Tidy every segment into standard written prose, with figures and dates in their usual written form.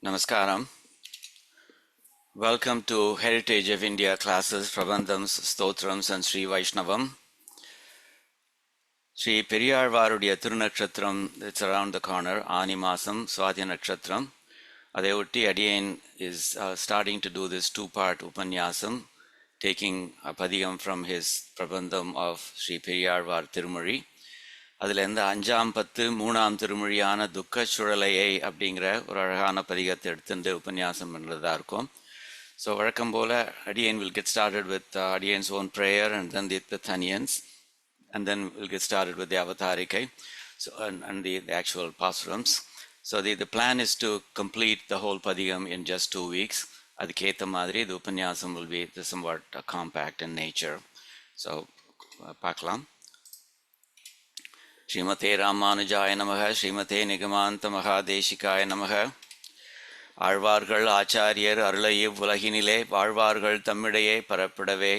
Namaskaram. Welcome to Heritage of India classes, Prabandhams, Stotrams and Sri Vaishnavam. Sri Periyarvarudiya Thirunakshatram, it's around the corner, Ani Masam, Swathi Nakshatram. Adevutti Adiyan is starting to do this two-part Upanyasam, taking a padiyam from his Prabandham of Sri Periyarvar Tirumuri. அதில் இந்த 5ஆம் 10 3ஆம் திருமொழியான துக்க சுழலையை அப்படிங்கிற ஒரு அழகான பதிகத்தை எடுத்துட்டு உபன்யாசம் பண்ணுறதா இருக்கும். ஸோ வழக்கம் போல் Adiyan will get started with Adiyan's own prayer and then the Thanyans, and then we'll get started with the Avatarikai and the actual pastorams. So the plan is to complete the whole padiyam in just 2 weeks. அதுக்கேற்ற மாதிரி the உபன்யாசம் will be somewhat compact in nature. So பார்க்கலாம். ஸ்ரீமதே ராமானுஜாய நமக, ஸ்ரீமதே நிகமாந்த மகாதேசிகாய நமக. ஆழ்வார்கள் ஆச்சாரியர் அருளை இவ்வுலகினிலே வாழ்வார்கள் தம்மிடையே பரப்பிடவே,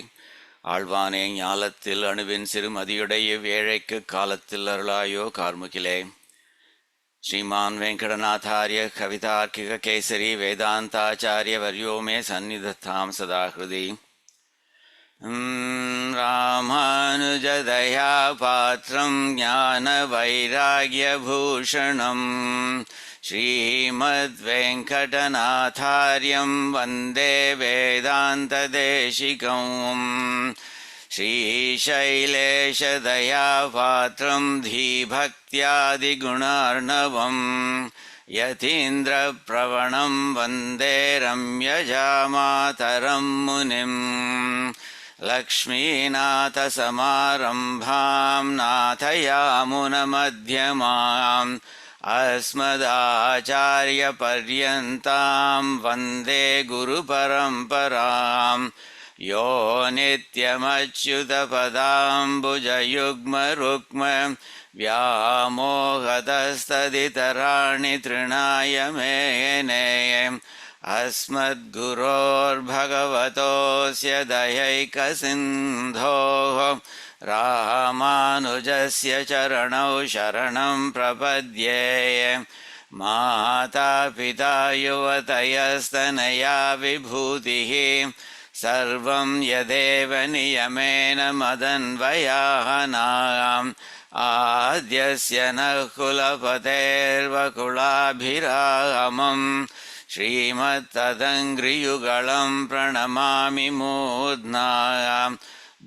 ஆழ்வானே ஞாலத்தில் அணுவின் சிறுமதியுடைய இவ்வேழைக்கு காலத்தில் அருளாயோ கார்முகிலே. ஸ்ரீமான் வெங்கடநாதாரிய கவிதார்க்கிக கேசரி வேதாந்தாச்சாரிய வர்யோ மே சந்நிதத்தாம் சதாஹிருதி. ராமானுஜதயா பாத்ரம் ஞான வைராக்யபூஷணம் ஸ்ரீமத் வெங்கடநாதார்யம் வந்தே வேதாந்ததேசிகம். ஸ்ரீசைலேஷதயா பாத்ரம் தீபக்தியாதிகுணார்ணவம் யதீந்திரப்ரவணம் வந்தே ரம்யஜாமாதரம் முனிம். லக்ஷ்மீநாதசமாரம்பாம் நாதயாமுனமத்யமாம் அஸ்மதாச்சாரியபர்யந்தாம் வந்தே குருபரம்பராம். யோ நித்யமச்யுதபதாம்புஜயுக்மருக்ம व्यामोहतस्तदितराणि तृणाय मेने. अस्मद्गुरोर्भगवतोऽस्य दयैकसिन्धोः रामानुजस्य चरणौ शरणं प्रपद्ये. मातापिता युवतयस्तनया विभूतिः सर्वं यदेव नियमेन मदन्वयानाम्. आद्यस्य नः कुलपतेर्वकुलाभिरामम् श्रीमत्तदङ्घ्रियुगलं प्रणमामि मूर्ध्ना.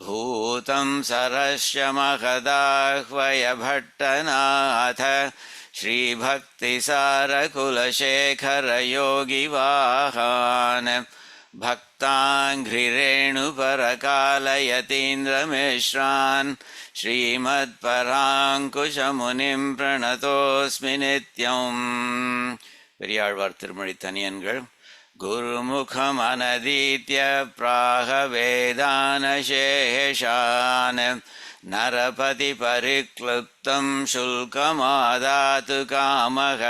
भूतं सरस्य महदाह्वय भट्टनाथ श्रीभक्तिसारकुलशेखरयोगिवाहान्. भक्ताङ्घ्रिरेणुपरकालयतीन्द्रमिश्रान् ஸ்ரீமத்பராங்குஷமுனிம் பிரணதோஸ்மி நித்யம். பெரியாழ்வார் திருமொழி தனியன்கள். குருமுகம் அனதீத்ய பிராக வேதானசேஷான் நரபதி பரிக்ளுப்தம் சுல்கமாதாது காமக.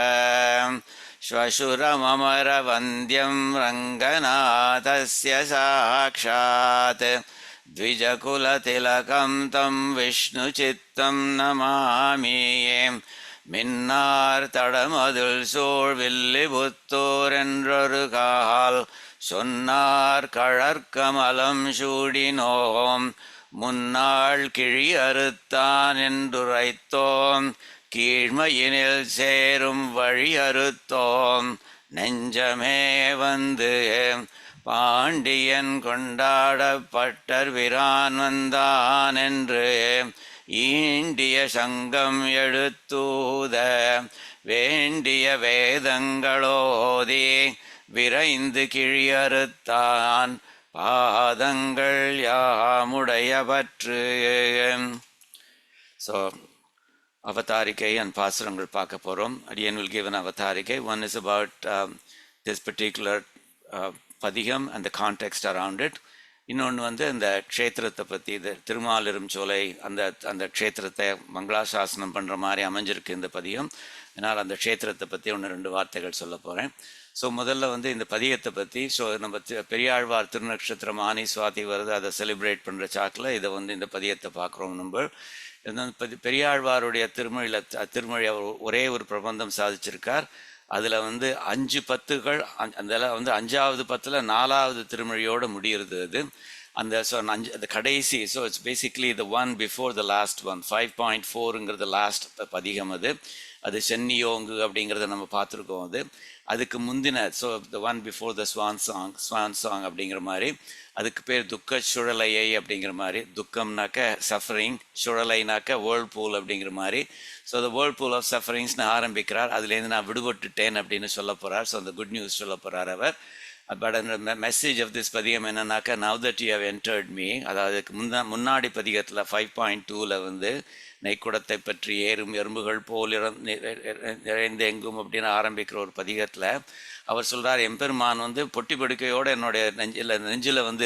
ஸ்வசுரமமரவந்தியம் ரங்கநாதஸ்ய சாக்ஷாத் द्विजकुलतिलकं तं विष्णुचित्तं नमामि. மின்னார் தடமதுள் சூழ் வில்லிபுத்தூர் என்றொரு கால் சொன்னார் கழற்கமலம் சூடினோம். முன்னாள் கிழி அறுத்தான் என்றுரைத்தோம், கீழ்மையினில் சேரும் வழி அறுத்தோம். நெஞ்சமே வந்து பாண்டியன் கொண்டாடப்பட்டர் பிரான் வந்தான் என்று ஈண்டிய சங்கம் எழுத்தூத வேண்டிய வேதங்களோதி விரைந்து கிழியறுத்தான் பாதங்கள் யாமுடைய பற்று. ஸோ அவதாரிகை and பாசுரங்கள் பார்க்க போகிறோம். Adiyan will give an அவதாரிகை. One is about this particular பதிகம் and the context around it. இன்னொன்று வந்து இந்த க்ஷேத்திரத்தை பற்றி, இது திருமாலிரும் சோலை, அந்த க்ஷேத்திரத்தை மங்களாசாசனம் பண்ணுற மாதிரி அமைஞ்சிருக்கு இந்த பதிகம். அதனால் அந்த க்ஷேத்திரத்தை பற்றி ஒன்று 2 வார்த்தைகள் சொல்ல போகிறேன். ஸோ முதல்ல வந்து இந்த பதிகத்தை பற்றி, ஸோ நம்ம பெரியாழ்வார் திருநக்ஷத்திரம் ஆனி சுவாதி வருது, அதை செலிப்ரேட் பண்ணுற சாக்கில் இதை வந்து இந்த பதிகத்தை பார்க்குறோம். நம்ம பெரியாழ்வாருடைய திருமொழி அவர் ஒரே ஒரு பிரபந்தம் சாதிச்சிருக்கார். அதில் வந்து 5 பத்துகள் அதில் வந்து 5வது பத்தில் 4வது திருமொழியோடு முடிகிறது அது. அந்த ஸோ அந்த கடைசி, so it's basically the one before the last one. 5.4ங்கிறது லாஸ்ட் பதிகம் அது. அது சென்னியோங்கு அப்படிங்கிறத நம்ம பார்த்துருக்கோம். அதுக்கு முந்தின, so the one before the swan song அப்படிங்கிற மாதிரி. அதுக்கு பேர் துக்க சுழலையை அப்படிங்கிற மாதிரி. துக்கம்னாக்க சஃபரிங், சுழலைனாக்க வேர்ல்ட் பூல் அப்படிங்கிற மாதிரி. So the whirlpool of சஃபரிங்ஸ்னு ஆரம்பிக்கிறார். அதுலேருந்து நான் விடுபட்டுட்டேன் அப்படின்னு சொல்ல போகிறார். ஸோ அந்த குட் நியூஸ் சொல்ல போகிறார் அவர். பட் அந்த மெசேஜ் ஆஃப் திஸ் பதிகம் என்னன்னாக்கா, now that you have entered me, அதாவது முன்னாடி பதிகத்தில் 5.2ல் வந்து நெய்க்குடத்தை பற்றி ஏறும் எறும்புகள் போல் நிறைந்து எங்கும் அப்படின்னு ஆரம்பிக்கிற ஒரு பதிகத்தில் அவர் சொல்கிறார், எம்பெருமான் வந்து பொட்டி படுக்கையோடு என்னுடைய நெஞ்சில் வந்து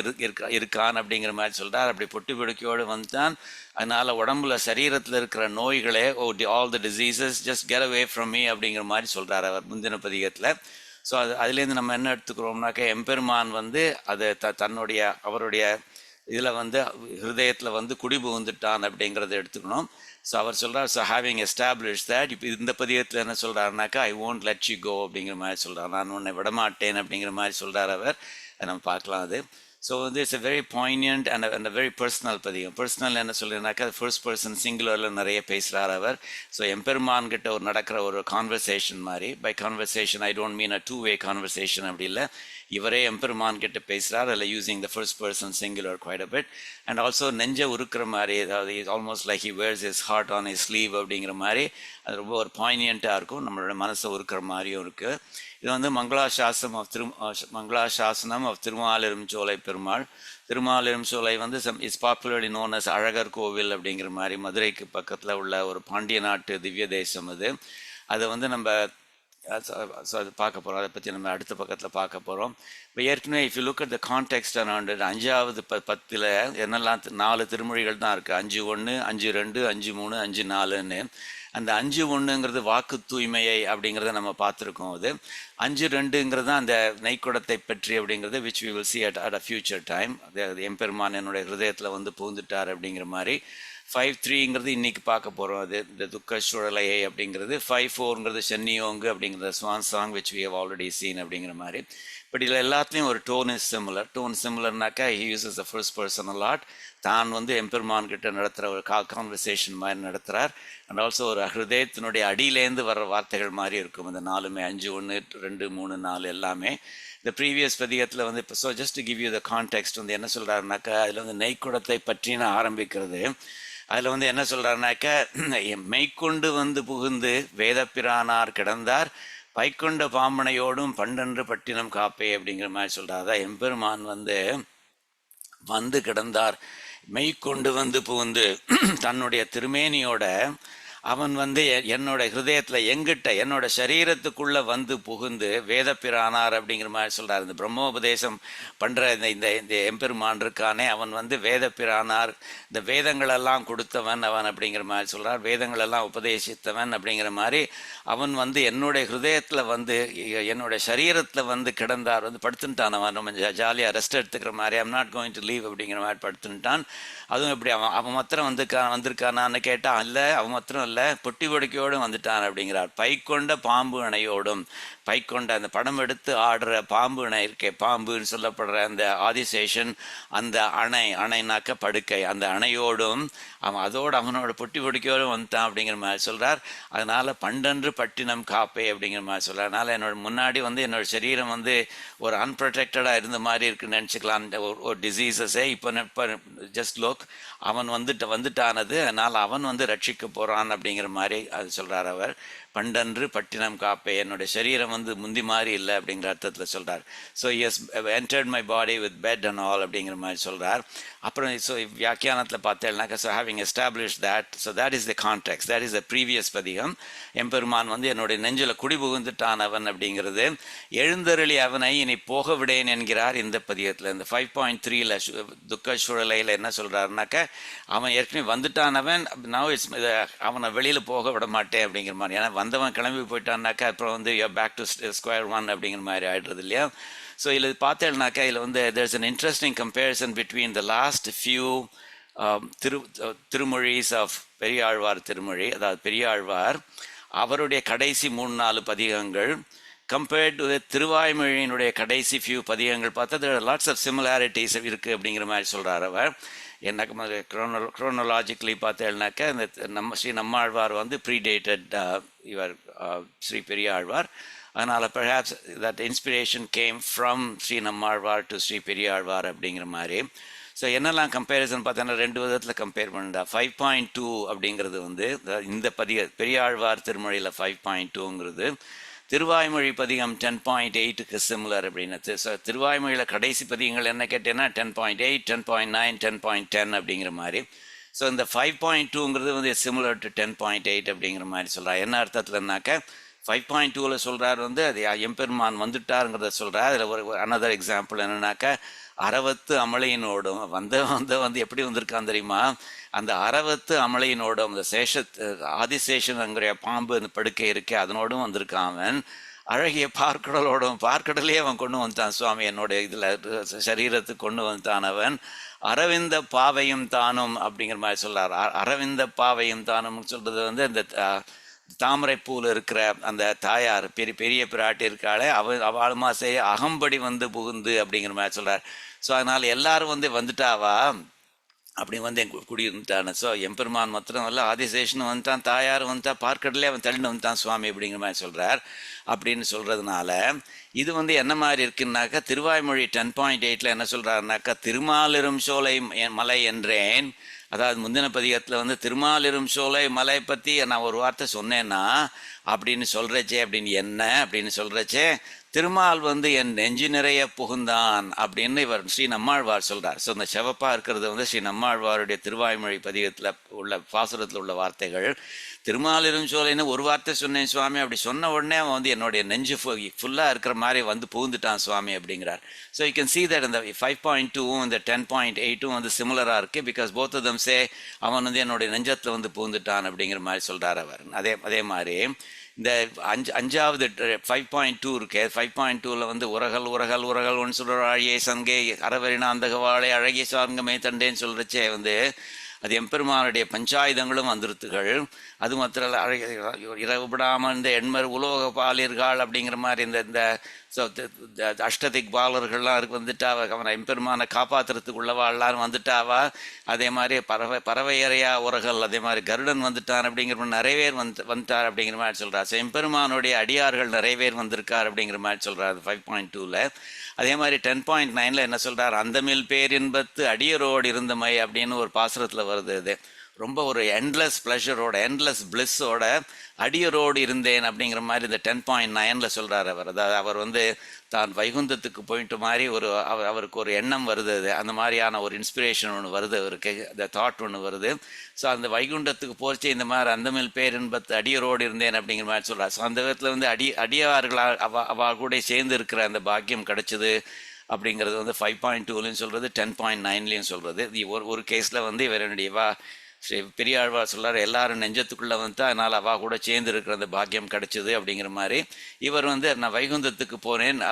இருக்கான் அப்படிங்கிற மாதிரி சொல்கிறார். அப்படி பொட்டி படுக்கையோடு வந்துதான், அதனால் உடம்புல சரீரத்தில் இருக்கிற நோய்களே, all the diseases just get away from me அப்படிங்கிற மாதிரி சொல்கிறார் அவர் முந்தின பதிகத்தில். ஸோ அதுலேருந்து நம்ம என்ன எடுத்துக்கிறோம்னாக்கா, எம்பெருமான் வந்து அதை தன்னுடைய அவருடைய இதில் வந்து ஹிருதயத்தில் வந்து குடிபுகுந்துட்டான் அப்படிங்கிறத எடுத்துக்கணும். ஸோ அவர் சொல்கிறார், ஸோ ஹேவிங் எஸ்டாப்ளிஷ் தட், இப்போ இந்த பதிகத்தில் என்ன சொல்கிறாருனாக்கா, I won't let you go அப்படிங்கிற மாதிரி சொல்கிறார். நான் உன்னை விடமாட்டேன் அப்படிங்கிற மாதிரி சொல்கிறார் அவர். அதை நம்ம பார்க்கலாம் அது. ஸோ வந்து it's a very poignant and very personal பதிகம். பர்சனல் என்ன சொல்கிறேன்னாக்கா, ஃபர்ஸ்ட் பர்சன் சிங்குலரில் நிறைய பேசுகிறார் அவர். ஸோ எம்பெருமான் கிட்ட ஒரு நடக்கிற ஒரு கான்வர்சேஷன் மாதிரி. By conversation I don't mean a 2-way conversation, அப்படி இல்லை. இவரே எம்பெருமான் கிட்ட பேசுகிறார், அதில் using the first person singular quite a bit. And also நெஞ்சை உருக்கிற மாதிரி, அதாவது almost like he wears his heart on his sleeve அப்படிங்கிற மாதிரி. அது ரொம்ப ஒரு பாயினியண்ட்டாக இருக்கும், நம்மளோட மனசை உருக்கிற மாதிரியும் இருக்குது. இது வந்து மங்களாசாசனம் ஆஃப் திருமாலிருஞ்சோலை பெருமாள். திருமாலிருஞ்சோலை வந்து is popularly known as Azhagar Kovil அப்படிங்கிற மாதிரி. மதுரைக்கு பக்கத்தில் உள்ள ஒரு பாண்டிய நாட்டு திவ்ய தேசம் அது. அதை வந்து நம்ம ஸோ அது பார்க்க போகிறோம். அதை பற்றி நம்ம அடுத்த பக்கத்தில் பார்க்க போகிறோம். இப்போ ஏற்கனவே if you look at the context around 5வது 10ல் என்னெல்லாம் 4 திருமொழிகள் தான் இருக்குது. 5:1, 5:2, 5:3, 5:4ன்னு. அந்த 5:1ங்கிறது வாக்கு தூய்மையை அப்படிங்கிறத நம்ம பார்த்துருக்கோம். அது 5:2ங்கிறது தான் அந்த நெய்க்குடத்தை பற்றி அப்படிங்கிறது, which we will see at a future time. அது எம்பெருமான் என்னுடைய ஹிருதயத்தில் வந்து பூந்துட்டார் அப்படிங்கிற மாதிரி. 5:3ங்கிறது இன்னைக்கு பார்க்க போகிறோம். அது இந்த துக்க சுழலையை அப்படிங்கிறது. 5:4ங்கிறது சென்னியோங்கு அப்படிங்கிற swan song which we have already seen அப்படிங்கிற மாதிரி. பட் இதில் எல்லாத்துலேயும் ஒரு டோன் இஸ் சிமிலர். டோன் சிமிலர்னாக்கா, he uses the first person a lot. தான் வந்து எம்பெருமான் கிட்ட நடத்துகிற ஒரு கான்வர்சேஷன் மாதிரி நடத்துகிறார். அண்ட் ஆல்சோ ஒரு ஹிருதயத்தினுடைய அடியிலேருந்து வர்ற வார்த்தைகள் மாதிரி இருக்கும் இந்த 4மே. 5, 1, 2, 3, 4 எல்லாமே. இந்த ப்ரீவியஸ் பதிகத்தில் வந்து இப்போ so just to give you the context வந்து என்ன சொல்கிறாருனாக்கா, அதில் வந்து நெய்க்குடத்தை பற்றின ஆரம்பிக்கிறது. அதில் வந்து என்ன சொல்கிறாருனாக்கா, மெய்க்கொண்டு வந்து புகுந்து வேதப்பிரானார் கிடந்தார் பைக்கொண்ட பாம்பனையோடும் பண்டன்று பட்டினம் காப்பே அப்படிங்கிற மாதிரி சொல்கிறார். அதான் எம்பெருமான் வந்து கிடந்தார், மெய்க்கொண்டு வந்து புகுந்து தன்னுடைய திருமேனியோட அவன் வந்து என்னோட ஹிருதயத்தில் எங்கிட்ட என்னோட சரீரத்துக்குள்ளே வந்து புகுந்து வேதப்பிரானார் அப்படிங்கிற மாதிரி சொல்கிறார். இந்த பிரம்மோபதேசம் பண்ணுற இந்த எம்பெருமான் இருக்கானே, அவன் வந்து வேதப்பிரானார், இந்த வேதங்களெல்லாம் கொடுத்தவன் அவன் அப்படிங்கிற மாதிரி சொல்கிறார். வேதங்களெல்லாம் உபதேசித்தவன் அப்படிங்கிற மாதிரி அவன் வந்து என்னுடைய ஹிருதயத்தில் வந்து என்னோட சரீரத்தில் வந்து கிடந்தார், வந்து படுத்துட்டான். அவன் நம்ம ஜாலியாக ரெஸ்ட் எடுத்துக்கிற மாதிரி, I'm not going to leave அப்படிங்கிற மாதிரி படுத்துட்டான். அதுவும் எப்படி அவன் மாத்திரம் வந்திருக்கானான்னு கேட்டால், இல்லை அவன் மாத்திரம் இல்லை, பொட்டி படுக்கையோடும் வந்துட்டான் அப்படிங்கிறார். பைக்கொண்ட பாம்பு அணையோடும், பைக்கொண்ட அந்த படம் எடுத்து ஆடுற பாம்பு அணை இருக்கே, பாம்புன்னு சொல்லப்படுற அந்த ஆதிசேஷன், அந்த அணைனாக்க படுக்கை, அந்த அணையோடும் அவனோட பொட்டி படுக்கையோடும் வந்துட்டான் அப்படிங்கிற மாதிரி சொல்கிறார். அதனால் பண்டன்று பட்டினம் காப்பே அப்படிங்கிற மாதிரி சொல்கிறார். அதனால் என்னோட முன்னாடி வந்து என்னோட சரீரம் வந்து ஒரு அன்ப்ரொடெக்டடாக இருந்த மாதிரி இருக்குன்னு நினச்சிக்கலாம், ஒரு டிசீசஸே. இப்போ ஜஸ்ட் லோக் அவன் வந்துட்டானது, அதனால் அவன் வந்து ரட்சிக்க போகிறான் அப்படிங்கிற மாதிரி அது சொல்கிறார் அவர். பண்டன்று பட்டினம் காப்பே, என்னுடைய சரீரம் வந்து முந்தி மாதிரி இல்லை அப்படிங்கிற அர்த்தத்தில் சொல்கிறார். So as entered my body with bed and all அப்படிங்கிற மாதிரி சொல்கிறார். அப்புறம் ஸோ வியாக்கியானத்தில் பார்த்தேன்னாக்கா, so having establish that, so that is the context, that is the previous பதிகம். எம்பெருமான் வந்து என்னுடைய நெஞ்சில் குடிபுகுந்துட்டான் அவன் அப்படிங்கிறது. எழுந்தருளி அவனை இனி போக விடேன் என்கிறார் இந்த பதிகத்தில். இந்த 5.3ல் துக்க சுழலையில் என்ன சொல்கிறாருனாக்கா, அவன் ஏற்கனவே வந்துட்டானவன், நவ் இட்ஸ் அவனை வெளியில் போக விட மாட்டேன் அப்படிங்கிற மாதிரி. ஏன்னா வந்தவன் கிளம்பி போயிட்டான்னாக்கா அப்புறம் வந்து பேக் டு ஸ்கொயர் ஒன் அப்படிங்கிற மாதிரி ஆகிடுறது இல்லையா. ஸோ இதில் பார்த்தேன்னாக்கா, இதில் வந்து there's an interesting comparison between the last few திருமொழிஸ் ஆஃப் பெரியாழ்வார் திருமொழி. அதாவது பெரியாழ்வார் அவருடைய கடைசி 3-4 பதிகங்கள் கம்பேர்ட் டு திருவாய்மொழியினுடைய கடைசி ஃபியூ பதிகங்கள் பார்த்தா லாட்ஸ் ஆஃப் சிமிலாரிட்டிஸ் இருக்குது அப்படிங்கிற மாதிரி சொல்கிறார் அவர். என்ன குரோனலாஜிக்கலி பார்த்தேன்னாக்கா இந்த ஸ்ரீ நம்மாழ்வார் வந்து ப்ரீடேட்டட் இவர் ஸ்ரீ பெரியாழ்வார். அதனால் perhaps that inspiration came from Sri Nammalvar to Sri Periyalvar அப்படிங்கிற மாதிரி. ஸோ என்னெல்லாம் கம்பேரிசன் பார்த்தோன்னா 2 விதத்தில் கம்பேர் பண்ணா. 5.2 அப்படிங்கிறது வந்து இந்த பெரியாழ்வார் திருமொழியில் 5.2ங்கிறது திருவாய்மொழி பதிகம் 10.8க்கு சிமிலர் அப்படின்னு. ஸோ திருவாய்மொழியில் கடைசி பதிகங்கள் என்ன கேட்டேன்னா 10.8, 10.9, 10.10 அப்படிங்கிற மாதிரி. ஸோ இந்த 5.2ங்கிறது வந்து சிமிலர் டு 10.8 அப்படிங்கிற மாதிரி சொல்கிறார். என்ன அர்த்தத்துலனாக்கா 5.2வில் சொல்கிறார் வந்து அது எம்பெருமான் வந்துட்டாருங்கிறத சொல்கிறார். அதில் ஒரு அனதர் எக்ஸாம்பிள் என்னன்னாக்கா அரவத்து அமளையினோடும் வந்து எப்படி வந்திருக்கான் தெரியுமா, அந்த அரவத்து அமளையினோடும் அந்த ஆதிசேஷனுங்கிற பாம்பு அந்த படுக்கை இருக்கே அதனோடும் வந்திருக்கான் அவன். அழகிய பார்க்கடலே அவன் கொண்டு வந்துட்டான் சுவாமி, என்னுடைய இதில் சரீரத்துக்கு கொண்டு வந்துட்டான் அவன். அரவிந்த பாவையும் தானும் அப்படிங்கிற மாதிரி சொல்கிறார். அரவிந்த பாவையும் தானும் சொல்கிறது வந்து அந்த தாமரைப்பூவில் இருக்கிற அந்த தாயார் பெரிய பிராட்டி இருக்காளே அவளுமா செய்ய அகம்படி வந்து புகுந்து அப்படிங்கிற மாதிரி சொல்கிறார். ஸோ அதனால் எல்லாரும் வந்துட்டாவா அப்படி வந்து குடியிருந்துட்டான். ஸோ எம்பெருமான் மாத்திரம் இல்லை, ஆதிசேஷனும் வந்துட்டான், தாயார் வந்துட்டான், பார்க்கடலே அவன் தள்ளின்னு வந்துட்டான் சுவாமி அப்படிங்கிற மாதிரி சொல்கிறார். அப்படின்னு சொல்கிறதுனால இது வந்து என்ன மாதிரி இருக்குன்னாக்கா திருவாய்மொழி 10.8ல் என்ன சொல்கிறாருனாக்கா திருமாலிரும் சோலை மலை என்றேன். அதாவது முந்தின பதிகத்தில் வந்து திருமாலிரும் சோலை மலை பற்றி நான் ஒரு வார்த்தை சொன்னேன்னா அப்படின்னு சொல்கிறச்சே அப்படின்னு என்ன அப்படின்னு சொல்கிறச்சே திருமால் வந்து என் நெஞ்சு நிறைய புகுந்தான் அப்படின்னு இவர் ஸ்ரீ நம்மாழ்வார் சொல்கிறார். ஸோ இந்த செவப்பாக இருக்கிறது வந்து ஸ்ரீ நம்மாழ்வாருடைய திருவாய்மொழி பதிகத்தில் உள்ள பாசுரத்தில் உள்ள வார்த்தைகள். திருமாலிரும் சோலைன்னு ஒரு வார்த்தை சொன்னேன் சுவாமி, அப்படி சொன்ன உடனே அவன் வந்து என்னுடைய நெஞ்சு ஃபுல்லாக இருக்கிற மாதிரி வந்து புகுந்துட்டான் சுவாமி அப்படிங்கிறார். So you can see that இந்த 5.2வும் இந்த 10.8ம் வந்து சிமிலராக இருக்குது. பிகாஸ் போத் ஆஃப் தம் சே அவன் வந்து என்னுடைய நெஞ்சத்தில் வந்து புகுந்துட்டான் அப்படிங்கிற மாதிரி சொல்கிறார் அவர். அதே மாதிரி இந்த அஞ்சாவது 5.2 இருக்கே, 5.2வில் வந்து உரகல் ஒன்று சொல்கிற அழியை சங்கே அறவரினா அந்த வாழை அழகிய சார்ங்கமே தண்டேன்னு சொல்கிறச்சே வந்து அது எம்பெருமானுடைய பஞ்சாயுதங்களும் வந்துருத்துகள். அது மாத்திரம் இரவு விடாமல் இந்த எண்மர் உலோக பாலியர்கள் அப்படிங்கிற மாதிரி இந்த அஷ்டதிக் பாலர்கள்லாம் இருக்கு வந்துட்டா அவனை எம்பெருமானை காப்பாற்றுறதுக்குள்ளவா எல்லாரும் வந்துட்டாவா. அதே மாதிரி பறவையறையா உரகள், அதே மாதிரி கருடன் வந்துட்டான் அப்படிங்கிற நிறைய பேர் வந்துட்டார் அப்படிங்கிற மாதிரி சொல்கிறார். ஸோ எம்பெருமானுடைய அடியார்கள் நிறைய பேர் வந்திருக்கார் அப்படிங்கிற மாதிரி சொல்கிறார் 5.2வில். அதே மாதிரி 10.9ல் என்ன சொல்கிறார், அந்தமில் பேரின்பத்து அடியரோடு இருந்தமை அப்படின்னு ஒரு பாசுரத்தில் வருது. இது ரொம்ப ஒரு எண்ட்லெஸ் ப்ளஷரோட எண்ட்லெஸ் பிளிஸ்ஸோட அடியரோடு இருந்தேன் அப்படிங்கிற மாதிரி இந்த 10.9ல் சொல்கிறார் அவர். அதாவது அவர் வந்து தான் வைகுந்தத்துக்கு போயிட்டு மாதிரி அவருக்கு ஒரு எண்ணம் வருது, அந்த மாதிரியான ஒரு இன்ஸ்பிரேஷன் ஒன்று வருது அவருக்கு, அந்த தாட் ஒன்று வருது. ஸோ அந்த வைகுண்டத்துக்கு போச்சு இந்த மாதிரி அந்தமில் பேரின்பத்து அடியரோடு இருந்தேன் அப்படிங்கிற மாதிரி சொல்கிறார். ஸோ அந்த விதத்தில் வந்து அடியார்களால் அவ கூட சேர்ந்து இருக்கிற அந்த பாக்கியம் கிடச்சிது அப்படிங்கிறது வந்து 5.2லையும் சொல்கிறது, 10.9லையும் சொல்கிறது. ஒரு கேஸில் வந்து இவருடைய ஸ்ரீ பெரியாழ்வார் சொல்கிறார் எல்லாரும் நெஞ்சத்துக்குள்ளே வந்து அதனால் அவா கூட சேர்ந்து இருக்கிற அந்த பாக்கியம் கிடச்சிது அப்படிங்கிற மாதிரி. இவர் வந்து நான் வைகுந்தத்துக்கு போனேன்,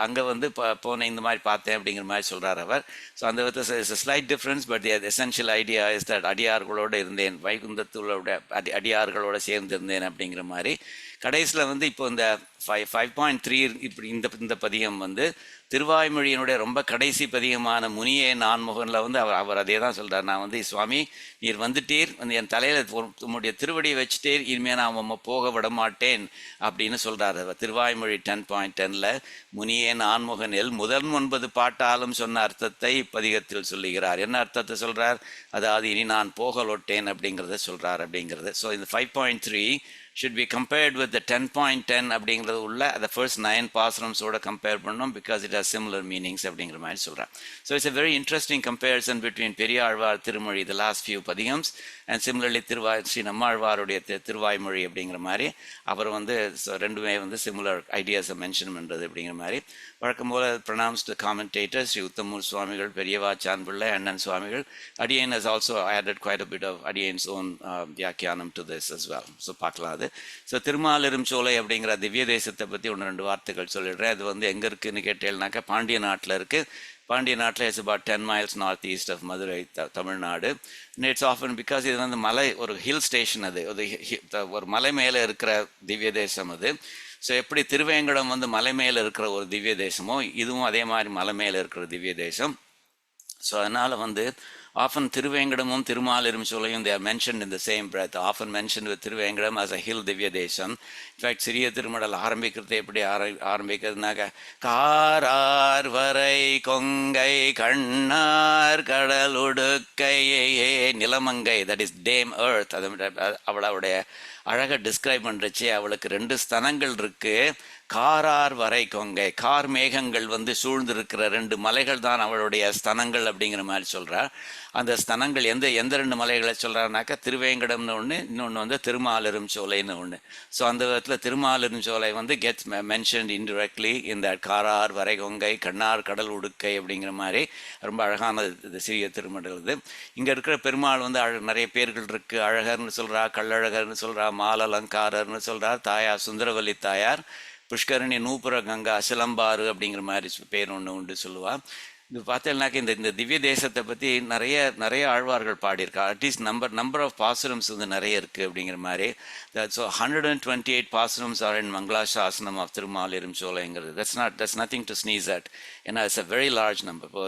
அங்கே வந்து போனேன், இந்த மாதிரி பார்த்தேன் அப்படிங்கிற மாதிரி சொல்கிறார் அவர். ஸோ அந்த விதத்தில் slight difference, but essential idea is that அடியார்களோடு இருந்தேன், வைகுந்தத்தோட அடியார்களோடு சேர்ந்து இருந்தேன் அப்படிங்கிற மாதிரி. கடைசியில் வந்து இப்போ இந்த 5.3 இப்படி இந்த பதிகம் வந்து திருவாய்மொழியினுடைய ரொம்ப கடைசி பதிகமான முனியே நான்முகனில் வந்து அவர் அதே தான் சொல்கிறார். நான் வந்து சுவாமி நீர் வந்துட்டீர், வந்து என் தலையில் உம்முடைய திருவடியை வச்சுட்டீர், இனிமேல் நான் போக விட மாட்டேன் அப்படின்னு சொல்கிறார். திருவாய்மொழி 10.10ல் முனியே நான்முகனில் 9 பாட்டாலும் சொன்ன அர்த்தத்தை இப்பதிகத்தில் சொல்லுகிறார். என்ன அர்த்தத்தை சொல்கிறார், அதாவது இனி நான் போகலொட்டேன் அப்படிங்கிறத சொல்கிறார் அப்படிங்கிறது. ஸோ இந்த 5.3 should be compared with the 10.10 அப்படிங்கிறது உள்ள the first 9 பாசுரம்ஸோட கம்பேர் பண்ணோம், because it has similar meanings அப்படிங்கிற மாதிரி சொல்கிறார். So it's a very interesting comparison between Periyazhwar Thirumozhi, the last few பதிகம்ஸ், and similarly Sri நம்மாழ்வாருடைய திருவாய்மொழி அப்படிங்கிற மாதிரி அவர் வந்து ரெண்டுமே வந்து சிமிலர் ஐடியாஸை மென்ஷன் பண்ணுறது அப்படிங்கிற மாதிரி. வழக்கம் போல் pronounced the commentators Sri Uthamur சுவாமிகள், பெரியவாச்சான் பிள்ளை, அண்ணன் சுவாமிகள். Adiyan has also added quite a bit of Adiyan's own வியாக்கியானம் to this as well. So பார்க்கலாம் அது. ஸோ திருமாலிரும் சோலை அப்படிங்கிற திவ்ய தேசத்தை பற்றி 1-2 வார்த்தைகள் சொல்லிடுறேன். அது வந்து எங்கே இருக்குதுன்னு கேட்டேன்னாக்கா பாண்டிய நாட்டில் இருக்குது. பாண்டிய நாட்டில் it's about 10 miles north east of Madurai, Tamil Nadu. It's often because இது வந்து மலை, ஒரு ஹில் ஸ்டேஷன், அது ஒரு மலை மேலே இருக்கிற திவ்ய தேசம் அது. ஸோ எப்படி திருவேங்கடம் வந்து மலை மேலே இருக்கிற ஒரு திவ்ய தேசமோ இதுவும் அதே மாதிரி மலை மேலே இருக்கிற திவ்ய தேசம். ஸோ அதனால் வந்து often திருவேங்கடமும் திருமாலிரும் சோலையும் they are mentioned in the same breath, often mentioned with Thiruvengadam as a hill திவ்ய தேசம். இன்ஃபேக்ட் சிறிய திருமடல் ஆரம்பிக்கிறது எப்படி ஆரம்பிக்கிறதுனாக்க, காரார் வரை கொங்கை கண்ணார் கடலுடுக்கையே நிலமங்கை, தட் இஸ் டேம் எர்த். அவளுடைய அழகை டிஸ்கிரைப் பண்ணுறச்சு அவளுக்கு 2 ஸ்தனங்கள் இருக்கு. காரார் வரை கொங்கை, கார் மேகங்கள் வந்து சூழ்ந்திருக்கிற 2 மலைகள் தான் அவளுடைய ஸ்தனங்கள் அப்படிங்கிற மாதிரி சொல்கிறார். அந்த ஸ்தனங்கள் எந்த 2 மலைகளை சொல்கிறாருனாக்கா, திருவேங்கடம்னு ஒன்று, இன்னொன்று வந்து திருமாலிரும் சோலைன்னு ஒன்று. ஸோ அந்த விதத்தில் திருமாலிரும் சோலை வந்து கெட்ஸ் மென்ஷன்ட் இன்டிரெக்ட்லி இந்த காரார் வரை கொங்கை கண்ணார் கடல் உடுக்கை அப்படிங்கிற மாதிரி ரொம்ப அழகான இது சிறிய திருமடல் இது. இங்கே இருக்கிற பெருமாள் வந்து நிறைய பேர்கள் இருக்குது. அழகர்னு சொல்கிறா, கள்ளழகர்னு சொல்கிறா, மாலலங்காரர்னு சொல்கிறார், தாயார் சுந்தரவல்லி தாயார், புஷ்கரணி நூபுர கங்கா சிலம்பாறு அப்படிங்கிற மாதிரி பேர் ஒன்று உண்டு சொல்லுவாள். இது பார்த்தேன்னாக்க இந்த திவ்ய தேசத்தை பற்றி நிறைய ஆழ்வார்கள் பாடியிருக்கா. அட்லீஸ்ட் நம்பர் ஆஃப் பாசுரம்ஸ் வந்து நிறைய இருக்குது அப்படிங்கிற மாதிரி. So 128 பாசுரம்ஸ் are in mangalasasanam of திருமாலிரும் சோலைங்கிறது. That's nothing to sneeze at. ஏன்னா it's a very large number. இப்போ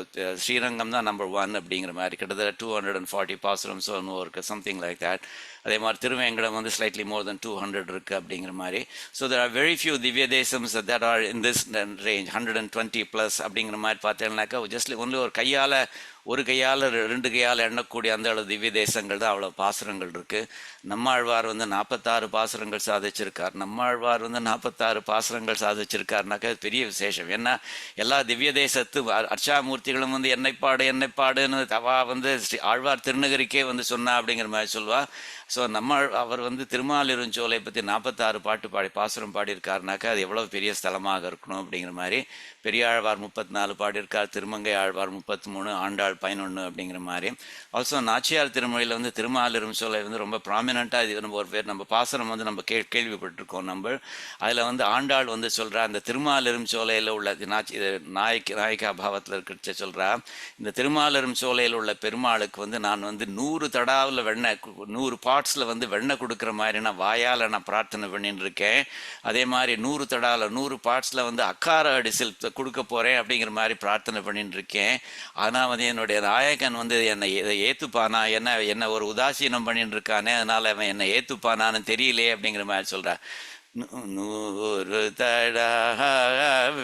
ஸ்ரீரங்கம் தான் நம்பர் 1 அப்படிங்கிற மாதிரி, கிட்டத்தட்ட 240 பாசுரம்ஸ் ஒன்று இருக்குது, சம்திங் லைக் தேட். அதே மாதிரி திருவேங்கடம் வந்து ஸ்லைட்லி மோர் தென் 200 இருக்குது அப்படிங்கிற மாதிரி. So there are very few divya தேசம்ஸ் that are in this range 120+ அப்படிங்கிற மாதிரி பார்த்தேன்னாக்கா, ஜஸ்ட் ஒன்லி ஒரு கையால் 2 கையால் எண்ணக்கூடிய அந்த அளவு திவ்ய தேசங்கள் தான், அவ்வளோ பாசுரங்கள் இருக்குது. நம்மாழ்வார் வந்து 46 பாசுரங்கள் சாதிச்சிருக்கார். நம்மாழ்வார் வந்து 46 பாசுரங்கள் சாதிச்சிருக்காருனாக்கா பெரிய விசேஷம். ஏன்னா எல்லா திவ்ய தேசத்து அர்ச்சாமூர்த்திகளும் வந்து என்னைப்பாடுன்னு தவா வந்து ஆழ்வார் திருநகரிக்கே வந்து சொன்னா அப்படிங்கிற மாதிரி சொல்லுவா. ஸோ அவர் வந்து திருமாலிருஞ்சோலை பற்றி 46 பாசுரம் பாடியிருக்காருனாக்கா அது எவ்வளோ பெரிய ஸ்தலமாக இருக்கணும் அப்படிங்கிற மாதிரி. பெரியாழ்வார் 34 பாடியிருக்கார், திருமங்கை ஆழ்வார் 33, ஆண்டாள் 11 அப்படிங்கிற மாதிரி. ஆல்சோ நாச்சியார் திருமொழியில் வந்து திருமாலிருஞ்சோலை வந்து ரொம்ப ப்ராமினெண்ட்டாக இது நம்ம பாசுரம் வந்து நம்ம கேள்விப்பட்டிருக்கோம் நம்ம. அதில் வந்து ஆண்டாள் வந்து சொல்கிறா, இந்த திருமாலிருஞ்சோலையில் உள்ள நாயக்கா பாவத்தில் இருக்கிற சொல்கிறா, இந்த திருமாலிருஞ்சோலையில் உள்ள பெருமாளுக்கு வந்து நான் வந்து 100 தடாவில் 100 பாட்ஸில் வந்து வெண்ணெய் கொடுக்குற மாதிரி நான் வாயால் நான் பிரார்த்தனை பண்ணிட்டு இருக்கேன். அதே மாதிரி 100 தடாவில் 100 பாட்ஸில் வந்து அக்கார அடிசில் கொடுக்க போகிறேன் அப்படிங்கிற மாதிரி பிரார்த்தனை பண்ணிட்டு இருக்கேன். ஆனால் வந்து என்னுடைய நாயகன் வந்து என்னை ஏற்றுப்பானா, என்ன ஒரு உதாசீனம் பண்ணிட்டு இருக்கானே, அதனால் அவன் என்னை ஏற்றுப்பானான்னு தெரியலையே அப்படிங்கிற மாதிரி சொல்கிறான். 100 தடா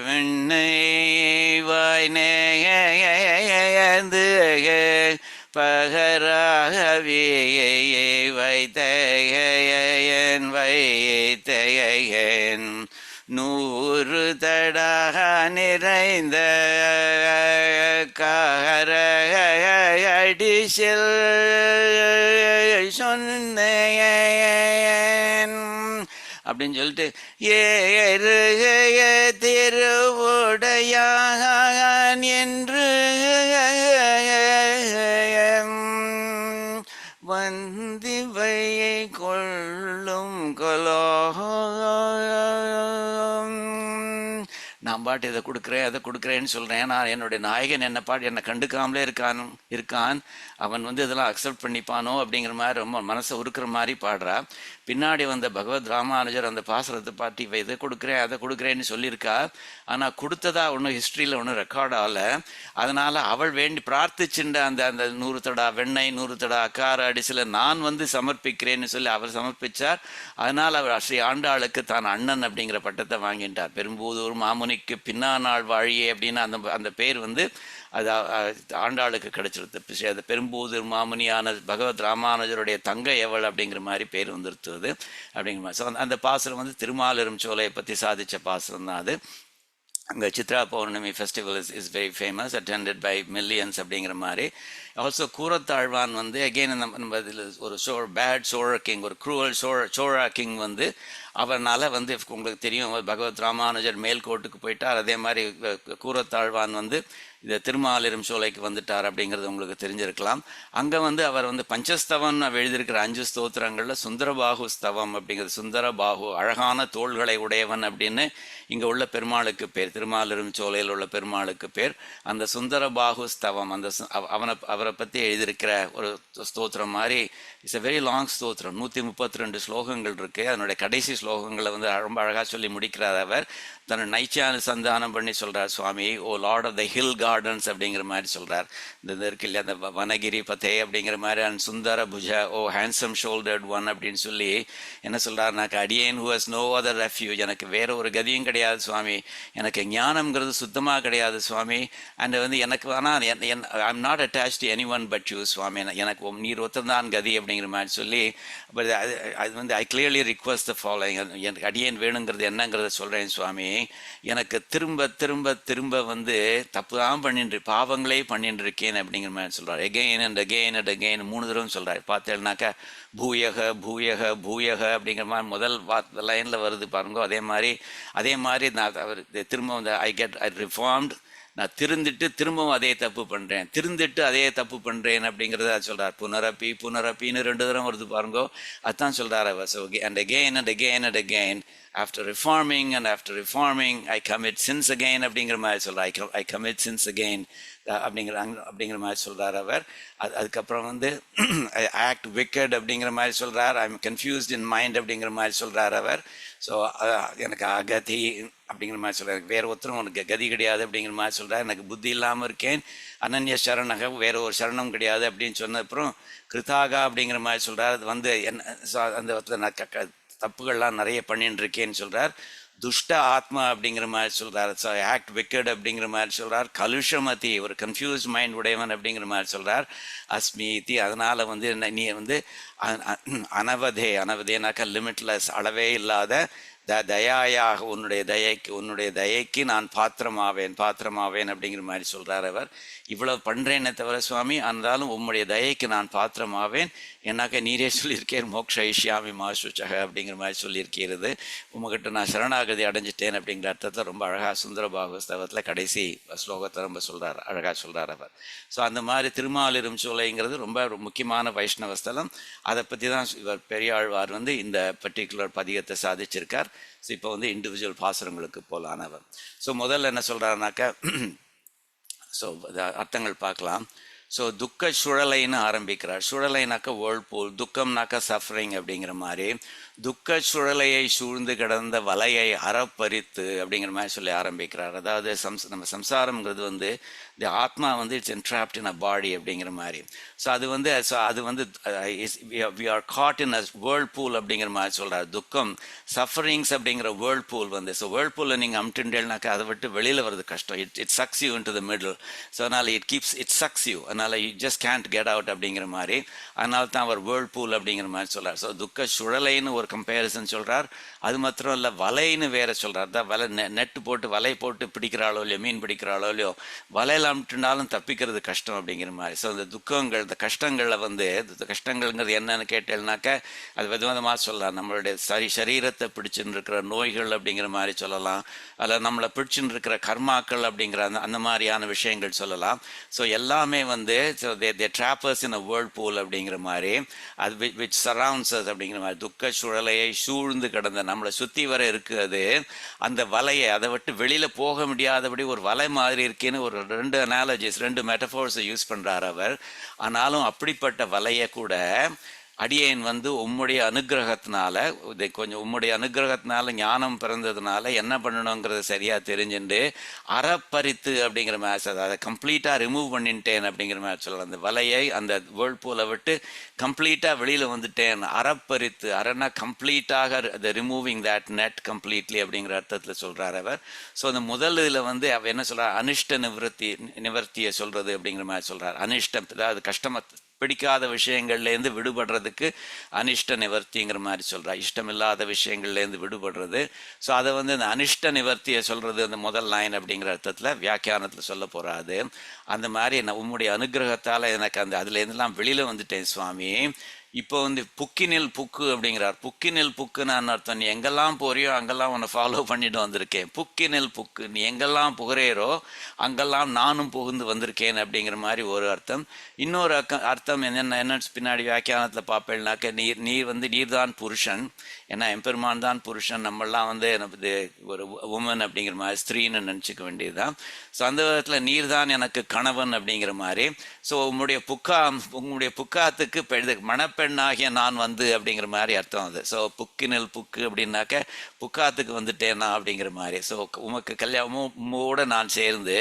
வெண்ணெய் வாய் நேயந்து பகராகவே வைத்தகையன் 100 தடா நிறைந்த கார அடிசில் சொன்னேன் அப்படின்னு சொல்லிட்டு, ஏறுகைய திருவுடையான் என்று வந்திவையை கொள்ளும் கொலோ. நான் பாட்டு இதை கொடுக்குறேன் அதை கொடுக்குறேன்னு சொல்கிறேன். நான் என்னுடைய நாயகன் என்னை கண்டுக்காமலே இருக்கான். அவன் வந்து இதெல்லாம் அக்செப்ட் பண்ணிப்பானோ அப்படிங்கிற மாதிரி ரொம்ப மனசை உருக்கிற மாதிரி பாடுறா. பின்னாடி வந்த பகவத் ராமானுஜர் அந்த பாசுரத்தை பாட்டி இதை கொடுக்குறேன் அதை கொடுக்குறேன்னு சொல்லியிருக்கா. ஆனால் கொடுத்ததா ஒன்றும் ஹிஸ்ட்ரியில் ஒன்றும் ரெக்கார்ட் ஆகலை. அதனால் அவள் வேண்டி பிரார்த்திச்சுண்ட அந்த 100 தடா வெண்ணெய் 100 தடா அக்கார அடிசில் நான் வந்து சமர்ப்பிக்கிறேன்னு சொல்லி அவர் சமர்ப்பித்தார். அதனால் அவர் ஸ்ரீ ஆண்டாளுக்கு தான் அண்ணன் அப்படிங்கிற பட்டத்தை வாங்கிட்டார். பெரும்பூதூர் மாமுனிக்கு பின்னாநாள் வாழியே அப்படின்னு அந்த பேர் வந்து அது ஆண்டாளுக்கு கிடைச்சிருது. அது பெரும்பூதூர் மாமுனியான பகவத் ராமானுஜருடைய தங்கை எவள் அப்படிங்கிற மாதிரி பேர் வந்துருத்துவது அப்படிங்கிற மாதிரி. ஸோ அந்த பாசுரம் வந்து திருமாலிரும் சோலையை பற்றி சாதித்த பாசுரம் தான் அது. அங்கே Chitra Pournami festival is very famous, attended by millions அப்படிங்கிற மாதிரி. ஆல்சோ கூரத்தாழ்வான் வந்து அகெயின் நம்ம இதில் ஒரு பேட் சோழ கிங், ஒரு க்ரூவல் சோழா கிங் வந்து அவனால் வந்து உங்களுக்கு தெரியும் பகவத் ராமானுஜர் மேல்கோட்டுக்கு போயிட்டார். அதே மாதிரி கூரத்தாழ்வான் வந்து இந்த திருமாலிரும் சோலைக்கு வந்துட்டார் அப்படிங்கிறது உங்களுக்கு தெரிஞ்சிருக்கலாம். அங்கே வந்து அவர் வந்து பஞ்சஸ்தவன் எழுதியிருக்கிற 5 ஸ்தோத்திரங்களில் சுந்தரபாகு ஸ்தவம் அப்படிங்கிறது, சுந்தரபாகு அழகான தோள்களை உடையவன் அப்படின்னு இங்கே உள்ள பெருமாளுக்கு பேர், திருமாலிரும் சோலையில் உள்ள பெருமாளுக்கு பேர். அந்த சுந்தரபாகு ஸ்தவம் அந்த அவரை பற்றி எழுதியிருக்கிற ஒரு ஸ்தோத்திரம் மாதிரி. இட்ஸ் எ வெரி லாங் ஸ்தோத்திரம், 132 ஸ்லோகங்கள் இருக்குது. அதனுடைய கடைசி ஸ்லோகங்களை வந்து ரொம்ப அழகாக சொல்லி முடிக்கிறார். அவர் தன்னை நைச்சானுசந்தானம் பண்ணி சொல்கிறார், Swami O Lord of the hill gardens அப்படிங்கிற மாதிரி சொல்கிறார். இந்த இருக்கு இல்லையா அந்த வனகிரி பதே அப்படிங்கிற மாதிரி, அண்ட் சுந்தர புஜ ஓ ஹேண்ட்ஸம் ஷோல்டர்ட் ஒன் அப்படின்னு சொல்லி என்ன சொல்கிறாருனாக்கா, அடியேன் who has no other refuge, எனக்கு வேற ஒரு கதியும் கிடையாது சுவாமி, எனக்கு ஞானம்ங்கிறது சுத்தமாக கிடையாது சுவாமி, அண்ட் வந்து எனக்கு ஆனால் I am not attach to any one but you Swami, எனக்கு நீர் ஒத்தந்தான் கதி அப்படிங்கிற மாதிரி சொல்லி. பட் அது வந்து ஐ கிளியர்லி ரிக்வஸ்ட் த ஃபாலோயிங், எனக்கு அடியேன் வேணுங்கிறது என்னங்கிறத சொல்கிறேன் சுவாமி, எனக்கு திரும்ப திரும்ப திரும்ப வந்து தப்பு தான் பாவங்களே பண்ணிட்டு இருக்கேன் அப்படிங்கிற மாதிரி சொல்கிறார். Again and again and again 3 தடவை சொல்கிறார். பார்த்தேன்னாக்கா பூயக பூயக பூயக அப்படிங்கிற மாதிரி முதல் லைனில் வருது பாருங்க. அதே மாதிரி நான் அவர் திரும்ப வந்து ஐ ரிஃபார்ம்ட், நான் திரும்பவும் அதே தப்பு பண்ணுறேன், திருந்திட்டு அதே தப்பு பண்ணுறேன் அப்படிங்கிறத சொல்கிறார். புனரப்பின்னு 2 தடவை வருது பாருங்கோ, அதுதான் சொல்கிறார் அவர். So and again and again and again after reforming I commit sins again அப்படிங்கிற மாதிரி சொல்கிறார். I commit sins again அப்படிங்கிற மாதிரி சொல்கிறார் அவர். அதுக்கப்புறம் வந்து ஆக்ட் wicked அப்படிங்கிற மாதிரி சொல்கிறார். I am confused in mind அப்படிங்கிற மாதிரி சொல்கிறார் அவர். ஸோ எனக்கு அகதி அப்படிங்கிற மாதிரி சொல்கிறார், வேறு ஒருத்தரும் உனக்கு கதி கிடையாது அப்படிங்கிற மாதிரி சொல்கிறார். எனக்கு புத்தி இல்லாமல் இருக்கேன், அனன்ய சரணக வேறு ஒரு சரணம் கிடையாது அப்படின்னு சொன்ன அப்புறம் கிருதாகா அப்படிங்கிற மாதிரி சொல்கிறார். அது வந்து அந்த தப்புகள்லாம் நிறைய பண்ணிட்டு இருக்கேன்னு சொல்கிறார். துஷ்ட ஆத்மா அப்படிங்கிற மாதிரி சொல்கிறார். ஸோ ஆக்ட் விக்கெட் அப்படிங்கிற மாதிரி சொல்கிறார். கலுஷமதி ஒரு கன்ஃபியூஸ் மைண்ட் உடையவன் அப்படிங்கிற மாதிரி சொல்கிறார். அஸ்மிதி அதனால் வந்து நீ வந்து அனவதேனாக்கா லிமிட்லெஸ் அளவே இல்லாத தயாயாக உன்னுடைய தயைக்கு நான் பாத்திரமாவேன் அப்படிங்கிற மாதிரி சொல்கிறார் அவர். இவ்வளவு பண்ணுறேன்னே தவிர சுவாமி, இருந்தாலும் உம்முடைய தயைக்கு நான் பாத்திரமாவேன், என்னாக்க நீரே சொல்லியிருக்கேன் மோக்ஷ ஐஷ்யாமி மாசுச்சக அப்படிங்கிற மாதிரி சொல்லியிருக்கிறது. உங்ககிட்ட நான் சரணாகதி அடைஞ்சிட்டேன் அப்படிங்கிற அர்த்தத்தில் ரொம்ப அழகாக சுந்தரபாகு ஸ்தவத்தில் கடைசி ஸ்லோகத்தை ரொம்ப அழகாக சொல்கிறார் அவர். ஸோ அந்த மாதிரி திருமாலிரும் சோலைங்கிறது ரொம்ப முக்கியமான வைஷ்ணவ ஸ்தலம். அதை பற்றி தான் இவர் பெரியாழ்வார் வந்து இந்த பர்டிகுலர் பதிகத்தை சாதிச்சிருக்கார். ஸோ இப்போ வந்து இண்டிவிஜுவல் பாசுரங்களுக்கு போலானவர். ஸோ முதல்ல என்ன சொல்கிறாருனாக்கா, ஸோ அர்த்தங்கள் பார்க்கலாம். ஸோ துக்க சுழலைன்னு ஆரம்பிக்கிறார். சுழலைனாக்கா வேர்ல்பூல், துக்கம்னாக்கா சஃபரிங் அப்படிங்கிற மாதிரி. துக்க சுழலையை சூழ்ந்து கிடந்த வலையை அறப்பறித்து அப்படிங்கிற மாதிரி சொல்லி ஆரம்பிக்கிறார். அதாவது நம்ம சம்சாரம்ங்கிறது வந்து இந்த ஆத்மா வந்து இட்ஸ் என்ட்ராப்ட் இன் அ பாடி அப்படிங்கிற மாதிரி. ஸோ அது வந்து we are caught in a whirlpool அப்படிங்கிற மாதிரி சொல்கிறார். துக்கம் சஃபரிங்ஸ் அப்படிங்கிற வேர்ல்ட் பூல் வந்து, ஸோ வேர்ல்ட் பூலில் நீங்கள் அம்ட்டுண்டேல்னாக்கா அதை விட்டு வெளியில் வர்றது கஷ்டம். It sucks you into the middle. So அதனால் இட் சக்ஸ் யூ, அதனால் you just can't get out அப்படிங்கிற மாதிரி. அதனால தான் அவர் வேர்ல்ட் பூல் அப்படிங்கிற மாதிரி சொல்கிறார். ஸோ துக்க சுழலைன்னு ஒரு கம்பேரிசன் சொல்கிறார். அது மாத்திரம் இல்லை, வலைன்னு வேற சொல்கிறார். தான் வலை நெட்டு போட்டு வலை போட்டு பிடிக்கிறாளோ இல்லையோ, மீன் பிடிக்கிறாளோ இல்லையோ, வலையில் அமிட்டுனாலும் தப்பிக்கிறது கஷ்டம் அப்படிங்கிற மாதிரி. ஸோ இந்த துக்கங்கள், இந்த கஷ்டங்களில் வந்து கஷ்டங்கள்ங்கிறது என்னன்னு கேட்டேன்னாக்கா அது விதவிதமாக சொல்லலாம். நம்மளுடைய சரீரத்தை பிடிச்சுன்னு இருக்கிற நோய்கள் அப்படிங்கிற மாதிரி சொல்லலாம், அதில் நம்மளை பிடிச்சுன்னு இருக்கிற கர்மாக்கள் அப்படிங்கிற அந்த மாதிரியான விஷயங்கள் சொல்லலாம். ஸோ எல்லாமே வந்து so they droppers in a whirlpool அப்படிங்கிற மாதிரி. அது விச் சரவுண்ட்ஸ் அப்படிங்கிற மாதிரி. துக்க சுழலையை சூழ்ந்து கிடந்த நம்மளை சுற்றி வர இருக்குது அந்த வலையை, அதை விட்டு வெளியில் போக முடியாதபடி ஒரு வலை மாதிரி இருக்கேன்னு ஒரு 2 அனாலஜிஸ் 2 மெட்டஃபோர்ஸை யூஸ் பண்ணுறார் அவர். ஆனாலும் அப்படிப்பட்ட வலையை கூட அடியேன் வந்து உம்முடைய அனுகிரகத்தினால, கொஞ்சம் உம்முடைய அனுகிரகத்தினால ஞானம் பிறந்ததுனால என்ன பண்ணணுங்கிறது சரியாக தெரிஞ்சுட்டு அறப்பறித்து அப்படிங்கிற மாதிரி, அதை கம்ப்ளீட்டாக ரிமூவ் பண்ணிட்டேன் அப்படிங்கிற மாதிரி சொல்லலாம். அந்த வலையை அந்த வேர்ல்ட் பூலை விட்டு கம்ப்ளீட்டாக வெளியில் வந்துட்டேன். அறப்பறித்து, அறனா கம்ப்ளீட்டாக அதை ரிமூவிங் தட் நெட் கம்ப்ளீட்லி அப்படிங்கிற அர்த்தத்தில் சொல்கிறார் அவர். ஸோ அந்த முதல் இதில் வந்து அவர் என்ன சொல்கிறார், அனிஷ்ட நிவர்த்தியை சொல்கிறது அப்படிங்கிற மாதிரி சொல்கிறார். அனிஷ்டம், அதாவது பிடிக்காத விஷயங்கள்லேருந்து விடுபடுறதுக்கு அனிஷ்ட நிவர்த்திங்கிற மாதிரி சொல்கிறா. இஷ்டமில்லாத விஷயங்கள்லேருந்து விடுபடுறது. ஸோ அதை வந்து இந்த அனிஷ்ட நிவர்த்தியை சொல்கிறது அந்த முதல் லைன் அப்படிங்கிற அர்த்தத்தில் வியாக்கியானத்தில் சொல்ல போகிறாது. அந்த மாதிரி நான் உம்முடைய அனுகிரகத்தால் எனக்கு அந்த அதுலேருந்துலாம் வெளியில் வந்துட்டேன் சுவாமி. இப்போ வந்து புக்கினில் புக்கு அப்படிங்கிறார். புக்கினில் புக்குன்னு அர்த்தம், நீ எங்கெல்லாம் போறியோ அங்கெல்லாம் உன்னை ஃபாலோ பண்ணிட்டு வந்திருக்கேன். புக்கினில் புக்கு, நீ எங்கெல்லாம் புகிறேரோ அங்கெல்லாம் நானும் புகுந்து வந்திருக்கேன் அப்படிங்கிற மாதிரி ஒரு அர்த்தம். இன்னொரு அர்த்தம் என்ன பின்னாடி வியாக்கியானத்தில் பார்ப்பேன்னாக்க, நீர் வந்து நீர்தான் புருஷன், ஏன்னா எம்பெருமான் தான் புருஷன், நம்மளாம் வந்து எனக்கு ஒரு உமன் அப்படிங்கிற மாதிரி ஸ்திரீன்னு நினச்சிக்க வேண்டியதுதான். ஸோ அந்த விதத்தில் நீர் தான் எனக்கு கணவன் அப்படிங்கிற மாதிரி. ஸோ உங்களுடைய புக்காத்துக்கு மணப்பெண்ணாகிய நான் வந்து அப்படிங்கிற மாதிரி அர்த்தம் அது. ஸோ புக்கினில் புக்கு அப்படின்னாக்க புக்காத்துக்கு வந்துட்டேனா அப்படிங்கிற மாதிரி. ஸோ உமக்கு கல்யாணமோட நான் சேர்ந்து,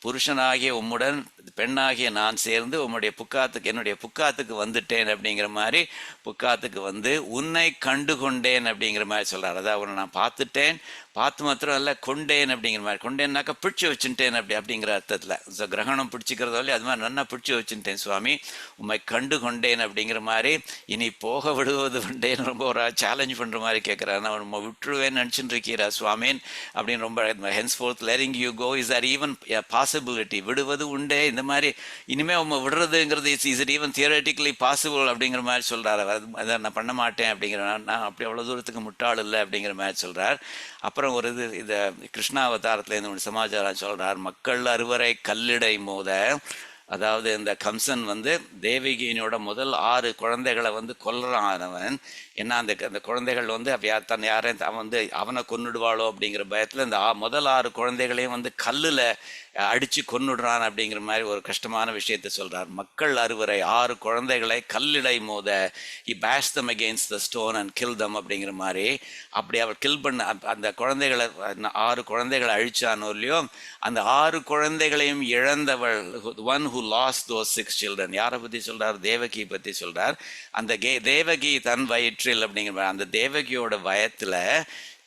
புருஷனாகிய உம்முடன் பெண்ணாகிய நான் சேர்ந்து உம்முடைய புக்காத்துக்கு, என்னுடைய புக்காத்துக்கு வந்துட்டேன் அப்படிங்கிற மாதிரி. புக்காத்துக்கு வந்து உன்னை கண்டு கொண்டேன் அப்படிங்கிற மாதிரி சொல்கிறார். அதாவது அவனை நான் பார்த்துட்டேன், பார்த்து மாத்திரம் இல்லை கொண்டேன் அப்படிங்கிற மாதிரி. கொண்டேன்னாக்கா பிடிச்சி வச்சுட்டேன் அப்படிங்கிற அர்த்தத்தில். ஸோ கிரகணம் பிடிச்சிக்கிறதோ இல்லையா, அது மாதிரி நல்லா பிடிச்சி வச்சுட்டேன் சுவாமி, உண்மை கண்டு கொண்டேன் அப்படிங்கிற மாதிரி. இனி போக விடுவது உண்டேன்னு ரொம்ப ஒரு சேலஞ்ச் பண்ணுற மாதிரி கேட்குறாரு. நான் நம்ம விட்டுருவேன்னு நினச்சிட்டு இருக்கிறா சுவாமின் அப்படின்னு ரொம்ப. Henceforth letting you go is or even possibility, விடுவது உண்டே இந்த மாதிரி இனிமேல் அவங்க விடுறதுங்கிறது is it even theoretically possible அப்படிங்கிற மாதிரி சொல்கிறார். அதை நான் பண்ண மாட்டேன் அப்படிங்கிற, நான் அப்படி அவ்வளோ தூரத்துக்கு முட்டாள் இல்லை அப்படிங்கிற மாதிரி சொல்கிறார். அப்புறம் ஒரு இதை கிருஷ்ணாவதாரத்துலேருந்து ஒரு சமாச்சாரம் சொல்கிறார். மக்கள் அறுவரை கல்லிடை மோத, அதாவது இந்த கம்சன் வந்து தேவகியினோட முதல் 6 குழந்தைகளை வந்து கொல்றான் அவன். ஏன்னா அந்த குழந்தைகள் வந்து தன் யாரையும் அவன் வந்து அவனை கொன்னுடுவாளோ அப்படிங்கிற பயத்தில் இந்த முதல் 6 குழந்தைகளையும் வந்து கல்லில் அடித்து கொன்னுடுறான் அப்படிங்கிற மாதிரி ஒரு கஷ்டமான விஷயத்தை சொல்கிறார். மக்கள் அறுவரை 6 குழந்தைகளை கல்லிடை மோத, he bashed them against the stone and killed them அப்படிங்கிற மாதிரி. அப்படி அவர் கில் பண்ண அந்த குழந்தைகளை 6 குழந்தைகளை அழிச்சானோ இல்லையோ, அந்த 6 குழந்தைகளையும் இழந்தவள், one who lost those 6 children. யாரை பற்றி சொல்கிறார்? தேவகி பற்றி சொல்கிறார். அந்த தேவகி தன் வயிற்றில் அப்படிங்கிற அந்த தேவகியோட வயத்தில்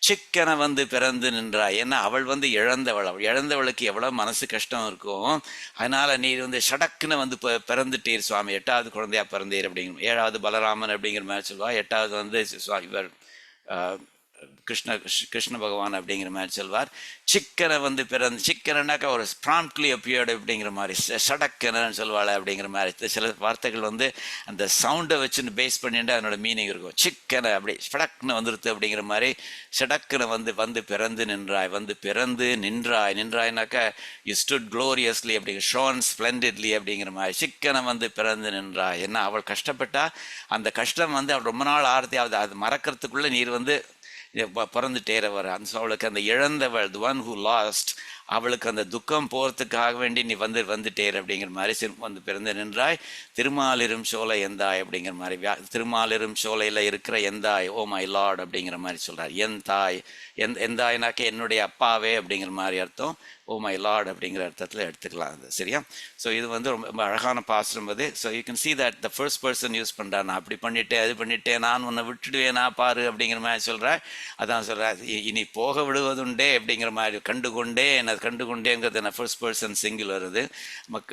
சிக்கனை வந்து பிறந்து நின்றாய். ஏன்னா அவள் வந்து இழந்தவளுக்கு எவ்வளோ மனசு கஷ்டம் இருக்கும். அதனால நீர் வந்து ஷடக்குன்னு வந்து பிறந்துட்டீர் சுவாமி, 8வது குழந்தையா பிறந்தீர் அப்படிங்கிற. 7வது பலராமன் அப்படிங்கிற மாதிரி சொல்லுவா, 8வது வந்து இவர் கிருஷ்ண பகவான் அப்படிங்கிற மாதிரி சொல்வார். சிக்கனை வந்து பிறந்து, சிக்கனாக்கா ஒரு ப்ராம்ப்ட்லி அப்பியர்டு அப்படிங்கிற மாதிரி, சடக்கன்னு சொல்வாள் அப்படிங்கிற மாதிரி. சில வார்த்தைகள் வந்து அந்த சவுண்டை வச்சுன்னு பேஸ் பண்ணிட்டு அதனோட மீனிங் இருக்கும். சிக்கனை அப்படி சடக்குன்னு வந்துடுது அப்படிங்கிற மாதிரி. சடக்குன்னு வந்து பிறந்து நின்றாய், வந்து பிறந்து நின்றாய்னாக்கா யூ ஸ்டுட் க்ளோரியஸ்லி அப்படிங்கிற, ஷோன் ஸ்ப்ளெண்டிட்லி அப்படிங்கிற மாதிரி. சிக்கனை வந்து பிறந்து நின்றாய். ஏன்னா அவள் கஷ்டப்பட்டா, அந்த கஷ்டம் வந்து அவள் ரொம்ப நாள் ஆர்த்தி ஆகுது, அது மறக்கிறதுக்குள்ளே நீர் வந்து பிறந்துட்டேற வர. அந்த அவளுக்கு அந்த இழந்தவள், the one who lost, அவளுக்கு அந்த துக்கம் போகிறதுக்காக வேண்டி நீ வந்துட்டேர் அப்படிங்கிற மாதிரி வந்து பிறந்து நின்றாய். திருமாலிரும் சோலை எந்தாய் அப்படிங்கிற மாதிரி. திருமாலிரும் சோலையில் இருக்கிற எந்தாய், ஓ மை லார்ட் அப்படிங்கிற மாதிரி சொல்கிறார். என் தாய், எந்தாய்னாக்க என்னுடைய அப்பாவே அப்படிங்கிற மாதிரி அர்த்தம். ஓ மை லார்ட் அப்படிங்கிற அர்த்தத்தில் எடுத்துக்கலாம் அது. சரியா? ஸோ இது வந்து ரொம்ப அழகான பாசுரம் அது. So you can see that the first person use பண்ணுறா. நான் அப்படி பண்ணிட்டேன், அது பண்ணிட்டேன், நான் உன்னை விட்டுடுவேனா பாரு அப்படிங்கிற மாதிரி சொல்கிறேன். அதான் சொல்கிறேன், இனி போக விடுவதுண்டே அப்படிங்கிற மாதிரி. கண்டுகொண்டேங்கிறது நான் ஃபர்ஸ்ட் பர்சன் சிங்குலர். அது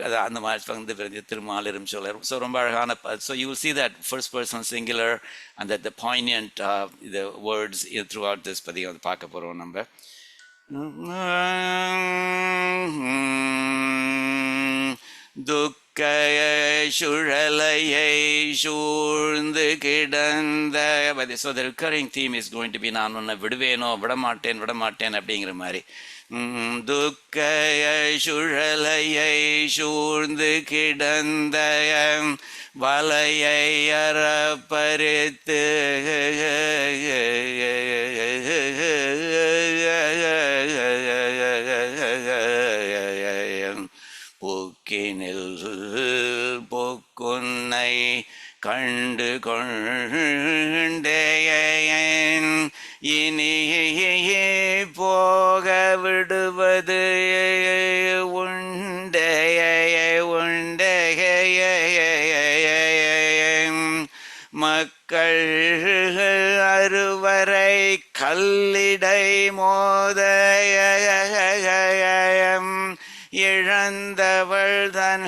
அது அந்த மாதிரி வந்து திருமாலிரும் சோழர். ஸோ ரொம்ப அழகான. So you will see that first person singular and that the poignant the words throughout this பதிகம் வந்து பார்க்க போகிறோம் நம்ம. துக்க சுழலையை சூழ்ந்து கிடந்த. So the recurring theme is going to be நான் உன்னை விடுவேனோ, விடமாட்டேன் அப்படிங்கிற மாதிரி. துக்க சுழலையை சூழ்ந்து கிடந்த வலையை அறப்பறித்து புக்கினில் பொக்குன்னை கண்டு கொண்டேன், இனியே போக விடுவது உண்டே. மக்கள் அறுவரை கல்லிடை மோத, இழந்தவள் தன்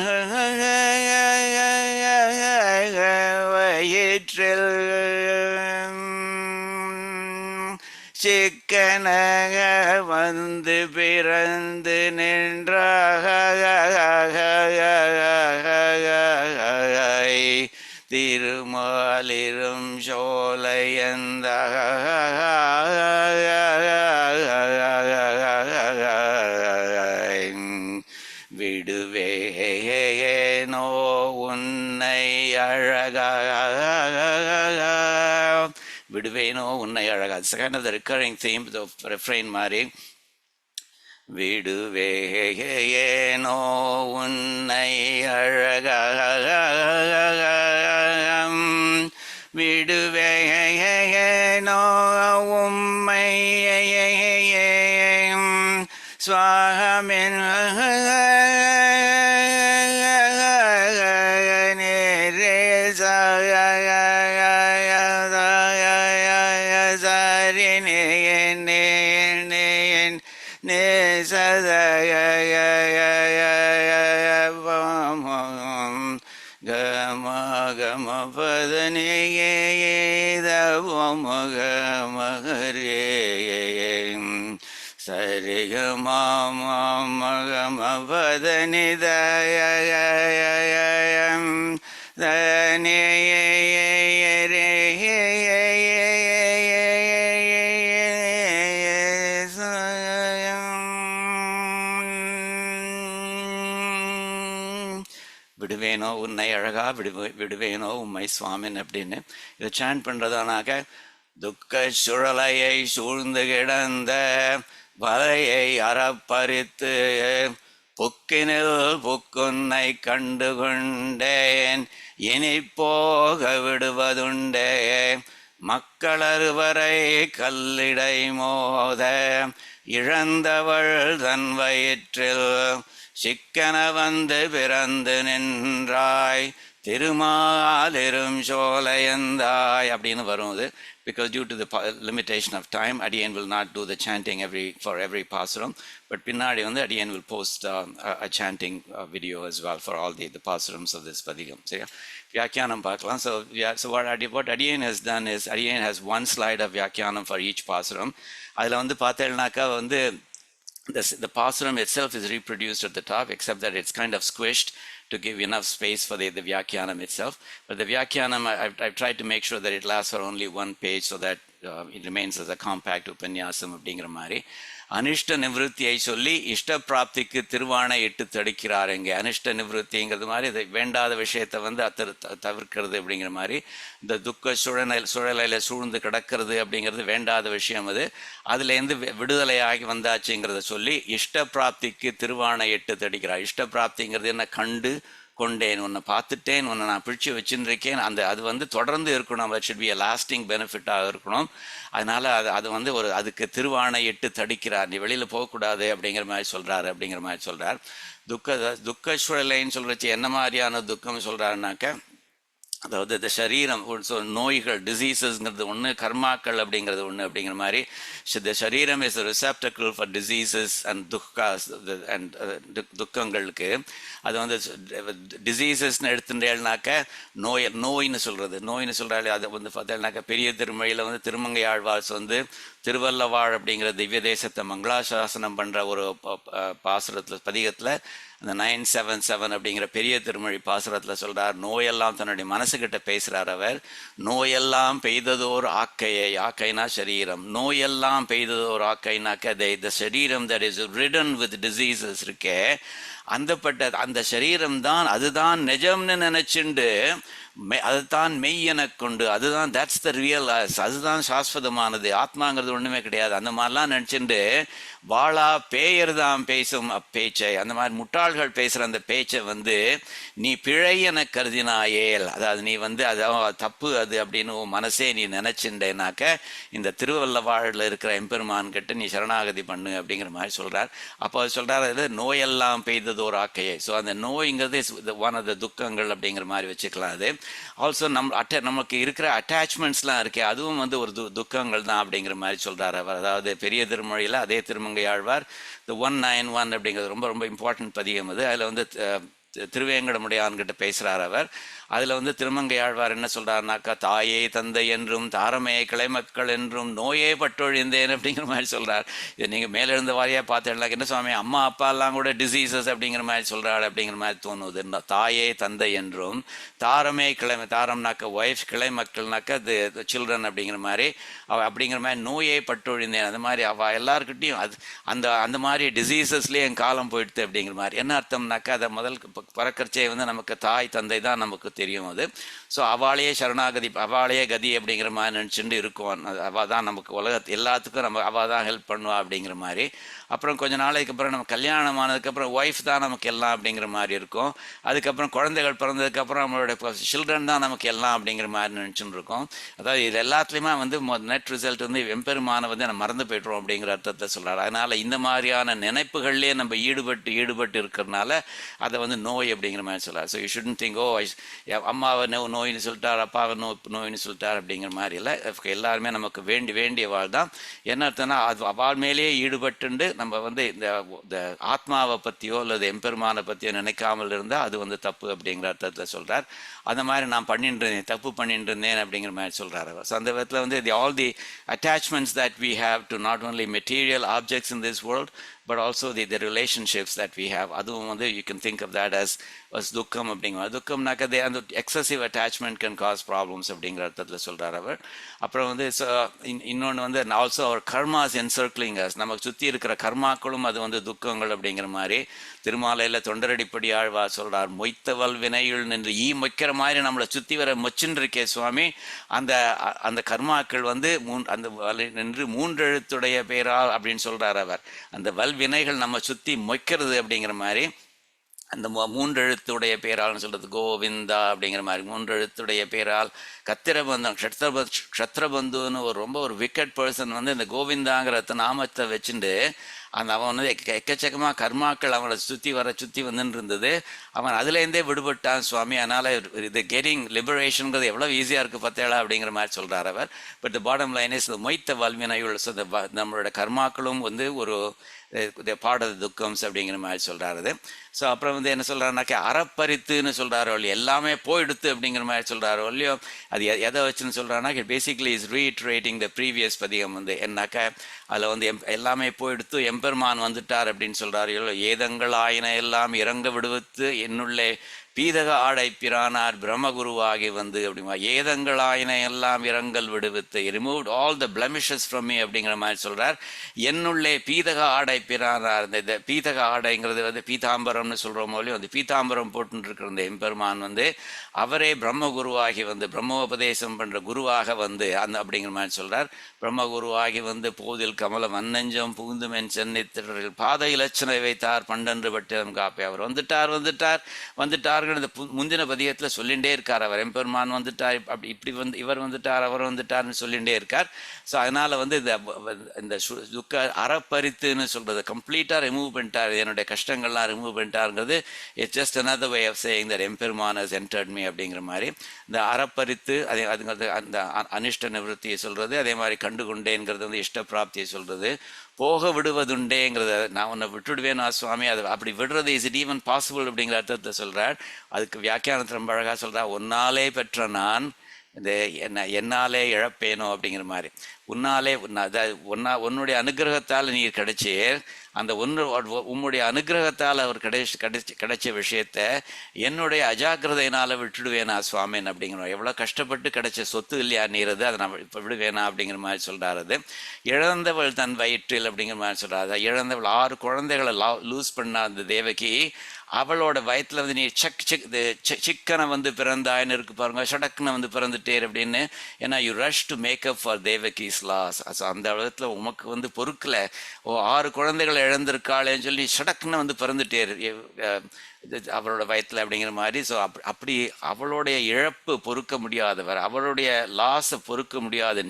சிக்கனக வந்து பிறந்து நின்ற திருமாலிரும் சோலையந்த விடுவேனோ உன்னை அழகா விடுவேனோ உன்னை அழகா. It's kind of the recurring theme, the refrain மாதிரி. விடுவேனோ உன்னை அழகா விடுவேனோ உம்மை சுவாமின் சரிக மகமபதனிதயம் விடுவேனோ உன்னை அழகா விடுவேனோ உம்மை சுவாமின் அப்படின்னு இதை சாண்ட் பண்ணுறதானாக்க துக்க சுழலையை சூழ்ந்து கிடந்த வலையை அறப்பறித்து புக்கினில் புக்குன்னை கண்டு கொண்டேன் இனி போக விடுவதுண்டே மக்களறுவரை கல்லிடை மோத இழந்தவள் தன் வயிற்றில் சிக்கன வந்து பிறந்து நின்றாய் திருமாலிரும் சோலையந்தாய் அப்படின்னு வரும் இது. Because due to the limitation of time, Adiyan will not do the chanting for every pasuram, but பின்னாடி வந்து Adiyan will post a chanting video as well for all the pasurams of this padigam. So Vyakyanam பார்க்கலாம். So what Adiyan has done is Adiyan has one slide of Vyakyanam for each pasuram. அதில் வந்து பார்த்தேன்னாக்கா வந்து the pasuram itself is reproduced at the top, except that it's kind of squished to give enough space for the Vyakyanam itself. But the Vyakyanam, I've tried to make sure that it lasts for only one page so that it remains as a compact upanyasam அப்படிங்கிற மாதிரி. அனிஷ்ட நிவృத்தியை சொல்லி இஷ்ட பிராப்திக்கு திருவானை இட்டு தடுக்கிறார். இங்கே அனிஷ்ட நிவృத்திங்கிறது மாதிரி இதை வேண்டாத விஷயத்தை வந்து தவிர்க்கிறது அப்படிங்கிற மாதிரி. இந்த துக்க சுழலையில் சூழ்ந்து கிடக்கிறது அப்படிங்கிறது வேண்டாத விஷயம். அதுலேருந்து விடுதலையாகி வந்தாச்சுங்கிறத சொல்லி இஷ்ட பிராப்திக்கு திருவானை இட்டு தடுக்கிறார். இஷ்ட பிராப்திங்கிறது என்ன? கண்டு கொண்டேன், உன்னை பார்த்துட்டேன், உன்னை நான் பிடிச்சி வச்சுருக்கேன். அது வந்து தொடர்ந்து இருக்கணும். அது ஷுட் பி அ லாஸ்டிங் பெனிஃபிட்டாக இருக்கணும். அதனால் அது வந்து அதுக்கு திருவானை இட்டு தடுக்கிறார். நீ வெளியில் போகக்கூடாது அப்படிங்கிற மாதிரி சொல்கிறார். துக்க சுழலைன்னு சொல்கிறச்சு என்ன மாதிரியான துக்கம் சொல்கிறாருனாக்க, அதாவது இந்த சரீரம் நோய்கள் டிசீசஸ்ங்கிறது ஒன்று, கர்மாக்கள் அப்படிங்கிறது ஒன்று அப்படிங்கிற மாதிரி. த சரீரம் இஸ் ரிசெப்டக்கிள் ஃபார் டிசீசஸ் அண்ட் துக்கங்களுக்கு. அது வந்து டிசீசஸ்ன்னு எடுத்துட்டேன்னாக்க நோயின்னு சொல்கிறாரு. அதை வந்து பார்த்தேன்னாக்கா பெரிய திருமொழியில் வந்து திருமங்கை ஆழ்வார்ஸ் வந்து திருவல்லவாழ் அப்படிங்கிற திவ்ய தேசத்தை மங்களாசாசனம் பண்ணுற ஒரு பாசுரத்தில் பதிகத்தில் அந்த 977 அப்படிங்கிற பெரிய திருமொழி பாசுரத்தில் சொல்கிறார். நோயெல்லாம் தன்னுடைய மனசுக்கிட்ட பேசுகிறார் அவர். நோயெல்லாம் பெய்ததோர் ஆக்கைனா சரீரம். நோயெல்லாம் பெய்ததோர் ஆக்கைனாக்க த சரீரம் that is written with diseases இருக்கே, அந்த சரீரம் தான், அதுதான் நிஜம்னு நினைச்சுண்டு அதுதான் மெய் என கொண்டு, அதுதான் தட்ஸ் த ரியல் அஸ், அதுதான் சாஸ்வதமானது, ஆத்மாங்கிறது ஒன்றுமே கிடையாது, அந்த மாதிரிலாம் நினச்சிண்டு வாழா பேயர் தான் பேசும் அப்பேச்சை, அந்த மாதிரி முட்டாள்கள் பேசுகிற அந்த பேச்சை வந்து நீ பிழை என கருதினாயேல், அதாவது நீ வந்து அதாவது தப்பு அது அப்படின்னு மனசே நீ நினச்சிண்டேனாக்க இந்த திருவல்லவாழில் இருக்கிற எம்பெருமான் கிட்ட நீ சரணாகதி பண்ணு அப்படிங்கிற மாதிரி சொல்கிறார். அப்போ சொல்கிறார் அது நோயெல்லாம் பெய்தது ஒரு ஆக்கையை. ஸோ அந்த நோய்ங்கிறது ஒன் ஆஃப் த துக்கங்கள் அப்படிங்கிற மாதிரி வச்சுக்கலாம். அது ஆல்சோ நமக்கு இருக்கிற அட்டாச்மெண்ட்ஸ்லாம் இருக்கே, அதுவும் வந்து ஒரு துக்கங்கள் தான் அப்படிங்கிற மாதிரி சொல்கிறார் அவர். அதாவது பெரிய திருமொழியில் அதே திருமங்கை ஆழ்வார் இந்த 191 அப்படிங்கிறது ரொம்ப ரொம்ப இம்பார்ட்டன்ட் பதிகம். அது அதில் வந்து திருவேங்கடமுடையான்கிட்ட பேசுகிறார் அவர். அதில் வந்து திருமங்கை ஆழ்வார் என்ன சொல்கிறாருனாக்கா, தாயே தந்தை என்றும் தாரமே கிளைமக்கள் என்றும் நோயே பட்டொழிந்தேன் அப்படிங்கிற மாதிரி சொல்கிறார். இது நீங்கள் மேலே இருந்த வாரியாக பார்த்தீங்கன்னா என்ன சுவாமி, அம்மா அப்பா எல்லாம் கூட டிசீசஸ் அப்படிங்கிற மாதிரி சொல்கிறாள் அப்படிங்கிற மாதிரி தோணுது. தாயே தந்தை என்றும் தாரமே தாரம்னாக்க ஒய்ஃப், கிளைமக்கள்னாக்க தி சில்ட்ரன் அப்படிங்கிற மாதிரி அப்படிங்கிற மாதிரி நோயே பட்டொழிந்தேன். அந்த மாதிரி அவள் எல்லாருக்கிட்டையும் அந்த அந்த மாதிரி டிசீசஸ்லேயே என் காலம் போயிடுது அப்படிங்கிற மாதிரி. என்ன அர்த்தம்னாக்கா, அதை முதல் பறக்கறச்சே வந்து நமக்கு தாய் தந்தை தான் நமக்கு தெரியும் அது. ஸோ அவளையே சரணாகதி, அவளையே கதி அப்படிங்கிற மாதிரி நினச்சிட்டு இருக்கும். அவள் தான் நமக்கு உலகத்து எல்லாத்துக்கும் நம்ம அவள் தான் ஹெல்ப் பண்ணுவா அப்படிங்கிற மாதிரி. அப்புறம் கொஞ்சம் நாளைக்கு அப்புறம் நம்ம கல்யாணம் ஆனதுக்கப்புறம் ஒய்ஃப் தான் நமக்கு எல்லாம் அப்படிங்கிற மாதிரி இருக்கும். அதுக்கப்புறம் குழந்தைகள் பிறந்ததுக்கப்புறம் நம்மளோட சில்ட்ரன் தான் நமக்கு எல்லாம் அப்படிங்கிற மாதிரி நினச்சின்னு இருக்கோம். அதாவது இது எல்லாத்துலேயுமே வந்து நெட் ரிசல்ட் வந்து எம்பெருமானை வந்து நம்ம மறந்து போய்ட்டுருவோம் அப்படிங்கிற அர்த்தத்தை சொல்கிறார். அதனால் இந்த மாதிரியான நினைப்புகள்லேயே நம்ம ஈடுபட்டு இருக்கிறதுனால அதை வந்து நோய் அப்படிங்கிற மாதிரி சொல்கிறார். ஸோ யூ ஷுட்ன்ட் திங்க், ஓ அம்மாவை நோயின்னு சொல்லிட்டார், அப்பாவை நோயின்னு சொல்லிட்டார் அப்படிங்கிற மாதிரி இல்லை. எல்லாருமே நமக்கு வேண்டியவாள் தான். என்ன அர்த்தம்னா, அது அவள் மேலேயே ஈடுபட்டு நம்ம வந்து இந்த ஆத்மாவை பற்றியோ அல்லது எம்பெருமானை பற்றியோ நினைக்காமல் இருந்தால் அது வந்து தப்பு அப்படிங்கிற அர்த்தத்தில் சொல்கிறார். அந்த மாதிரி நான் தப்பு பண்ணிட்டு இருந்தேன் அப்படிங்கிற மாதிரி சொல்கிறார் அவர். ஸோ அந்த விதத்தில் வந்து all the attachments that we have to not only material objects in this world but also the relationships that we have, அதுவும் வந்து you can think of that as துக்கம் அப்படிங்கிற துக்கம்னாக்க அந்த excessive attachment can cause problems அப்படிங்கிற அர்த்தத்தில் சொல்கிறார் அவர். அப்புறம் வந்து இன்னொன்று வந்து ஆல்சோ அவர் கர்மாஸ் என்சர்க்லிங் அஸ், நமக்கு சுற்றி இருக்கிற கர்மாக்களும் அது வந்து துக்கங்கள் அப்படிங்கிற மாதிரி. திருமாலையில் தொண்டரடிப்படி ஆழ்வார் சொல்கிறார், மொய்த்தவல் வினையுள் நின்று மொய்க்கிற மாதிரி நம்மளை சுற்றி வர மொச்சின்னு இருக்கே சுவாமி, அந்த கர்மாக்கள் வந்து அந்த நின்று மூன்றெழுத்துடைய பேரால் அப்படின்னு சொல்கிறார் அவர். அந்த வினைகள் நம்ம சுற்றி மொய்க்கிறது அப்படிங்கிற மாதிரி. அந்த மூன்றெழுத்துடைய பேரால்னு சொல்கிறது கோவிந்தா அப்படிங்கிற மாதிரி. மூன்றெழுத்துடைய பேரால் கத்திரபந்தம் க்ஷத்ரபந்துன்னு ரொம்ப ஒரு விக்கெட் பர்சன் வந்து இந்த கோவிந்தாங்கிற நாமத்தை வச்சுட்டு அவன் வந்து எக்கச்சக்கமாக கர்மாக்கள் அவனை சுற்றி வந்துன்னு இருந்தது. அவன் அதுலேருந்தே விடுபட்டான் சுவாமி. அதனால் இது கெட்டிங் லிபரேஷனுங்கிறது எவ்வளோ ஈஸியாக இருக்குது பார்த்தேளா அப்படிங்கிற மாதிரி சொல்கிறார் அவர். But the bottom line is மொய்த்த வல்வினையுள். ஸோ நம்மளோட கர்மாக்களும் வந்து ஒரு பாடது துக்கம்ஸ் அப்படிங்கிற மாதிரி சொல்கிறாரு. ஸோ அப்புறம் வந்து என்ன சொல்கிறாருனாக்கா, அறப்பரித்துன்னு சொல்கிறாரோ இல்லையோ, எல்லாமே போயிடுத்து அப்படிங்கிற மாதிரி சொல்கிறாரோ இல்லையோ, அது எதை வச்சுன்னு சொல்கிறாருனாக்கா, பேசிக்லி இஸ் ரீட்ரேட்டிங் த ப்ரீவியஸ் பதிகம் வந்து என்னாக்கா, அதில் வந்து எல்லாமே போயிடுத்து எம்பெருமான் வந்துட்டார் அப்படின்னு சொல்கிறாரோ, ஏதங்கள் ஆயின எல்லாம் இறங்க விடுவித்து என்னுள்ளே பீதக ஆடை பிரானார் பிரம்மகுருவாகி வந்து அப்படிமா. ஏதங்கள் ஆயின எல்லாம் இரங்கல் விடுவித்து, removed all the blemishes from me அப்படிங்கிற மாதிரி சொல்கிறார். என்னுள்ளே பீதக ஆடை பிரானார். இந்த பீதக ஆடைங்கிறது வந்து பீதாம்பரம்னு சொல்கிறோம் போலையும் அந்த பீதாம்பரம் போட்டுருக்கிற இந்த எம்பெருமான் வந்து அவரே பிரம்மகுருவாகி வந்து பிரம்மோபதேசம் பண்ணுற குருவாக வந்து அப்படிங்கிற மாதிரி சொல்கிறார். பிரம்மகுருவாகி வந்து போதில் கமலம் அன்னஞ்சம் புகுந்துமென் சென்னித்திரர்கள் பாத இலட்சணை வைத்தார் பண்டன்று பட்டினம் காப்பே. அவர் வந்துட்டார் இந்த முந்தின பதியத்தில் சொல்லிகிட்டே இருக்கார். அவர் எம்பெருமான் வந்துட்டார், அப்படி இப்படி வந்து இவர் வந்துட்டார், அவர் வந்துட்டார்னு சொல்லிகிட்டே இருக்கார். ஸோ அதனால் வந்து இந்த துக்க அறப்பரித்துன்னு சொல்கிறது கம்ப்ளீட்டாக ரிமூவ் பண்ணிட்டார், என்னுடைய கஷ்டங்கள்லாம் ரிமூவ் பண்ணிட்டாருங்கிறது it's just another way of saying that எம்பெருமான் has entered me அப்படிங்கிற மாதிரி. இந்த அறப்பரித்து அதுங்கிறது அந்த அனிஷ்ட நிவர்த்தியை சொல்கிறது. அதே மாதிரி கண்டுகொண்டேங்கிறது வந்து இஷ்ட பிராப்தியை சொல்கிறது. போக விடுவதுண்டேங்கிறத, நான் உன்னை விட்டுடுவேன் சுவாமி, அது அப்படி விடுறது இஸ் இட் ஈவன் பாசிபிள் அப்படிங்கிற அர்த்தத்தை சொல்கிறார். அதுக்கு வியாக்கியானத்தில் ரொம்ப அழகாக சொல்கிறார், உன்னாலே பெற்ற நான் இந்த என்னாலே இழப்பேனோ அப்படிங்கிற மாதிரி. உன்னுடைய அனுகிரகத்தால் நீ கிடைச்சி அந்த உன்னுடைய அனுகிரகத்தால் அவர் கிடைச்ச விஷயத்த என்னுடைய அஜாக்கிரதையினால் விட்டுடுவேனா சுவாமின் அப்படிங்கிற. எவ்வளோ கஷ்டப்பட்டு கிடைச்ச சொத்து இல்லையா நீரது, அதை நான் இப்போ விடுவேனா அப்படிங்கிற மாதிரி சொல்கிறாரு. இழந்தவள் தன் வயிற்றில் அப்படிங்கிற மாதிரி சொல்கிறாரு. இழந்தவள் 6 குழந்தைகளை லூஸ் பண்ண அந்த தேவகி, அவளோட வயத்தில் வந்து நீ சிக்கனை வந்து பிறந்தாயின்னு இருக்கு பாருங்க, ஷடக்குன்னு வந்து பிறந்துட்டேர் அப்படின்னு. ஏன்னா you rush to make up for தேவகிஸ் லாஸ். அந்த இடத்துல உமக்கு வந்து பொறுக்கலை, 6 குழந்தைகளை இழந்திருக்காளேன்னு சொல்லி ஷடக்குன்னு வந்து பிறந்துட்டேர் அவரோட வயத்தில் அப்படிங்கிற மாதிரி. ஸோ அப்படி அவளுடைய இழப்பு பொறுக்க முடியாதவர், அவளுடைய லாஸை பொறுக்க முடியாத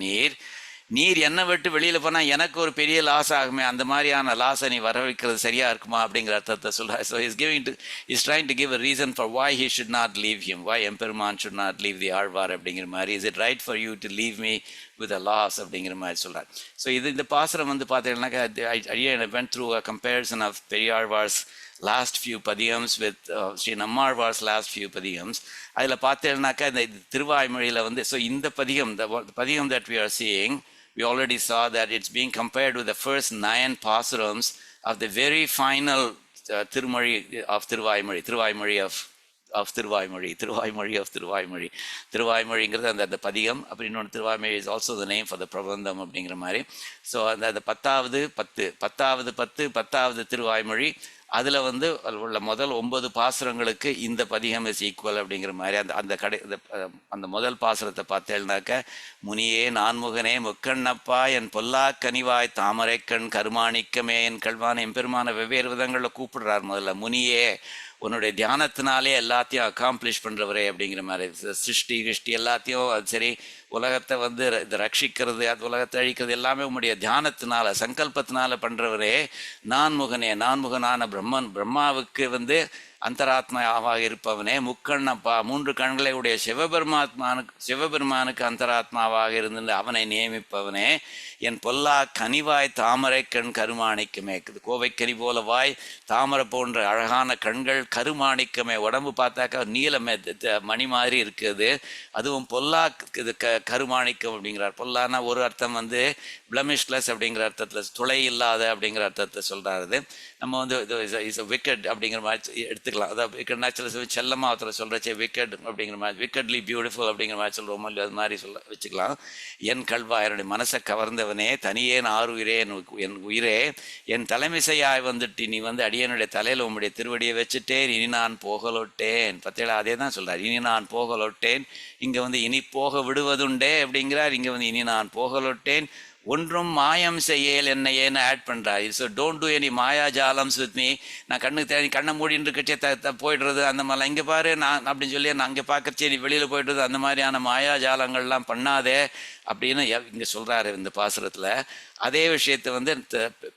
நீர் என்னை விட்டு வெளியில் போனால் எனக்கு ஒரு பெரிய லாஸ் ஆகுமே, அந்த மாதிரியான லாஸை நீ வர வைக்கிறது சரியாக இருக்குமா அப்படிங்கிற அர்த்தத்தை சொல்கிறார். So is trying to give a reason for why he should not leave him, why எம்பெருமான் should not leave the Alvar அப்படிங்கிற மாதிரி. Is it right for you to leave me with a loss அப்படிங்கிற மாதிரி சொல்கிறார். ஸோ இந்த பாசுரம் வந்து பார்த்தீங்கன்னாக்கா I went through a comparison of பெரியாழ்வார்ஸ் last few padiyams with Sri Nammarvar's last few padiyams. அதில் பார்த்தேன்னாக்கா இந்த திருவாய்மொழியில் வந்து ஸோ இந்த பதியம் the padiyam that we are seeing, we already saw that it's being compared with the first 9 pasurams of the very final Tirumari of Tiruvaimari, திருவாய்மொழிங்கிறது அந்த பதிகம். அப்படி இன்னொன்று Thiruvaimozhi is also the name for the prabandham அப்படிங்கிற மாதிரி. So அந்த பத்தாவது திருவாய்மொழி அதில் வந்து உள்ள முதல் 9 பாசுரங்களுக்கு இந்த பதிகம் இஸ் ஈக்குவல் அப்படிங்கிற மாதிரி. அந்த முதல் பாசுரத்தை பார்த்தேன்னாக்க, முனியே நான்முகனே முக்கண்ணப்பா என் பொல்லா கனிவாய் தாமரைக்கண் கருமாணிக்கமே என் கல்வான் எம்பெருமான வெவ்வேறு விதங்களில் கூப்பிடுறார். முதல்ல முனியே, உன்னுடைய தியானத்தினாலே எல்லாத்தையும் அக்காம்ப்ளிஷ் பண்ணுறவரே அப்படிங்கிற மாதிரி. சிருஷ்டி கிருஷ்டி எல்லாத்தையும் அது சரி, உலகத்தை வந்து ரட்சிக்கிறது, அது உலகத்தை அழிக்கிறது எல்லாமே உன்னுடைய தியானத்தினால சங்கல்பத்தினால பண்ணுறவரே. நான்முகனான பிரம்மாவுக்கு வந்து அந்தராத்மாவாக இருப்பவனே, முக்கண்ணப்பா 3 கண்களை உடைய சிவபெருமானுக்கு அந்தராத்மாவாக இருந்து அவனை நியமிப்பவனே, என் பொல்லா கனிவாய் தாமரை கண் கருமாணிக்கமே, கோவைக்கனி போல வாய், தாமரை போன்ற அழகான கண்கள், கருமாணிக்கமே, உடம்பு பார்த்தாக்கா நீலமே மணி மாதிரி இருக்குது, அதுவும் பொல்லா இது கருமாணிக்கம் அப்படிங்கிறார். பொல்லானா ஒரு அர்த்தம் வந்து பிளமிஷ்லெஸ் அப்படிங்கிற அர்த்தத்தில், துளை இல்லாத அப்படிங்கிற அர்த்தத்தில் சொல்கிறாரு. நம்ம வந்து இஸ் விக்கெட் அப்படிங்கிற மாதிரி எடுத்துக்கலாம். அதாவது விக்கெட் நேச்சுரல் செல்லமாக ஒருத்தர் சொல்கிறச்சே விக்கெட் அப்படிங்கிற மாதிரி, விக்கெட்லி பியூட்டிஃபுல் அப்படிங்கிற மாதிரி சொல்கிறோம் இல்லையா, அது மாதிரி வச்சுக்கலாம். என் கல்வா, என்னுடைய மனசை கவர்ந்தவனே, தனியேன் ஆறுயிரே, என் உயிரே, என் தலைமிசையாய் வந்துட்டு நீ வந்து அடியனுடைய தலையில் உம்முடைய திருவடியை வச்சுட்டேன், இனி நான் போகலொட்டேன். பத்தேழா அதே தான் சொல்கிறார், இனி நான் போகலொட்டேன். இங்கே வந்து இனி போக விடுவதுண்டே அப்படிங்கிறார். இங்கே வந்து இனி நான் போகலொட்டேன், ஒன்றும் மாயம் செய்யல் என்னையேன்னு ஆட் பண்ணுறாரு. So don't do any maya ஜாலம்ஸ் வித் மீ. நான் கண்ணுக்கு தேடி கண்ணை மூடின்னு இருக்கச்சே போய்டுறது அந்த மாதிரிலாம், இங்கே பாரு நான் அப்படின்னு சொல்லி நான் அங்கே பார்க்கறச்சே நீ வெளியில் போய்டுறது, அந்த மாதிரியான மாயா ஜாலங்கள்லாம் பண்ணாதே அப்படின்னு இங்கே சொல்கிறாரு இந்த பாசுரத்தில். அதே விஷயத்தை வந்து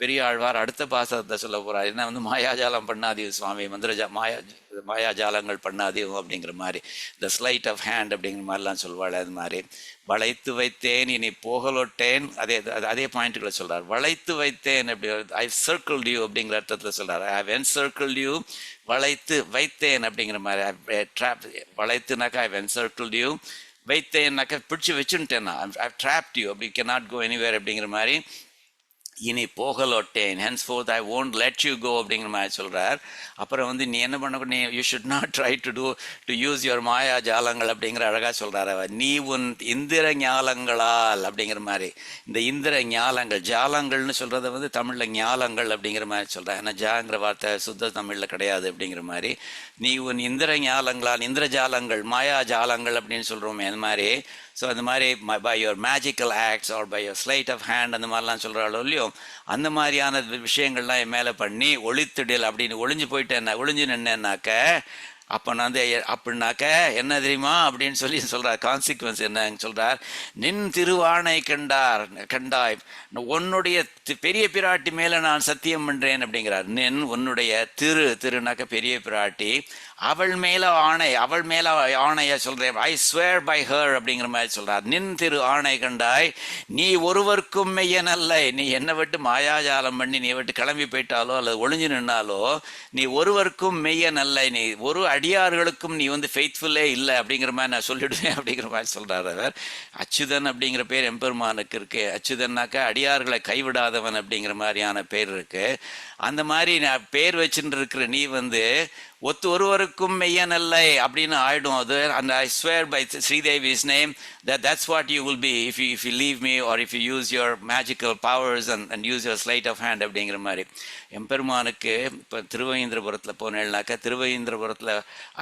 பெரியாழ்வார் அடுத்த பாசுரத்தை சொல்ல போகிறார். என்ன வந்து மாயாஜாலம் பண்ணாதீங்க சுவாமி, மாயாஜாலங்கள் பண்ணாதீங்க அப்படிங்கிற மாதிரி, த ஸ்லைட் ஆஃப் ஹேண்ட் அப்படிங்கிற மாதிரிலாம் சொல்வாள். அது மாதிரி வளைத்து வைத்தேன் இனி போகலொட்டேன், அதே பாயிண்ட்டுகளை சொல்கிறார். வளைத்து வைத்தேன் அப்படி, ஐ சர்க்கிள் யூ அப்படிங்கிற அர்த்தத்தில் சொல்கிறார். ஐ ஹவ் என்சர்க்கிள் யூ, வளைத்து வைத்தேன் அப்படிங்கிற மாதிரி. ட்ராப் வளைத்துனாக்கா ஐ ஹவ் என்சர்க்கிள் யூ, வைத்தேன்னாக்கா பிடிச்சி வச்சுட்டேன்னா ஐ ட்ராப்ட் யூ, அப்படி கேன் நாட் கோ எனிவேர் அப்படிங்கிற மாதிரி. இனி போகலொட்டேன், henceforth I won't let you go அப்படிங்கிற மாதிரி சொல்கிறார். அப்புறம் வந்து நீ என்ன பண்ண, you should not try to use your maya ஜாலங்கள் அப்படிங்கிற அழகாக சொல்கிறார். நீ உன் இந்திர ஞாலங்களால் அப்படிங்கிற மாதிரி. இந்த இந்திர ஞாலங்கள், ஜாலங்கள்னு சொல்கிறத வந்து தமிழில் ஞாலங்கள் அப்படிங்கிற மாதிரி சொல்கிறேன். ஏன்னா ஜாங்கிற வார்த்தை சுத்த தமிழில் கிடையாது அப்படிங்கிற மாதிரி. நீ உன் இந்திர ஞாலங்களால், இந்திரஜாலங்கள் மாயா ஜாலங்கள் அப்படின்னு சொல்கிறோமே அது மாதிரி. ஸோ அந்த மாதிரி by your magical acts or by your sleight of hand அந்த மாதிரிலாம் சொல்கிறாளோ இல்லையோ, அந்த மாதிரியான விஷயங்கள்லாம் என் மேலே பண்ணி ஒளித்துடல் அப்படின்னு ஒளிஞ்சு நின்னேன்னாக்க, அப்போ நான் வந்து அப்படின்னாக்க என்ன தெரியுமா அப்படின்னு சொல்லி சொல்கிறார். கான்சிக்வன்ஸ் என்னன்னு சொல்கிறார். நின் திருவாணை கண்டாய், உன்னுடைய பெரிய பிராட்டி மேலே நான் சத்தியம் பண்ணுறேன் அப்படிங்கிறார். நின் உன்னுடைய திருனாக்க பெரிய பிராட்டி, அவள் மேலே ஆணையை சொல்கிறேன். ஐ ஸ்வேர் பை ஹர் அப்படிங்கிற மாதிரி சொல்கிறார். நின் திரு ஆணை கண்டாய், நீ ஒருவருக்கும் மெய்யனல்ல. நீ என்னை விட்டு மாயாஜாலம் பண்ணி நீ விட்டு கிளம்பி போயிட்டாலோ அல்லது ஒளிஞ்சு நின்னாலோ நீ ஒருவருக்கும் மெய்யனல்ல, நீ ஒரு அடியார்களுக்கும் நீ வந்து ஃபெய்த்ஃபுல்லே இல்லை அப்படிங்கிற மாதிரி நான் சொல்லிவிடுவேன் அப்படிங்கிற மாதிரி சொல்கிறார் அவர். அச்சுதன் அப்படிங்கிற பேர் எம்பெருமானுக்கு இருக்குது. அச்சுதன்னாக்கா அடியார்களை கைவிடாதவன் அப்படிங்கிற மாதிரியான பேர் இருக்குது. அந்த மாதிரி நான் பேர் வச்சுட்டு இருக்கிற நீ வந்து ஒருவருக்கும் மெய்யனல்லை அப்படின்னு ஆயிடும் அது. அந்த I swear by Sridevi's name that's what you will be if you leave me or if you use your magical powers and use your sleight of hand அப்படிங்கிற மாதிரி. எம்பெருமானுக்கு இப்போ திருவேந்திரபுரத்தில் போனேன்னாக்கா, திருவேந்திரபுரத்தில்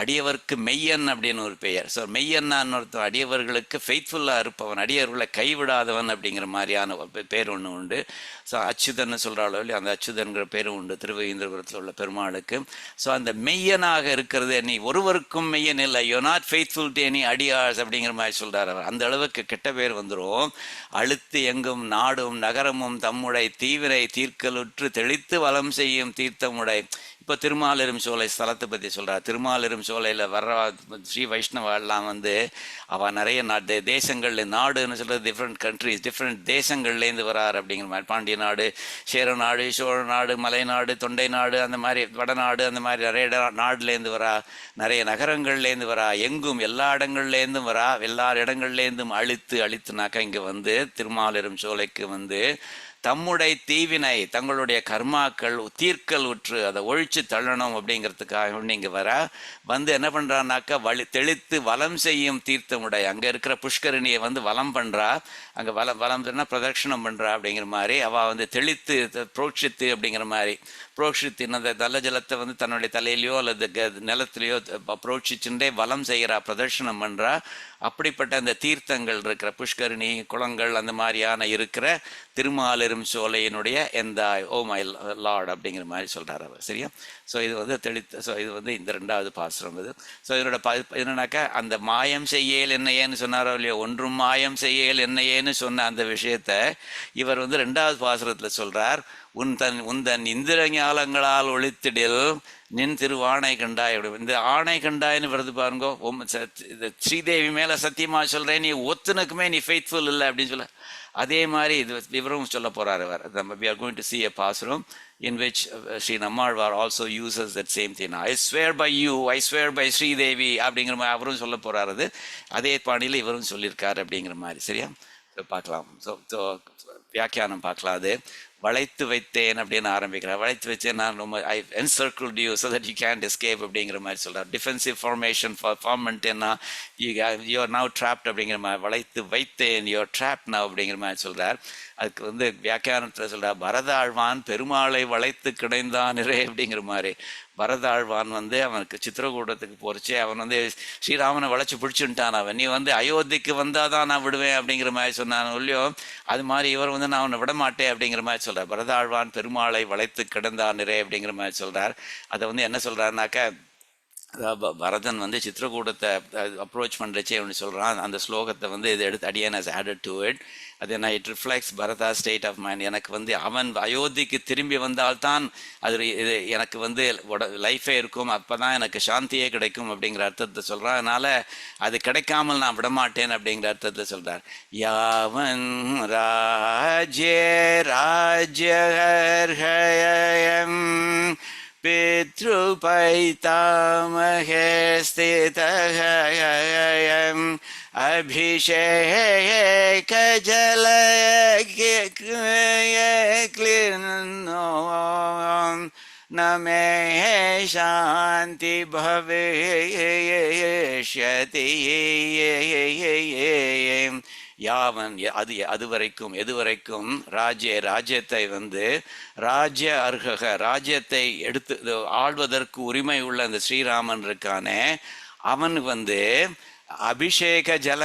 அடியவருக்கு மெய்யன் அப்படின்னு ஒரு பெயர். ஸோ மெய்யன்னான்னு ஒருத்தன் அடியவர்களுக்கு ஃபெய்த்ஃபுல்லாக இருப்பவன், அடியவர்களை கைவிடாதவன் அப்படிங்கிற மாதிரியான பேர் ஒன்று உண்டு. ஸோ அச்சுதன்னு சொல்கிறாளோ இல்லையா, அந்த அச்சுதன்கிற பேரும் உண்டு திருவேந்திரபுரத்தில் உள்ள பெருமாளுக்கு. ஸோ அந்த மெய்யனாக இருக்கிறது, நீ ஒருவருக்கும் மெய்யன் இல்லை, you not faithful to any அடியார்ஸ் அப்படிங்கிற மாதிரி சொல்கிறார் அவர். அந்த அளவுக்கு கெட்ட பேர் வந்துடும். அழுத்து எங்கும் நாடும் நகரமும் தம்முடை தீவிரை தீர்க்கலுற்று தெளித்து வளம் செய்யும் தீர்த்தமுடை. இப்போ திருமாலிரும் சோலை ஸ்தலத்தை பற்றி சொல்கிறார். திருமாலிரும் சோலையில் வர்ற ஸ்ரீ வைஷ்ணவெல்லாம் வந்து அவள் நிறைய தேசங்கள்ல, நாடுன்னு சொல்கிறது டிஃப்ரெண்ட் கண்ட்ரிஸ், டிஃப்ரெண்ட் தேசங்கள்லேருந்து வரார் அப்படிங்கிற மாதிரி. பாண்டிய நாடு, சேர நாடு, சோழ நாடு, மலைநாடு, தொண்டை நாடு, அந்த மாதிரி வடநாடு, அந்த மாதிரி நிறைய நாடுலேருந்து வரா, நிறைய நகரங்கள்லேருந்து வரா, எங்கும் எல்லா இடங்கள்லேருந்தும் வரா, எல்லா இடங்கள்லேருந்தும் அழித்துனாக்கா இங்கே வந்து திருமாலிரும் சோலைக்கு வந்து தம்முடைய தீவினை, தங்களுடைய கர்மாக்கள் தீர்க்கல் உற்று அதை ஒழிச்சு தள்ளணும் அப்படிங்கிறதுக்காக இங்கே வர வந்து என்ன பண்ணுறான்னாக்கா தெளித்து வலம் செய்யும் தீர்த்தமுடைய அங்கே இருக்கிற புஷ்கரணியை வந்து வலம் பண்ணுறா. அங்கே வலம் பிரதட்சணம் பண்ணுறா அப்படிங்கிற மாதிரி அவள் வந்து தெளித்து புரோட்சித்து அப்படிங்கிற மாதிரி. புரோட்சித்து அந்த நல்ல ஜலத்தை வந்து தன்னுடைய தலையிலையோ அல்லது நிலத்திலையோ புரோட்சிச்சுட்டே வலம் செய்கிறா, பிரதட்சணம் பண்ணுறா. அப்படிப்பட்ட அந்த தீர்த்தங்கள் இருக்கிற புஷ்கரணி குளங்கள் அந்த மாதிரியான இருக்கிற திருமாலிரும் சோலையினுடைய எந்த ஓ மை லார்ட் அப்படிங்கிற மாதிரி சொல்கிறார் அவர். சரியா? ஸோ இது வந்து இது வந்து இந்த 2வது பாசுரம் இது. ஸோ இதனோட என்னன்னாக்கா அந்த மாயம் செய்யல் என்னையேன்னு சொன்னாரோ இல்லையோ, ஒன்றும் மாயம் செய்யல் என்னையேன்னு சொன்ன அந்த விஷயத்த இவர் வந்து 2வது பாசுரத்தில் சொல்கிறார். உந்தன் இந்திர ஞாலங்களால் ஒழித்திடில் நின் திருவாணை கண்டாய். இந்த ஆணை கண்டாய்னு வருது பாருங்கோ. ஸ்ரீதேவி மேலே சத்தியமாக சொல்கிறேன், நீ ஒத்துனுக்குமே நீ ஃபெய்த்ஃபுல் இல்லை அப்படின்னு சொல்ல. அதே மாதிரி இது இவரும் சொல்ல போகிறார். we are going to see a pasuram in which Sri Nammalvar also uses that same thing. I swear by you, I swear by Sri Devi அப்படிங்கிற மாதிரி அவரும் சொல்ல போகிறாரு. அதே பாணியில் இவரும் சொல்லியிருக்கார் அப்படிங்கிற மாதிரி. சரியா? பார்க்கலாம். ஸோ வியாக்கியானம் பார்க்கலாம். அது வளைத்து வைத்தேன் அப்படின்னு ஆரம்பிக்கிறார். வளைத்து வச்சேன் நான் ரொம்ப I encircled you so that you can't escape அப்படிங்கிற மாதிரி சொல்கிறார். டிஃபென்சிவ் ஃபார்மேஷன் ஃபார்மெண்ட்னா யூஆர் நவ் ட்ராப்ட் அப்படிங்கிற மாதிரி. வளைத்து வைத்தேன், யூஆர் ட்ராப்ட் நவ் அப்படிங்கிற மாதிரி சொல்கிறார். அதுக்கு வந்து வியாக்கியானத்தில் சொல்கிறார், பரதாழ்வான் பெருமாளை வளைத்து கிடைந்தானிரே அப்படிங்கிற மாதிரி. பரதாழ்வான் வந்து அவனுக்கு சித்திரகூடத்துக்கு போறச்சே அவன் வந்து ஸ்ரீராமனை வளைச்சு பிடிச்சுட்டான். அவன் நீ வந்து அயோத்திக்கு வந்தால் தான் நான் விடுவேன் அப்படிங்கிற மாதிரி சொன்னான் இல்லையோ, அது மாதிரி இவர் வந்து நான் அவனை விட மாட்டேன் அப்படிங்கிற மாதிரி சொல்கிறார். பரதாழ்வான் பெருமாளை வளைத்து கிடந்தானிரே அப்படிங்கிற மாதிரி சொல்கிறார். அதை வந்து என்ன சொல்கிறாருனாக்கா, பரதன் வந்து சித்திரகூடத்தை அப்ரோச் பண்ணுறச்சே ஒன்று சொல்கிறான். அந்த ஸ்லோகத்தை வந்து இதை எடுத்து அடியன் ஹஸ் ஆடட் டு இட். அது என்ன, it reflects Bharata state of mind. எனக்கு வந்து அவன் அயோத்திக்கு திரும்பி வந்தால்தான் அது இது எனக்கு வந்து லைஃபே இருக்கும், அப்போ தான் எனக்கு சாந்தியே கிடைக்கும் அப்படிங்கிற அர்த்தத்தை சொல்கிறான். அதனால் அது கிடைக்காமல் நான் விடமாட்டேன் அப்படிங்கிற அர்த்தத்தில் சொல்கிறார். யாவன் ராஜ்ய ராஜ்யம் पितृपैतामहे स्थितः अभिषेकजलक्लिन्नो न मे शान्ति भविष्यति. யாவன் எதுவரைக்கும் ராஜ்யத்தை வந்து ராஜ்ய அர்ஹக ராஜ்யத்தை எடுத்து ஆள்வதற்கு உரிமை உள்ள அந்த ஸ்ரீராமன் இருக்கானே, அவன் வந்து அபிஷேக ஜல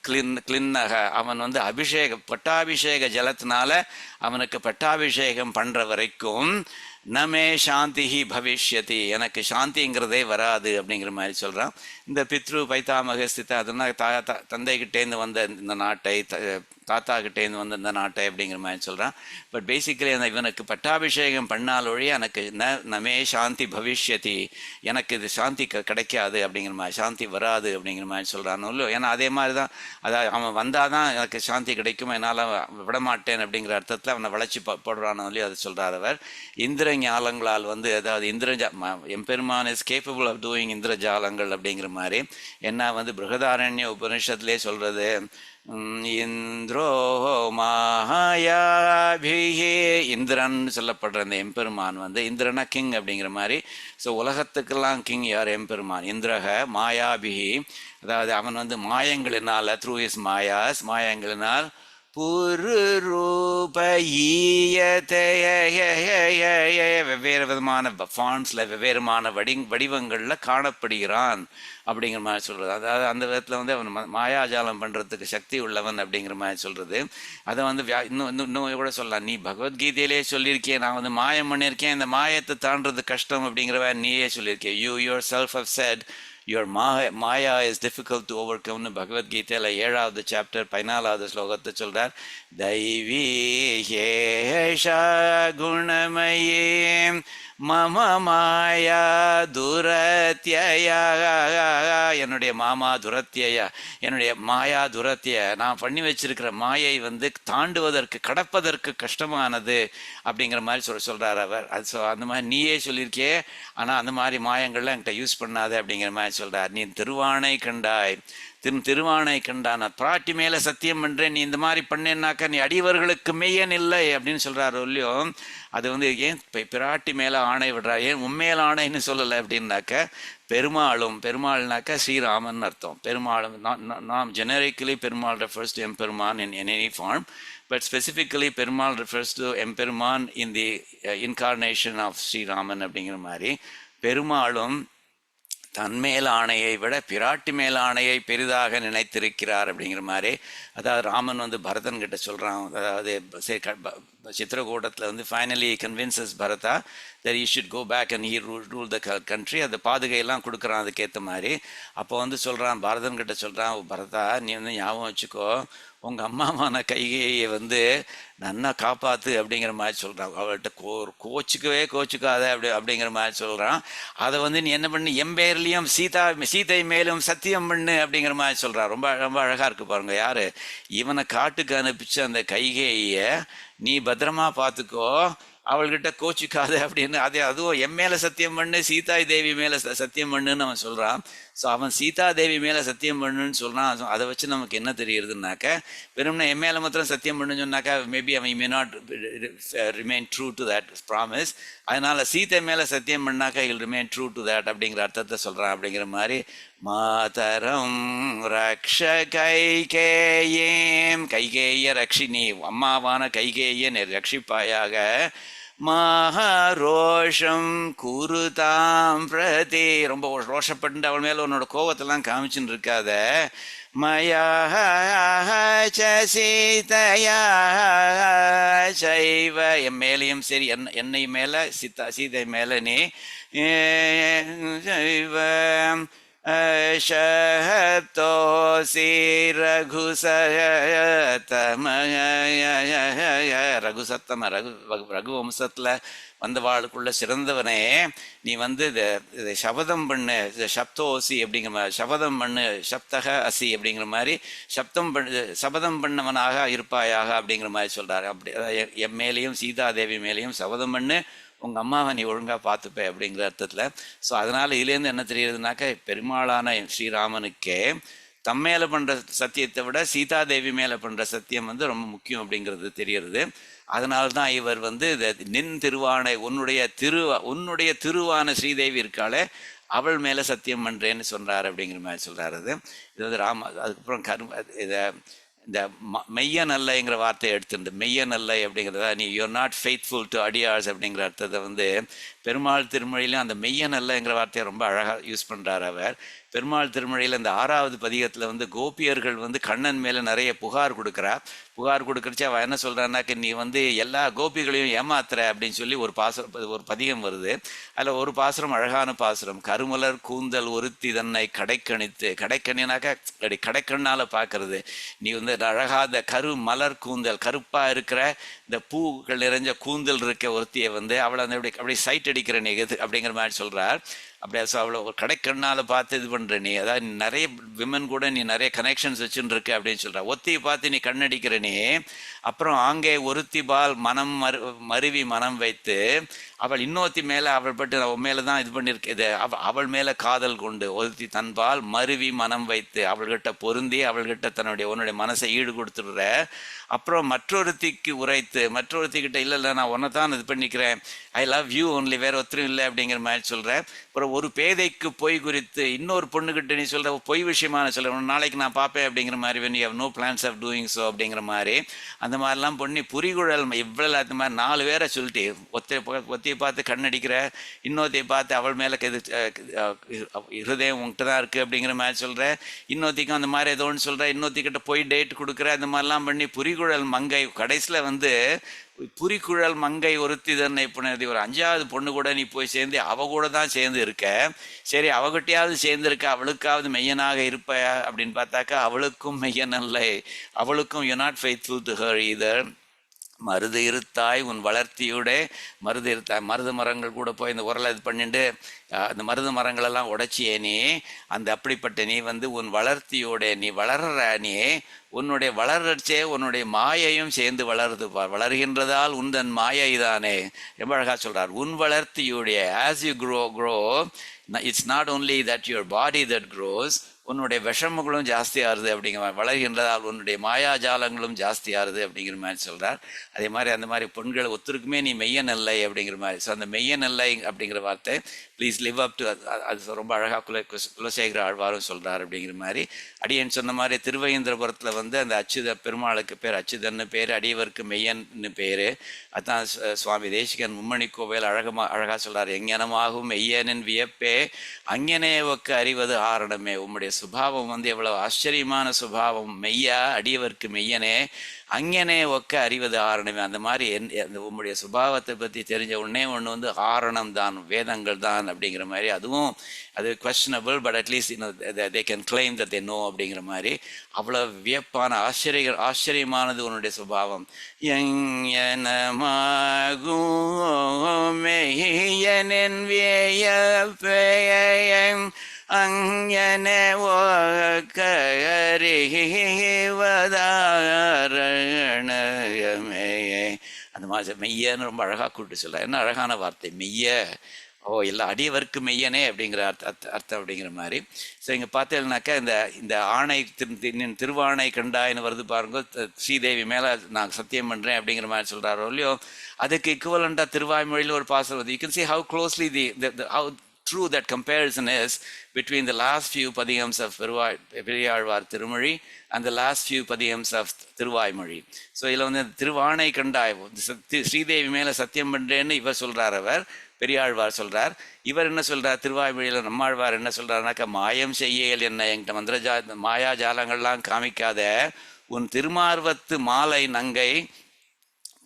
கிளின்னக அவன் வந்து பட்டாபிஷேக ஜலத்தினால அவனுக்கு பட்டாபிஷேகம் பண்ற வரைக்கும் நமே சாந்தி பவிஷ்யதி எனக்கு சாந்திங்கிறதே வராது அப்படிங்கிற மாதிரி சொல்கிறான். இந்த பித்ரு பைத்தாமக ஸ்தித அதெல்லாம் தந்தைகிட்டேருந்து வந்த இந்த நாட்டை, தாத்தா கிட்டேருந்து வந்த இந்த நாட்டை அப்படிங்கிற மாதிரி சொல்கிறான். பட் பேசிக்கலி அந்த இவனுக்கு பட்டாபிஷேகம் பண்ணாலொழிய எனக்கு நமே சாந்தி பவிஷ்யதி எனக்கு இது சாந்தி கிடைக்காது அப்படிங்கிற மாதிரி, சாந்தி வராது அப்படிங்கிற மாதிரி சொல்கிறானோ இல்லையோ. ஏன்னா அதே மாதிரி தான், அதாவது அவன் வந்தால் தான் எனக்கு சாந்தி கிடைக்கும், என்னால் விடமாட்டேன் அப்படிங்கிற அர்த்தத்தில் அவனை வளைச்சி போடுறானோ இல்லையோ அதை சொல்கிறார் அவர். இந்திர ஞாலங்களால் வந்து அதாவது எம்பெருமான் இஸ் கேப்பபிள் ஆஃப் டூயிங் இந்திரஜாலங்கள் அப்படிங்கிற மாதிரி. என்ன வந்து பிருகதாரண்ய உபனிஷத்துலேயே சொல்கிறது, இந்திரோ மாயாபிஹி இந்திரன் சொல்லப்படுற அந்த எம்பெருமான் வந்து இந்திரனா கிங் அப்படிங்கிற மாதிரி. ஸோ உலகத்துக்கெல்லாம் கிங் யார்? எம்பெருமான். இந்திரக மாயாபிஹி அதாவது அவன் வந்து மாயங்களினால் த்ரூ இஸ் மாயங்களினால் வெவ்வேறு விதமான ஃபார்ம்ஸில் வெவ்வேறுமான வடிவங்களில் காணப்படுகிறான் அப்படிங்கிற மாதிரி சொல்கிறது. அதாவது அந்த விதத்தில் வந்து அவன் மாயாஜாலம் பண்ணுறதுக்கு சக்தி உள்ளவன் அப்படிங்கிற மாதிரி சொல்கிறது. அதை வந்து இன்னும் கூட சொல்லலாம், நீ பகவத்கீதையிலே சொல்லியிருக்கேன், நான் வந்து மாயம் பண்ணியிருக்கேன், இந்த மாயத்தை தாண்டது கஷ்டம் அப்படிங்கிறவ நீயே சொல்லியிருக்கேன். You yourself have said your maya is difficult to overcome. Bhagavad Gita 7th chapter 14th ஸ்லோகத்தை சொல்றார். தெய்வீ ஹேஷா குணமயே மம மாயா துரத்யய, என்னுடைய மாமா துரத்தியா, என்னுடைய மாயா துரத்திய, நான் பண்ணி வச்சிருக்கிற மாயை வந்து தாண்டுவதற்கு கடப்பதற்கு கஷ்டமானது அப்படிங்கிற மாதிரி சொல்றாரு அவர். அது அந்த மாதிரி நீயே சொல்லியிருக்கே, ஆனா அந்த மாதிரி மாயங்கள்லாம் என்கிட்ட யூஸ் பண்ணாது அப்படிங்கிற மாதிரி சொல்றார். நீ திருவானை கண்டாய், திருவானை கண்டான், பிராட்டி மேல சத்தியம் பண்றேன், நீ இந்த மாதிரி பண்ணேன்னாக்கா நீ அடியவர்களுக்கு மெய்யன் இல்லை அப்படின்னு சொல்றாரு இல்லையோ. அது வந்து ஏன் பிராட்டி மேல ஆணை விடுறா, ஏன் உண்மையில ஆணைன்னு சொல்லலை அப்படின்னாக்க, பெருமாள்னாக்கா ஸ்ரீராமன் அர்த்தம். பெருமாளும் நாம் ஜெனரிக்கலி பெருமாள் ரெஃபர்ஸ் டு எம்பெருமான் in any form, but specifically Perumal refers to எம்பெருமான் in the incarnation of Sriraman அப்படிங்கிற மாதிரி. பெருமாளும் தன்மேல் ஆணையை விட பிராட்டி மேல் ஆணையை பெரிதாக நினைத்திருக்கிறார் அப்படிங்கிற மாதிரி. அதாவது ராமன் வந்து பரதன் கிட்ட சொல்கிறான், அதாவது சித்திரகூடத்தில் வந்து finally convinces Bharata that he should go back and he rule the country. அந்த பாதுகையெல்லாம் கொடுக்குறான் அதுக்கேற்ற மாதிரி. அப்போ வந்து சொல்கிறான், பரதன் கிட்ட சொல்கிறான், பரதா நீ வந்து ஞாபகம் வச்சுக்கோ, உங்கள் அம்மாவான கைகையை வந்து நன்னா காப்பாற்று அப்படிங்கிற மாதிரி சொல்கிறான். அவள்கிட்ட கோச்சிக்காத அப்படிங்கிற மாதிரி சொல்கிறான். அதை வந்து நீ என்ன பண்ணு, எம்பேர்லேயும் சீதை மேலும் சத்தியம் பண்ணு அப்படிங்கிற மாதிரி சொல்கிறான். ரொம்ப ரொம்ப அழகாக இருக்குது பாருங்க. யார் இவனை காட்டுக்கு அனுப்பிச்சு அந்த கைகையை நீ பத்திரமா பார்த்துக்கோ, அவள்கிட்ட கோச்சிக்காது அப்படின்னு. அதுவும் என் மேலே சத்தியம் பண்ணு, சீதா தேவி மேலே சத்தியம் பண்ணுன்னு அவன் சொல்கிறான். ஸோ அவன் சீதா தேவி மேலே சத்தியம் பண்ணுன்னு சொல்கிறான். அதை வச்சு நமக்கு என்ன தெரியுதுன்னாக்க, வெறும்னா என் மேலே மாத்திரம் சத்தியம் பண்ணுன்னு சொன்னாக்கா மேபி அவன் may not remain true to that promise. அதனால் சீதை மேலே சத்தியம் பண்ணாக்கா இல் ரிமைன் ட்ரூ டு தட் அப்படிங்கிற அர்த்தத்தை சொல்கிறான். அப்படிங்கிற மாதிரி மாதரம் ரக்ஷ கைகேயேம், கைகேய ரக்ஷினி, அம்மாவான கைகேய ரட்சிப்பாயாக, மகாரோஷம் குருதாம் பிரதி, ரொம்ப ரோஷப்பட்டு அவள் மேலே உன்னோட கோபத்தெல்லாம் காமிச்சுன்னு இருக்காத. மயா சீதையா சைவ, என் மேலேயும் சரி, என்னை மேலே சீதை மேலே நீ சைவ ஷஹப்தோசி ரகுசத்தம ரகு வம்சத்தில் வந்தவாளுக்குள்ள சிறந்தவனே, நீ வந்து இதை சபதம் பண்ணு, சப்தோசி அப்படிங்கிற மாதிரி, சபதம் பண்ணு, சப்தக அசி அப்படிங்கிற மாதிரி, சபதம் பண்ணவனாக இருப்பாயாக அப்படிங்கிற மாதிரி சொல்கிறாரு. அப்படி என் மேலேயும் சீதாதேவி மேலேயும் சபதம் பண்ணு, உங்கள் அம்மாவை நீ ஒழுங்காக பார்த்துப்ப அப்படிங்கிற அர்த்தத்தில். ஸோ அதனால் இதுலேருந்து என்ன தெரியுதுனாக்கா, பெருமாளான ஸ்ரீராமனுக்கே தம்மேல பண்ணுற சத்தியத்தை விட சீதாதேவி மேலே பண்ணுற சத்தியம் வந்து ரொம்ப முக்கியம் அப்படிங்கிறது தெரிகிறது. அதனால்தான் இவர் வந்து நின் திருவானை, உன்னுடைய திருவான ஸ்ரீதேவி இருக்காளே அவள் மேலே சத்தியம் பண்ணுறேன்னு சொல்கிறார் அப்படிங்கிற மாதிரி சொல்கிறாரு. இது வந்து அதுக்கப்புறம் இதை இந்த மெய்யன் அல்லைங்கிற வார்த்தையை எடுத்துட்டு, மெய்யன் அல்லை அப்படிங்கிறத நீ யூஆர் நாட் ஃபெய்த்ஃபுல் டு அடியார்ஸ் அப்படிங்கிற அர்த்தத்தை வந்து பெருமாள் திருமொழியிலும் அந்த மெய்யன் அல்லைங்கிற வார்த்தையை ரொம்ப அழகாக யூஸ் பண்ணுறார் அவர். பெருமாள் திருமொழியில் இந்த 6வது பதிகத்தில் வந்து கோபியர்கள் வந்து கண்ணன் மேலே நிறைய புகார் கொடுக்குறச்சு அவன் என்ன சொல்கிறான்னாக்க, நீ வந்து எல்லா கோபிகளையும் ஏமாத்துற அப்படின்னு சொல்லி ஒரு பதிகம் வருது. அதில் ஒரு பாசுரம் அழகான பாசுரம், கருமலர் கூந்தல் ஒருத்தி தன்னை கடைக்கண்ணினாக்கா கடைக்கண்ணால் பார்க்கறது. நீ வந்து அழகாத மலர் கூந்தல், கருப்பாக இருக்கிற இந்த பூக்கள் நிறைஞ்ச கூந்தல் இருக்க ஒருத்தியை வந்து அவளை அந்த அப்படி சைட் அடிக்கிற நீ எது அப்படிங்கிற மாதிரி சொல்கிறார். அப்படியா? ஸோ அவ்வளோ ஒரு கடைக்கண்ணால் பார்த்து இது பண்ணுற நீ, அதாவது நிறைய விமன் கூட நீ நிறைய கனெக்ஷன்ஸ் வச்சுன்னு இருக்க அப்படின்னு சொல்கிற. ஒத்தியை பார்த்து நீ கண்ணடிக்கிற நீ, அப்புறம் ஆங்கே ஒருத்தி பால் மருவி மனம் வைத்து அவள் இன்னொருத்தி மேலே அவள் பட்டு அவள் மேலே தான் இது பண்ணியிருக்க, அவள் மேலே காதல் கொண்டு ஒருத்தி தன்பால் மருவி மனம் வைத்து அவள்கிட்ட பொருந்தி அவள்கிட்ட உன்னுடைய மனசை ஈடு கொடுத்துடுற. அப்புறம் மற்றொருத்திக்கு உரைத்து, மற்றொருத்திக்கிட்ட இல்லை நான் உன்னை தான் இது பண்ணிக்கிறேன், ஐ லவ் யூ ஒன்லி, வேற ஒருத்தரும் இல்லை அப்படிங்கிற மாதிரி சொல்கிறேன். அப்புறம் ஒரு பேதைக்கு பொய் குறித்து இன்னொரு பொண்ணுக்கிட்ட நீ சொல்கிற பொய் விஷயமான சொல்கிற, நாளைக்கு நான் பார்ப்பேன் அப்படிங்கிற மாதிரி, when you have no plans of doing so அப்படிங்கிற மாதிரி, அந்த மாதிரிலாம் பண்ணி புரிகுழல் இவ்வளோ அந்த மாதிரி 4 பேரை சொல்லிட்டு, ஒத்தியை பார்த்து கண்ணடிக்கிற, இன்னொருத்தையை பார்த்து அவள் மேலே இருதயம் உங்கள்கிட்ட தான் இருக்குது அப்படிங்கிற மாதிரி சொல்கிற, இன்னொருத்திக்கும் அந்த மாதிரி ஏதோ ஒன்று சொல்கிற, இன்னொருத்திக்கிட்ட போய் டேட் கொடுக்குற, அந்த மாதிரிலாம் பண்ணி புரிகுழல் மங்கை, கடைசியில் வந்து புரிக்குழல் மங்கை ஒருத்தி தன்னை புணர்த்தி, ஒரு 5வது பொண்ணு கூட நீ போய் சேர்ந்து அவ கூட தான் சேர்ந்து இருக்க. சரி, அவகிட்டையாவது சேர்ந்துருக்க, அவளுக்காவது மெய்யனாக இருப்ப அப்படின்னு பார்த்தாக்கா அவளுக்கும் மெய்யன் அல்ல, அவளுக்கும் you not faithful to her either. மருது இருத்தாய் உன் வளர்த்தியோட மருது இருத்தாய். மருது மரங்கள் கூட போய் இந்த உரலை இது பண்ணிட்டு அந்த மருது மரங்களெல்லாம் உடைச்சியே நீ, அந்த அப்படிப்பட்ட நீ வந்து உன் வளர்த்தியோட நீ வளர்ற நீ உன்னுடைய வளர்ச்சே உன்னுடைய மாயையும் சேர்ந்து வளருது பார். வளர்கின்றதால் உந்தன் மாயை தானே. ரொம்ப அழகா சொல்றார். உன் வளர்த்தியுடைய as you grow it's not only that your body that grows, உன்னுடைய விஷமங்களும் ஜாஸ்தியாகுது அப்படிங்கிற மாதிரி. வளர்கின்றதால் உன்னுடைய மாயாஜாலங்களும் ஜாஸ்தியாகுது அப்படிங்கிற மாதிரி சொல்கிறார். அதே மாதிரி அந்த மாதிரி பெண்கள் ஒத்துருக்குமே நீ மெய்யன் இல்லை அப்படிங்கிற மாதிரி. ஸோ அந்த மெய்யன் இல்லை அப்படிங்கிற வார்த்தை ப்ளீஸ் லிவ் அப் டு அது ரொம்ப அழகாக குலசேகர ஆழ்வாரும் சொல்கிறார் அப்படிங்கிற மாதிரி. அடியன் சொன்ன மாதிரி திருவையந்திரபுரத்தில் வந்து அந்த பெருமாளுக்கு பேர் அச்சுதன்னு பேர், அடியவருக்கு மெய்யன்னு பேர். அதான் சுவாமி தேசிகன் மும்மணி கோவில் அழகாக சொல்கிறார். எங்கனமாகும் மெய்யனின் வியப்பே அங்கனே ஒக்க அறிவது ஆரணமே. உம்முடைய சுபாவம் வந்து எவ்வளவு ஆச்சரியமான சுபாவம். மெய்யா அடியவர்க்கு மெய்யனே அங்கனே ஒக்க அறிவது ஆரணமே. அந்த மாதிரி அந்த உம்முடைய சுபாவத்தை பற்றி தெரிஞ்ச ஒன்றே ஒன்று வந்து ஆரணம் தான், வேதங்கள் தான் அப்படிங்கிற மாதிரி. அதுவும் அது questionable, but at least they can claim that they know அப்படிங்கிற மாதிரி. அவ்வளோ வியப்பான ஆச்சரியமானது உன்னுடைய சுபாவம். என் வியப்பேயம் அங்கனே ஒக்கறிவதாரணமே. அந்த மாதிரி மெய்யன்னு ரொம்ப அழகாக கூப்பிட்டு சொல்ல. என்ன அழகான வார்த்தை மெய்ய. எல்லா அடியவர்க்கு மெய்யனே அப்படிங்கிற அர்த்தம் அப்படிங்கிற மாதிரி. ஸோ இங்கே பார்த்தேன்னாக்கா இந்த ஆணை திருவாணை கண்டாயின்னு வருது பாருங்க. ஸ்ரீதேவி மேலே நான் சத்தியம் பண்ணுறேன் அப்படிங்கிற மாதிரி சொல்கிறாரோ இல்லையோ, அதுக்கு இக்குவலண்டாக திருவாய்மொழியில் ஒரு பாசல் வருது. You can see how closely how true that comparison is between the last few padiyams of Periyalvar Tirumozhi and the last few padiyams of Thiruvaimozhi. So இதில் வந்து திருவாணை கண்டாய் ஸ்ரீதேவி மேலே சத்தியம் பண்ணுறேன்னு இவர் சொல்கிறார், அவர் பெரியாழ்வார் சொல்கிறார். இவர் என்ன சொல்கிறார் திருவாய்மொழியில்? நம்மாழ்வார் என்ன சொல்கிறாருனாக்கா, மாயம் செய்யல் என்ன என்கிட்ட மாயாஜாலங்கள்லாம் காமிக்காத, உன் திருமார்வத்து மாலை நங்கை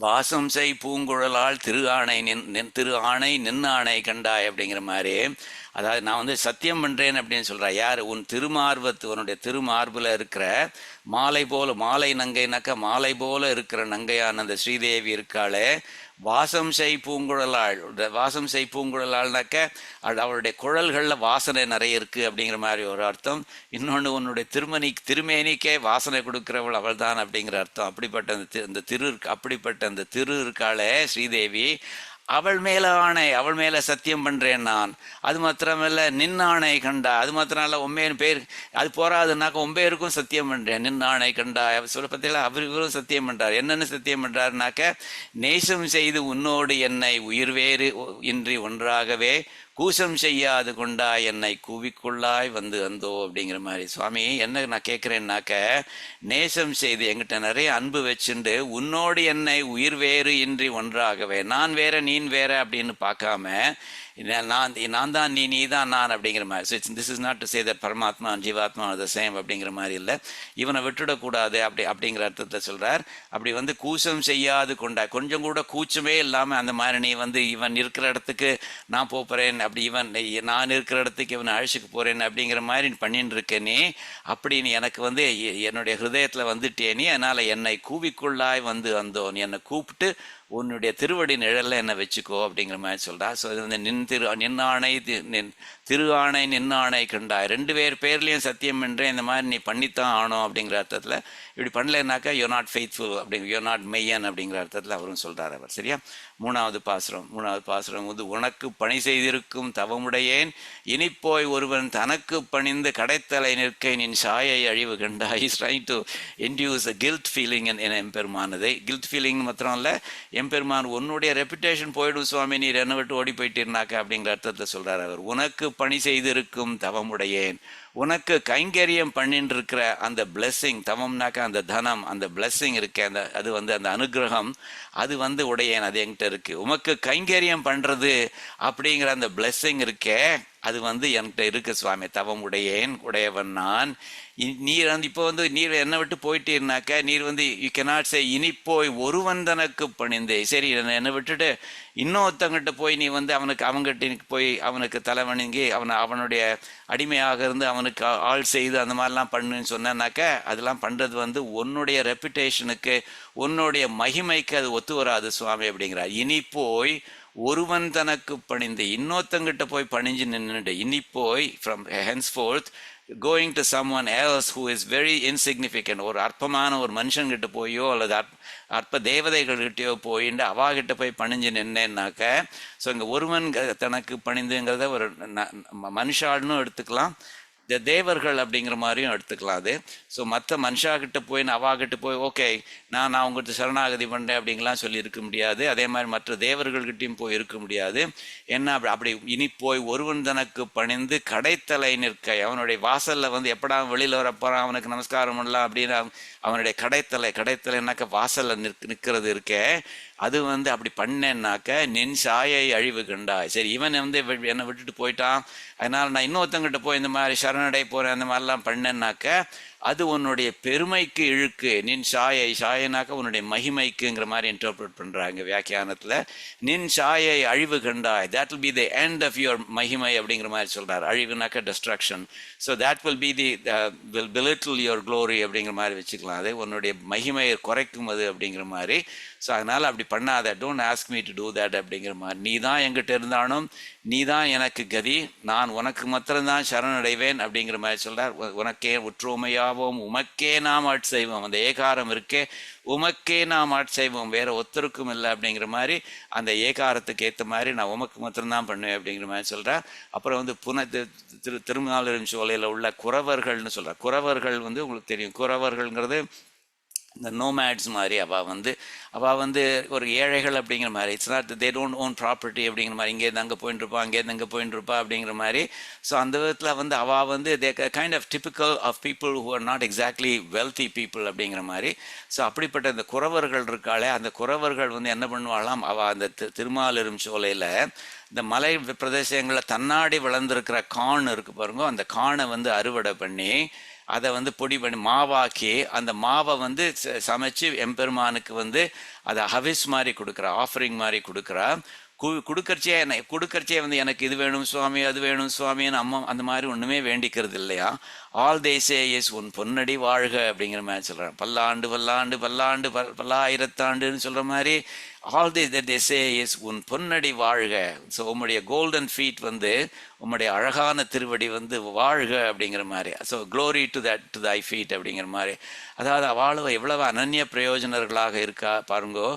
வாசம் செய் பூங்குழலால் திரு ஆணை நின்னாணை கண்டாய் அப்படிங்கிற மாதிரி. அதாவது நான் வந்து சத்தியம் பண்ணுறேன் அப்படின்னு சொல்கிறேன். யார்? உன் திருமார்வத்து, உன்னுடைய திருமார்பில் இருக்கிற மாலை போல, மாலை நங்கைனாக்கா மாலை போல இருக்கிற நங்கையான அந்த ஸ்ரீதேவி இருக்காளே, வாசம் செய் பூங்குழலாள். வாசம் செய் பூங்குழலாள்னாக்க அவளுடைய குழல்களில் வாசனை நிறைய இருக்குது அப்படிங்கிற மாதிரி ஒரு அர்த்தம். இன்னொன்று உன்னுடைய திருமேனிக்கே வாசனை கொடுக்குறவள் அவள் தான் அப்படிங்கிற அர்த்தம். அப்படிப்பட்ட அந்த திரு இருக்காளே ஸ்ரீதேவி, அவள் மேலே ஆணை, அவள் மேலே சத்தியம் பண்ணுறேன் நான். அது மாத்திரமில்ல நின்னாணை கண்டா, அது மாத்திரம் இல்லை உண்மையின் பேர் அது போராதுனாக்கா உண்மையருக்கும் சத்தியம் பண்ணுறேன். நின்னாணை கண்டா சொல்ல பார்த்தீங்களா, இவரும் சத்தியம் பண்ணுறார். என்னென்னு சத்தியம் பண்ணுறாருனாக்க, நேசம் செய்து உன்னோடு என்னை உயிர் வேறு இன்றி ஒன்றாகவே கூசம் செய்யாது கொண்டாய் என்னை கூவிக்குள்ளாய் வந்து வந்தோ அப்படிங்கிற மாதிரி. சுவாமி என்ன நான் கேட்குறேன்னாக்க, நேசம் செய்து என்கிட்ட நிறைய அன்பு வச்சுண்டு உன்னோடு என்னை உயிர் வேறு இன்றி ஒன்றாகவே, நான் வேற நீன் வேற அப்படின்னு பார்க்காம நான் தான் நீ தான் நான் அப்படிங்கிற மாதிரி. So this is not to say that பரமாத்மா ஜீவாத்மா த சேம் அப்படிங்கிற மாதிரி இல்லை. இவனை விட்டுடக்கூடாது அப்படிங்கிற அர்த்தத்தில் சொல்கிறார். அப்படி வந்து கூச்சம் செய்யாது கொண்டா, கொஞ்சம் கூட கூச்சமே இல்லாமல் அந்த மாதிரி நீ வந்து இவன் இருக்கிற இடத்துக்கு நான் போகிறேன், அப்படி நான் இருக்கிற இடத்துக்கு இவனை அழைச்சிக்கு போகிறேன் அப்படிங்கிற மாதிரி பண்ணின்னு இருக்கேனே, அப்படி நீ எனக்கு வந்து என்னுடைய ஹிருதயத்தில் வந்துட்டே நீ, அதனால் என்னை கூவிக்குள்ளாய் வந்து வந்தோன், என்னை கூப்பிட்டு உன்னுடைய திருவடி நிழல்ல என்ன வச்சுக்கோ அப்படிங்கிற மாதிரி சொல்றா. ஸோ இது வந்து நின்னாணை திரு ஆணை நின்னாணை கண்டாய், ரெண்டு பேர்லேயும் சத்தியம் பண்ணுறேன், இந்த மாதிரி நீ பண்ணித்தான் ஆனோம் அப்படிங்கிற அர்த்தத்தில். இப்படி பண்ணலைன்னாக்கா யூ நாட் ஃபெய்த்ஃபுல் அப்படிங்கிற, யூ நாட் மெய்யன் அப்படிங்கிற அர்த்தத்தில் அவரும் சொல்கிறார் அவர். சரியா? மூணாவது பாசுரம் வந்து, உனக்கு பணி செய்திருக்கும் தவமுடையேன் இனிப்போய் ஒருவன் தனக்கு பணிந்து கடைத்தலை நிற்கை நின் சாயை அழிவு கண்டாய். Is trying to induce a guilt feeling என் எம்பெருமானதை. கில்ட் ஃபீலிங் மாத்திரம் இல்லை, எம்பெருமான் உன்னுடைய ரெப்புடேஷன் போயிடும் சுவாமி நீர் என்ன விட்டு ஓடி போயிட்டீர்னாக்கா அப்படிங்கிற அர்த்தத்தை சொல்கிறார் அவர். உனக்கு பணி செய்திருக்கும் தவமுடையேன், உனக்கு கைங்கரியம் பண்ணிட்டு இருக்கிற அந்த பிளெஸ்ஸிங், தவம்னாக்கா அந்த தனம், அந்த பிளெஸ்ஸிங் இருக்கே, அது வந்து அந்த அனுகிரகம், அது வந்து உடையேன், அது என்கிட்ட இருக்கு. உமக்கு கைங்கரியம் பண்ணுறது அப்படிங்கிற அந்த பிளெஸ்ஸிங் இருக்கே, அது வந்து என்கிட்ட இருக்கு சுவாமி, தவம் உடையவன் நான். நீர் வந்து இப்போ வந்து நீர் என்னை விட்டு போயிட்டீர்னாக்க நீர் வந்து யூ கெனாட் சே இனி போய் ஒருவன் தனக்கு பணிந்தே. சரி, என்னை விட்டுட்டு இன்னொருத்தங்கிட்ட போய் நீ வந்து அவங்ககிட்ட போய் அவனுக்கு தலைவணங்கி அவனுடைய அடிமையாக இருந்து அவனுக்கு ஆள் செய்து அந்த மாதிரிலாம் பண்ணுன்னு சொன்னாக்க அதெல்லாம் பண்ணுறது வந்து உன்னுடைய ரெப்புடேஷனுக்கு உன்னுடைய மகிமைக்கு அது ஒத்து வராது சுவாமி அப்படிங்கிறார். இனி போய் ஒருவன் தனக்கு பணிந்து இன்னொருத்தங்கிட்ட போய் பணிஞ்சு நின்றுட்டு இனி போய் from henceforth going to someone else who is very insignificant, ஒரு அற்பமான ஒரு மனுஷன்கிட்ட போயோ அல்லது அற்ப தேவதைகள்கிட்டயோ போயிட்டு அவாகிட்ட போய் பணிஞ்சு நின்னேன்னாக்க, ஸோ இங்கே ஒருவன் தனக்கு பணிந்துங்கிறத ஒரு மனுஷாள்னு எடுத்துக்கலாம், தேவர்கள் அப்படிங்கிற மாதிரியும் எடுத்துக்கலாம் அது. ஸோ மற்ற மனுஷாக்கிட்ட போய் அவாகிட்ட போய் ஓகே நான் அவங்ககிட்ட சரணாகதி பண்ணேன் அப்படிங்கலாம் சொல்லி இருக்க முடியாது. அதே மாதிரி மற்ற தேவர்கள்கிட்டையும் போய் இருக்க முடியாது. என்ன அப்படி இனி போய் ஒருவன் தனக்கு பணிந்து கடைத்தலை நிற்க, அவனுடைய வாசலில் வந்து எப்படா வெளியில் வரப்போகிறான் அவனுக்கு நமஸ்காரம் பண்ணலாம் அப்படின்னு அவனுடைய கடைத்தலைனாக்க வாசலில் நிற்கிறது இருக்கே, அது வந்து அப்படி பண்ணேன்னாக்க நின் சாயை அழிவு கண்டாய். சரி, இவன் வந்து என்னை விட்டுட்டு போயிட்டான், அதனால் நான் இன்னொருத்தங்கிட்ட போய் இந்த மாதிரி சரணடை போகிறேன் அந்த மாதிரிலாம் பண்ணேன்னாக்க அது உன்னுடைய பெருமைக்கு இழுக்கு. நின் சாயனாக்க உன்னுடைய மகிமைக்குங்கிற மாதிரி இன்டர்பிரட் பண்ணுறாங்க வியாக்கியானத்தில். நின் சாயை அழிவு கண்டாய், that will be the end of your மகிமை அப்படிங்கிற மாதிரி சொல்கிறார். அழிவுனாக்க destruction. So that will be will belittle your glory அப்படிங்கிற மாதிரி வச்சுக்கலாம். அது உன்னுடைய மகிமையை குறைக்கும் அது அப்படிங்கிற மாதிரி. ஸோ அதனால் அப்படி பண்ணாத, don't ask me to do that அப்படிங்கிற மாதிரி. நீ தான் எங்கிட்ட இருந்தாலும் நீ தான் எனக்கு கதி, நான் உனக்கு மாத்திரம்தான் சரணடைவேன் அப்படிங்கிற மாதிரி சொல்கிறார். உனக்கே உற்றுமையாவோம் உமக்கே நாம் ஆட்செய்வோம், அந்த ஏகாரம் இருக்கே உமக்கே நாம் ஆட்செய்வோம், வேற ஒத்தருக்கும் இல்லை அப்படிங்கிற மாதிரி அந்த ஏகாரத்துக்கு ஏற்ற மாதிரி நான் உமக்கு மாத்திரம்தான் பண்ணுவேன் அப்படிங்கிற மாதிரி சொல்கிறார். அப்புறம் வந்து திருமாலிரும் சோலையில் உள்ள குறவர்கள்னு சொல்கிறார். குறவர்கள் வந்து உங்களுக்கு தெரியும், குறவர்கள்ங்கிறது இந்த நோமேட்ஸ் மாதிரி. அவள் வந்து ஒரு ஏழைகள் அப்படிங்கிற மாதிரி. It's not they don't own property அப்படிங்கிற மாதிரி, இங்கேருந்து அங்கே போயின்னு இருப்பா அங்கேருந்து அங்கே போயின்னு இருப்பா அப்படிங்கிற மாதிரி. ஸோ அந்த விதத்தில் வந்து அவள் வந்து they kind of typical of people who are not exactly wealthy people அப்படிங்கிற மாதிரி. ஸோ அப்படிப்பட்ட இந்த குறவர்கள் இருக்காளே, அந்த குறவர்கள் வந்து என்ன பண்ணுவாளாம், அவள் அந்த திருமாலிரும் சோலையில் இந்த மலை பிரதேசங்களில் தன்னாடி வளர்ந்துருக்கிற கான் இருக்குது பாருங்க, அந்த கானை வந்து அறுவடை பண்ணி அதை வந்து பொடி பண்ணி மாவாக்கி அந்த மாவை வந்து சமைச்சு எம்பெருமானுக்கு வந்து அதை ஹவிஸ் மாதிரி கொடுக்குறா, ஆஃபரிங் மாதிரி கொடுக்குறா. கொடுக்கறச்சே வந்து எனக்கு இது வேணும் சுவாமி அது வேணும் சுவாமின்னு அம்மா அந்த மாதிரி ஒன்றுமே வேண்டிக்கிறது இல்லையா. ஆல் தே சே இஸ் உன் பொன்னடி வாழ்க அப்படிங்கிற மாதிரி சொல்கிறேன். பல்லாண்டு பல்லாண்டு பல்லாண்டு பல்லாயிரத்தாண்டுன்னு சொல்கிற மாதிரி ஆல் தே சே இஸ் உன் பொன்னடி வாழ்க. ஸோ உம்முடைய கோல்டன் ஃபீட் வந்து உம்முடைய அழகான திருவடி வந்து வாழ்க அப்படிங்கிற மாதிரி. So glory to thy feet அப்படிங்கிற மாதிரி. அதாவது அவளும் எவ்வளவு அனன்ய பிரயோஜனர்களாக இருக்கா பாருங்கோ.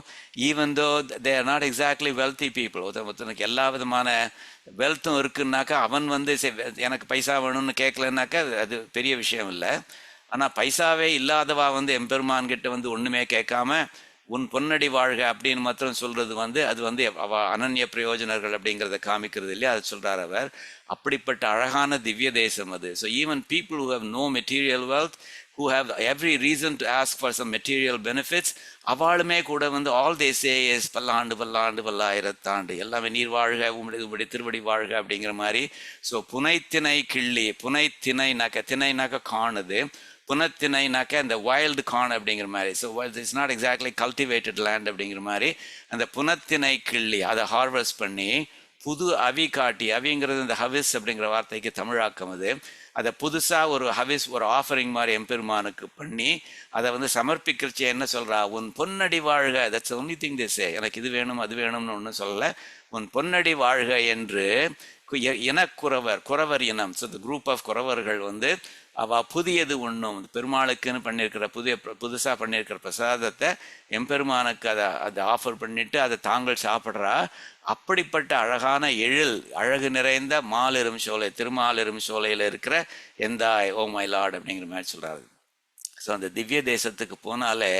Even though they are not exactly wealthy people. ஒருத்தனுக்கு எல்லா விதமான வெல்த்தும் இருக்குன்னாக்கா அவன் வந்து எனக்கு பைசா வேணும்னு கேட்கலன்னாக்கா அது பெரிய விஷயம் இல்லை. ஆனால் பைசாவே இல்லாதவா வந்து எம்பெருமான்கிட்ட வந்து ஒன்றுமே கேட்காம உன் பொன்னடி வாழ்க அப்படின்னு மாத்திரம் சொல்கிறது வந்து அது வந்து அனன்ய பிரயோஜனர்கள் அப்படிங்கிறத காமிக்கிறது இல்லையா, அது சொல்கிறார் அவர். அப்படிப்பட்ட அழகான திவ்ய தேசம் அது. So even people who have no material wealth, who have every reason to ask for some material benefits, அவளுமே கூட வந்து ஆல் தே சே இஸ் பல்லாண்டு பல்லாண்டு பல்லாயிரத்தாண்டு எல்லாமே நீர் வாழ்க உம்முடைய திருவடி வாழ்க அப்படிங்கிற மாதிரி. ஸோ புனைத்திணை கிள்ளி, திணைனாக்க காணுது, புனத்திணைனாக்க அந்த வைல்டு கான் அப்படிங்கிற மாதிரி. So it's not exactly cultivated land அப்படிங்கிற மாதிரி. அந்த புனத்திணை கிள்ளி அதை ஹார்வெஸ்ட் பண்ணி புது அவி காட்டி, அவிங்கிறது இந்த ஹவிஸ் அப்படிங்கிற வார்த்தைக்கு தமிழாக்கம் அது. அதை புதுசாக ஒரு ஹவிஸ் ஒரு ஆஃபரிங் மாதிரி எம்பெருமானுக்கு பண்ணி அதை வந்து சமர்ப்பிக்கிறச்சு என்ன சொல்கிறா, உன் பொன்னடி வாழ்க. That's only thing this. எனக்கு இது வேணும் அது வேணும்னு ஒன்றும் சொல்லலை. உன் பொன்னடி வாழ்க என்று குறவர் இனம். ஸோ த குரூப் ஆஃப் குறவர்கள் வந்து அவள் புதியது ஒன்றும் பெருமாளுக்குன்னு பண்ணியிருக்கிற புதுசாக பண்ணியிருக்கிற பிரசாதத்தை எம்பெருமானுக்கு அதை ஆஃபர் பண்ணிவிட்டு அதை தாங்கள் சாப்பிட்றா. அப்படிப்பட்ட அழகான அழகு நிறைந்த மாலிரும் சோலை, திருமாலிரும் சோலையில் இருக்கிற எந்தாய் ஓ மை லார்ட் அப்படிங்கிற மாதிரி சொல்கிறாரு. ஸோ அந்த திவ்ய தேசத்துக்கு போனாலே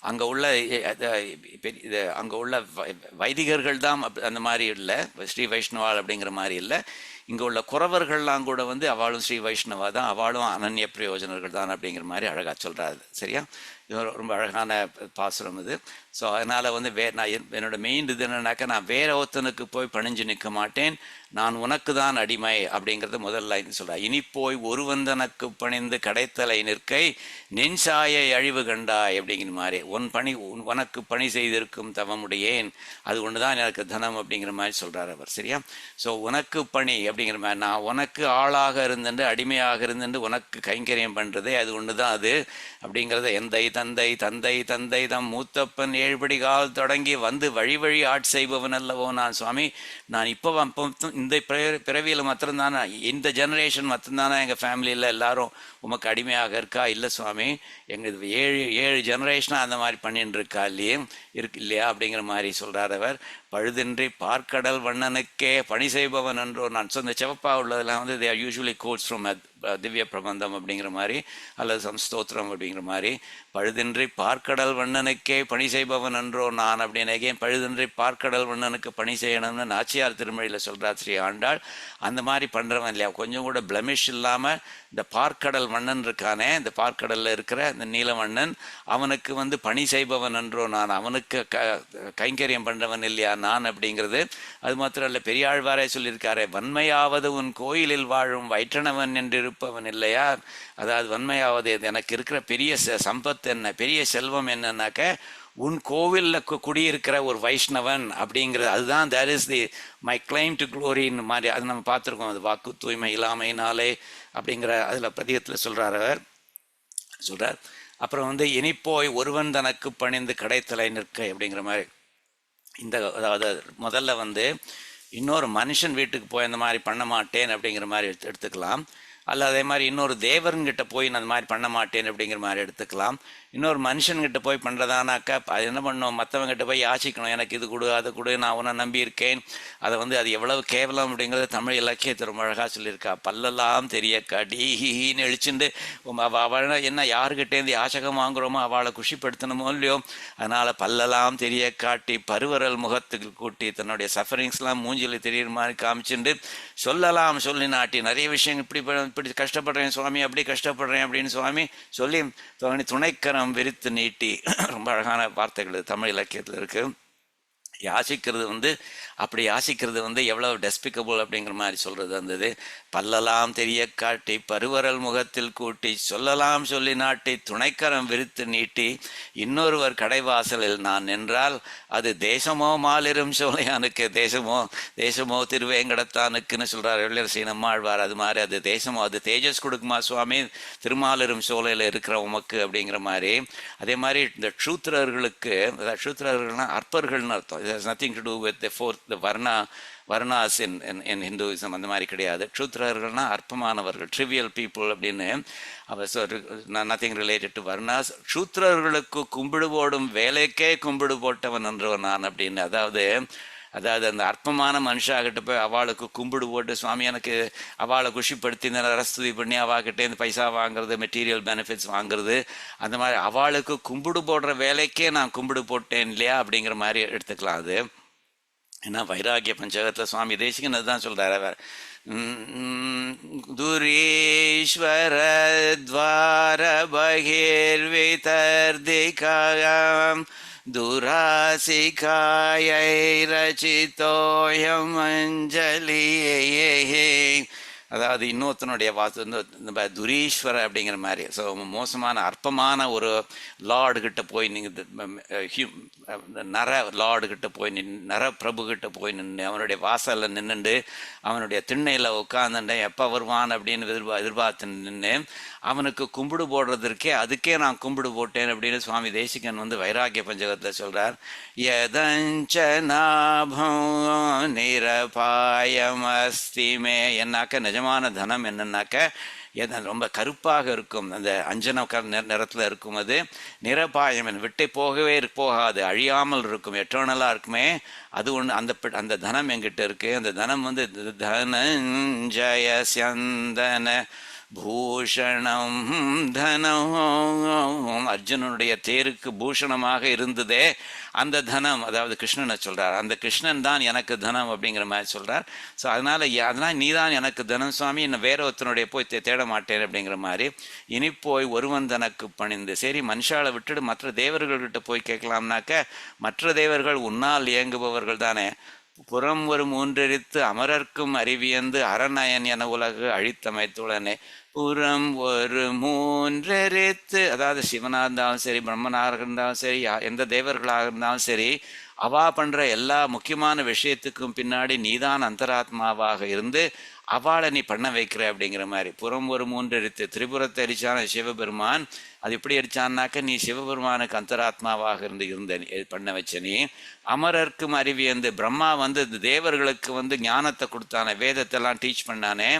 அங்கே உள்ள அங்கே உள்ள வைதிகர்கள் தான் அந்த மாதிரி இல்லை, ஸ்ரீ வைஷ்ணவாள் அப்படிங்கிற மாதிரி இல்லை. இங்கே உள்ள குறவர்கள்லாம் கூட வந்து அவளும் ஸ்ரீ வைஷ்ணவா தான், அவளும் அனன்ய பிரயோஜனர்கள் தான் அப்படிங்கிற மாதிரி அழகாக சொல்கிறாரு. சரியா? இது ரொம்ப அழகான பாசுரம் இது. ஸோ அதனால் வந்து நான் என்னோட மெயின் இது என்னன்னாக்கா, நான் வேற ஒருத்தனுக்கு போய் பணிஞ்சு நிற்க மாட்டேன், நான் உனக்கு தான் அடிமை அப்படிங்கிறது முதல் லைன் சொல்கிறேன். இனி போய் ஒருவந்தனக்கு பணிந்து கடைத்தலை நிற்கை நெஞ்சாய அழிவு கண்டாய் அப்படிங்கிற மாதிரி, உனக்கு பணி செய்திருக்கும் தவமுடையேன், அது ஒன்று தான் எனக்கு தனம் அப்படிங்கிற மாதிரி சொல்கிறார் அவர். சரியா? ஸோ உனக்கு பணி அப்படிங்கிற மாதிரி, நான் உனக்கு ஆளாக இருந்துட்டு அடிமையாக இருந்துட்டு உனக்கு கைங்கரியம் பண்ணுறதே அது ஒன்று தான் அது அப்படிங்கிறத, எந்தை தந்தை தந்தை தந்தை தம் மூத்தப்பன் ஏழ்படி கால் தொடங்கி வந்து வழி வழி ஆட் செய்பவன் அல்லவோ நான் சுவாமி. நான் இப்போ இந்த பிறவியில் மாத்திரம்தானே, இந்த ஜெனரேஷன் மாத்திரம்தானே எங்கள் ஃபேமிலியில் எல்லாரும் உமக்கு அடிமையாக இருக்கா? இல்லை சுவாமி, எங்கள் ஏழு ஜெனரேஷனாக அந்த மாதிரி பண்ணிட்டு இருக்கா இல்லையா அப்படிங்கிற மாதிரி சொல்கிறார் அவர். பழுதின்றி பார்க்கடல் வண்ணனுக்கே பணி செய்பவன் என்றோ நான் சொந்த செவப்பா உள்ளதெல்லாம் வந்து they are usually quotes from Divya Prabandham அப்படிங்கிற மாதிரி அல்லது சம்ஸ்தோத்திரம் அப்படிங்கிற மாதிரி. பழுதின்றி பார்க்கடல் வண்ணனுக்கே பணி செய்பவன் என்றோ நான் அப்படின்னு பழுதின்றி பார்க்கடல் வண்ணனுக்கு பணி செய்யணும்னு நாச்சியார் திருமொழியில் சொல்கிறார் ஸ்ரீ ஆண்டாள். அந்த மாதிரி பண்ணுறவன் இல்லையா, கொஞ்சம் கூட பிளமிஷ் இல்லாமல் இந்த பார்க்கடல் மன்னன் இருக்கானே, இந்த பார்க்கடலில் இருக்கிற இந்த நீலமன்னன், அவனுக்கு வந்து பணி செய்பவன் என்றோ நான், அவனுக்கு கைங்கரியம் பண்ணுறவன் இல்லையா நான் அப்படிங்கிறது. அது மாத்திரம் இல்லை, பெரியாழ்வாரே சொல்லியிருக்காரு, வன்மையாவது உன் கோயிலில் வாழும் வைற்றனவன் என்று இருப்பவன் இல்லையா. அதாவது வன்மையாவது எனக்கு இருக்கிற பெரிய சம்பத்து என்ன, பெரிய செல்வம் என்னன்னாக்க உன் கோவிலில் குடியிருக்கிற ஒரு வைஷ்ணவன் அப்படிங்கிறது, அதுதான் there is the my claim to க்ளோரின்னு மாதிரி. அது நம்ம பார்த்துருக்கோம், அது வாக்கு தூய்மை இல்லாமையினாலே அப்படிங்கிற அதில் பதிகத்தில் சொல்கிறார். அப்புறம் வந்து இனிப்போய் ஒருவன் தனக்கு பணிந்து கடைத்தலை நிற்க அப்படிங்கிற மாதிரி. இந்த அதாவது முதல்ல வந்து இன்னொரு மனுஷன் வீட்டுக்கு போய் அந்த மாதிரி பண்ண மாட்டேன் அப்படிங்கிற மாதிரி எடுத்துக்கலாம். அல்ல அதே மாதிரி இன்னொரு தேவர்கிட்ட போய் நான் அந்த மாதிரி பண்ண மாட்டேன் அப்படிங்கிற மாதிரி எடுத்துக்கலாம். இன்னொரு மனுஷன்கிட்ட போய் பண்ணுறதானாக்கா அது என்ன பண்ணணும், மற்றவங்ககிட்ட போய் யாசிக்கணும், எனக்கு இது கொடு அது கொடு, நான் உன்னை நம்பியிருக்கேன். அதை வந்து அது எவ்வளவு கேவலம் அப்படிங்கிறது தமிழ் இலக்கியத்தை ரொம்ப அழகாக சொல்லியிருக்கா. பல்லெல்லாம் தெரிய காட்டின்னு எழுச்சிண்டு அவள் என்ன யாருக்கிட்டேருந்து யாசகம் வாங்குகிறோமோ அவளை குஷிப்படுத்தணுமோ இல்லையோ, அதனால் பல்லெல்லாம் தெரிய காட்டி பருவரல் முகத்துக்கு கூட்டி தன்னுடைய சஃபரிங்ஸ்லாம் மூஞ்சில் தெரியுற மாதிரி காமிச்சுண்டு சொல்லலாம் சொல்லி நாட்டி நிறைய விஷயங்கள் இப்படி கஷ்டப்படுறேன் சுவாமி, அப்படி கஷ்டப்படுறேன் அப்படின்னு சுவாமி சொல்லி துணைக்கரம் விரித்து நீட்டி, ரொம்ப அழகான வார்த்தைகள் தமிழ் இலக்கியத்தில் இருக்கு. யாசிக்கிறது வந்து அப்படி யாசிக்கிறது வந்து எவ்வளவு டெஸ்பிகபிள் அப்படிங்கிற மாதிரி சொல்கிறது வந்தது. பல்லலாம் தெரிய காட்டி பருவரல் முகத்தில் கூட்டி சொல்லலாம் சொல்லி நாட்டி துணைக்கரம் விரித்து நீட்டி இன்னொருவர் கடைவாசலில் நான் நின்றால் அது தேசமோ மாலிரும் சோலையானுக்கு, தேசமோ திருவேங்கடத்தானுக்குன்னு சொல்கிறார் எழிலரசி நம்மாழ்வார். அது மாதிரி அது தேசமோ, அது தேஜஸ் கொடுக்குமா சுவாமி திருமாலிரும் சோலையில் இருக்கிற உமக்கு அப்படிங்கிற மாதிரி. அதே மாதிரி இந்த க்ஷூத்ரர்களுக்கு, க்ஷூத்ரர்கள்னா அற்பர்கள்னு அர்த்தம். It has nothing to do with the varnas in Hinduism. அந்த மாதிரி கிடையாது. க்ஷூத்ரர்கள்னா அற்பமானவர்கள், ட்ரிவியல் பீப்புள் அப்படின்னு. Nothing related to varnas. க்ஷூத்ரர்களுக்கு கும்பிடு போடும் வேலைக்கே கும்பிடு போட்டவன் என்றவன் நான் அப்படின்னு. அதாவது அந்த அற்பமான மனுஷாகிட்ட போய் அவளுக்கு கும்பிடு போட்டு சுவாமி எனக்கு அவளை குஷிப்படுத்தி ரஸ்துதி பண்ணி அவகிட்டேருந்து பைசா வாங்குறது, மெட்டீரியல் பெனிஃபிட்ஸ் வாங்குறது, அந்த மாதிரி அவளுக்கு கும்பிடு போடுற வேலைக்கே நான் கும்பிடு போட்டேன் இல்லையா அப்படிங்கிற மாதிரி எடுத்துக்கலாம். அது ஏன்னா வைராகிய பஞ்சகத்தில் சுவாமி தேசிகன் அதுதான் சொல்கிறார். அவர் துரீஸ்வர துவார பகிர்விதர்திகாயம் துராசிகாயை ரச்சிதோயம் அஞ்சலியே. அதாவது இன்னொருத்தனுடைய இந்த துரீஸ்வர அப்படிங்கிற மாதிரி. ஸோ மோசமான அற்பமான ஒரு லார்டுகிட்ட போய் நீங்கள் நர லார்டுகிட்ட போய் நர பிரபுகிட்ட போய் நின்று அவனுடைய வாசலில் நின்றுண்டு அவனுடைய திண்ணையில் உட்காந்துட்டேன் எப்போ வருவான் அப்படின்னு எதிர்பார்த்து நின்று அவனுக்கு கும்பிடு போடுறதற்கே அதுக்கே நான் கும்பிடு போட்டேன் அப்படின்னு சுவாமி தேசிகன் வந்து வைராகிய பஞ்சகத்தில் சொல்கிறார். யதஞ்சநாபம் நிரபாயம் அஸ்திமே. என்னாக்க நிஜமான தனம் என்னன்னாக்க ரொம்ப கருப்பாக இருக்கும், அந்த அஞ்சன நிறத்தில் இருக்கும். அது நிரபாயம் விட்டு போகாது, அழியாமல் இருக்கும், எட்டர்னலாக இருக்குமே. அது ஒன்று அந்த தனம் என்கிட்ட இருக்குது. அந்த தனம் வந்து தனஞ்சய சந்தன பூஷணம் தனம். அர்ஜுனனுடைய தேருக்கு பூஷணமாக இருந்ததே அந்த தனம், அதாவது கிருஷ்ணனை சொல்றார். அந்த கிருஷ்ணன் தான் எனக்கு தனம் அப்படிங்கிற மாதிரி சொல்றார். ஸோ அதனால நீ தான் எனக்கு தனம் சுவாமி, இன்னும் வேற ஒருத்தனுடைய போய் தேட மாட்டேன் அப்படிங்கிற மாதிரி. இனி போய் ஒருவன் தனக்கு பணிந்து, சரி மனுஷாலை விட்டுட்டு மற்ற தேவர்கள்கிட்ட போய் கேட்கலாம்னாக்க மற்ற தேவர்கள் உன்னால் இயங்குபவர்கள் தானே. புறம் ஒரு மூன்றெரித்து அமரர்க்கும் அறிவியந்து அரணயன் என உலகு அழித்தமைத்துடனே. புறம் ஒரு மூன்றெரித்து, அதாவது சிவனாக இருந்தாலும் சரி, பிரம்மனாக இருந்தாலும் சரி, எந்த தேவர்களாக இருந்தாலும் சரி, அவா பண்ற எல்லா முக்கியமான விஷயத்துக்கும் பின்னாடி நீதான் அந்தராத்மாவாக இருந்து அவளை நீ பண்ண வைக்கிற அப்படிங்கிற மாதிரி. புறம் ஒரு மூன்றெரித்து, திரிபுரத்தை அரிச்சான சிவபெருமான், அது எப்படி அடிச்சான்னாக்க நீ சிவபெருமானுக்கு அந்தராத்மாவாக இருந்த பண்ண வச்ச நீ. அமரர்க்கும் அறிவியந்து, பிரம்மா இந்த தேவர்களுக்கு ஞானத்தை கொடுத்தானே, வேதத்தெல்லாம் டீச் பண்ணானே,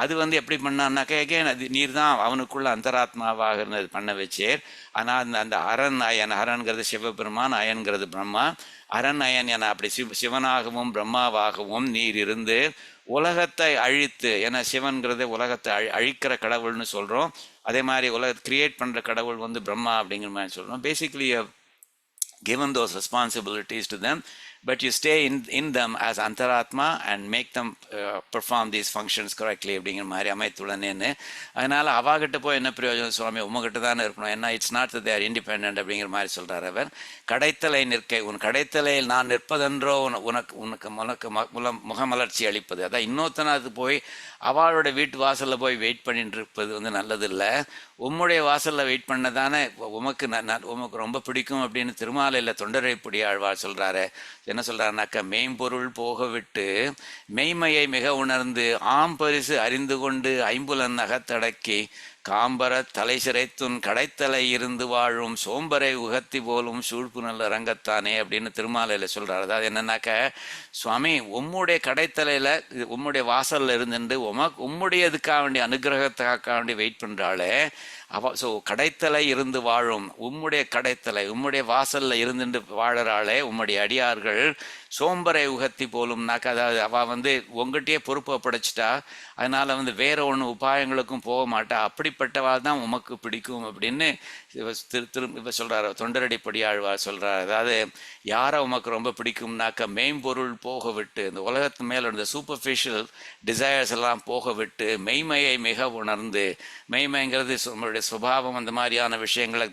அது எப்படி பண்ணான்னாக்க எகேன் அது நீர் தான் அவனுக்குள்ள அந்தராத்மாவாக இருந்தது பண்ண வச்சேர். ஆனால் அந்த அரண் அயன், அரண்கிறது சிவபெருமான், அயன்கிறது பிரம்மா. அரண் அயன் என அப்படி சிவனாகவும் பிரம்மாவாகவும் நீர் இருந்து உலகத்தை அழித்து, ஏன்னா சிவன்கிறது உலகத்தை அழிக்கிற கடவுள்னு சொல்கிறோம். அதே மாதிரி கிரியேட் பண்ணுற கடவுள் பிரம்மா அப்படிங்கிற மாதிரி சொல்கிறோம். Basically given those responsibilities to them, but you stay in them as antaratma and make them perform these functions correctly அப்படிங்கிற மாதிரி அமைத்துள்ளனேன்னு. அதனால் அவாகிட்ட போய் என்ன பிரயோஜனம் சுவாமி, உங்ககிட்ட தானே இருக்கணும், ஏன்னா it's not that they are independent அப்படிங்கிற மாதிரி சொல்கிறார் அவர். கடைத்தலை நிற்கை, உன் கடைத்தலையில் நான் நிற்பதென்றோ உனக்கு முகமலர்ச்சி அளிப்பது. அதான் இன்னொருத்தனாவது போய் அவளோட வீட்டு வாசலில் போய் வெயிட் பண்ணிட்டு இருப்பது நல்லதில்லை. உம்முடைய வாசலில் வெயிட் பண்ண தானே உமக்கு ரொம்ப பிடிக்கும் அப்படின்னு திருமாலையில் தொண்டரைப்புடி ஆழ்வார் சொல்கிறாரு. என்ன சொல்கிறாருனாக்கா, மெய்ம்பொருள் போக விட்டு மெய்மையை மிக உணர்ந்து ஆம் பரிசு அறிந்து கொண்டு ஐம்புலன் அகத்தடக்கி காம்பர தலை சிறைத்துன் கடைத்தலை இருந்து வாழும் சோம்பரை உகத்தி போலும் சூழ்ப்பு நல்ல ரங்கத்தானே அப்படின்னு திருமாலையில் சொல்கிறார். அதாவது என்னன்னாக்க, சுவாமி உம்முடைய கடைத்தலையில் உம்முடைய வாசலில் இருந்துட்டு உம்முடைய இதுக்காக வேண்டிய அனுகிரகத்துக்காக வேண்டி வெயிட் பண்ணுறாளே ஸோ கடைத்தலை இருந்து வாழும் உம்முடைய கடைத்தலை உம்முடைய வாசலில் இருந்துட்டு வாழறாளே உம்முடைய அடியார்கள் சோம்பரை உகத்தி போலும்னாக்கா, அதாவது உங்கள்கிட்டயே பொறுப்பை படைச்சிட்டா, அதனால் வேற ஒன்று உபாயங்களுக்கும் போக மாட்டா, அப்படிப்பட்டவா தான் உமக்கு பிடிக்கும் அப்படின்னு திரும்ப சொல்கிறார். தொண்டரடிப்படி ஆழ்வார் சொல்கிறார். அதாவது யாரை உமக்கு ரொம்ப பிடிக்கும்னாக்கா, மெய்ம்பொருள் போக விட்டு, இந்த உலகத்து மேலே இந்த சூப்பர்ஃபிஷியல் டிசையர்ஸ் எல்லாம் போக விட்டு மெய்மையை மிக உணர்ந்து, மெய்மைங்கிறது நம்மளுடைய சுபாவம், அந்த மாதிரியான விஷயங்களை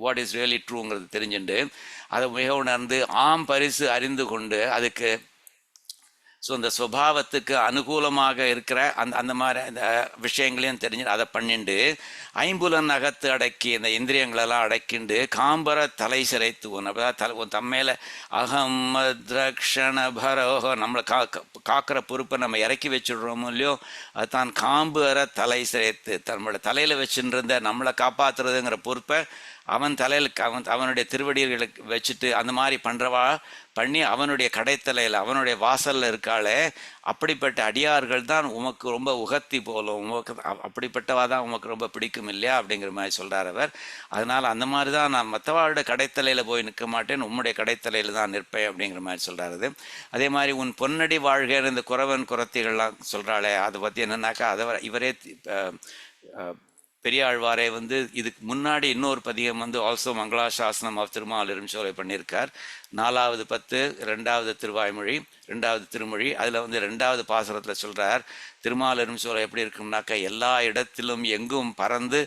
வாட் இஸ் ரியலி ட்ரூங்கிறது தெரிஞ்சுட்டு அதை மிக உணர்ந்து ஆம் பரிசு அறிந்து கொண்டு அதுக்கு ஸோ இந்த சுபாவத்துக்கு அனுகூலமாக இருக்கிற அந்த மாதிரி அந்த விஷயங்களையும் தெரிஞ்சு அதை பண்ணிண்டு ஐம்புலன் அகத்து அடக்கி இந்த இந்திரியங்களெல்லாம் அடக்கிண்டு காம்பர தலை சிறைத்துவன். அப்போ தம்மேல அகமத்ரக்ஷண பரோகோ, நம்மளை காக்கிற பொறுப்பை நம்ம இறக்கி வச்சுடுறோமோ இல்லையோ, அது தான் காம்பர தலை சிறைத்து நம்மளோட தலையில் வச்சுருந்த நம்மளை காப்பாற்றுறதுங்கிற பொறுப்பை அவன் தலையில் அவனுடைய திருவடிகளுக்கு வச்சுட்டு அந்த மாதிரி பண்ணி அவனுடைய கடைத்தலையில் அவனுடைய வாசலில் இருக்காளே, அப்படிப்பட்ட அடியார்கள் தான் உமக்கு ரொம்ப உகத்தி போலும், உமக்கு அப்படிப்பட்டவா தான் உமக்கு ரொம்ப பிடிக்கும் இல்லையா அப்படிங்கிற மாதிரி சொல்கிறார் அவர். அதனால் அந்த மாதிரி தான் நான் மற்றவாளோட கடைத்தலையில் போய் நிற்க மாட்டேன், உம்முடைய கடைத்தலையில் தான் நிற்பேன் அப்படிங்கிற மாதிரி சொல்கிறாரு. அதே மாதிரி உன் பொன்னடி வாழ்கிற இந்த குறவன் குறத்திகள்லாம் சொல்கிறாளே, அதை பற்றி என்னன்னாக்கா இவரே பெரியாழ்வாரே இதுக்கு முன்னாடி இன்னொரு பதிகம் ஆல்சோ மங்களாசாசனம் ஆஃப் திருமால் இரும்சோலை பண்ணியிருக்கார். 4வது 10 2வது திருவாய்மொழி 2வது திருமொழி. அதில் 2வது பாசுரத்தில் சொல்கிறார், திருமால் இரும்சோலை எப்படி இருக்கும்னாக்கா, எல்லா இடத்திலும் எங்கும் பறந்து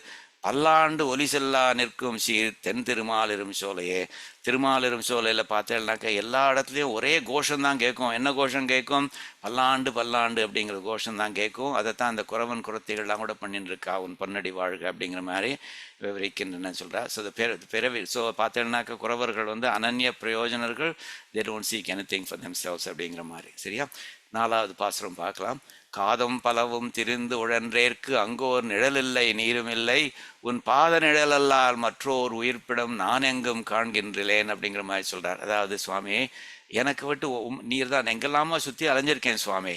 பல்லாண்டு ஒலி செல்லா நிற்கும் சீர் தென் திருமாலிரும் சோலையே. திருமாலிரும் சோலையில் பார்த்தேன்னாக்கா எல்லா இடத்துலையும் ஒரே கோஷம்தான் கேட்கும். என்ன கோஷம் கேட்கும்? பல்லாண்டு பல்லாண்டு அப்படிங்கிற கோஷம்தான் கேட்கும். அதைத்தான் அந்த குறவன் குறத்திகள்லாம் கூட பண்ணிட்டு இருக்கா, உன் பொன்னடி வாழ்க அப்படிங்கிற மாதிரி விவரிக்கின்றன சொல்கிறா. ஸோ பிறவி ஸோ பார்த்தேன்னாக்கா குறவர்கள் அனன்ய பிரயோஜனர்கள், they don't seek anything for themselves அப்படிங்கிற மாதிரி. சரியா? 4வது பாசுரம் பார்க்கலாம். காதம் பலவும் திரிந்து உழன்றேற்கு அங்கோர் நிழலில்லை நீருமில்லை, உன் பாத நிழலல்லால் மற்றோர் உயிர்ப்பிடம் நான் எங்கும் காண்கின்றேன் அப்படிங்கிற மாதிரி சொல்கிறார். அதாவது சுவாமி, எனக்கு விட்டு நீர் தான் எங்கெல்லாமோ சுற்றி அலைஞ்சிருக்கேன் சுவாமி.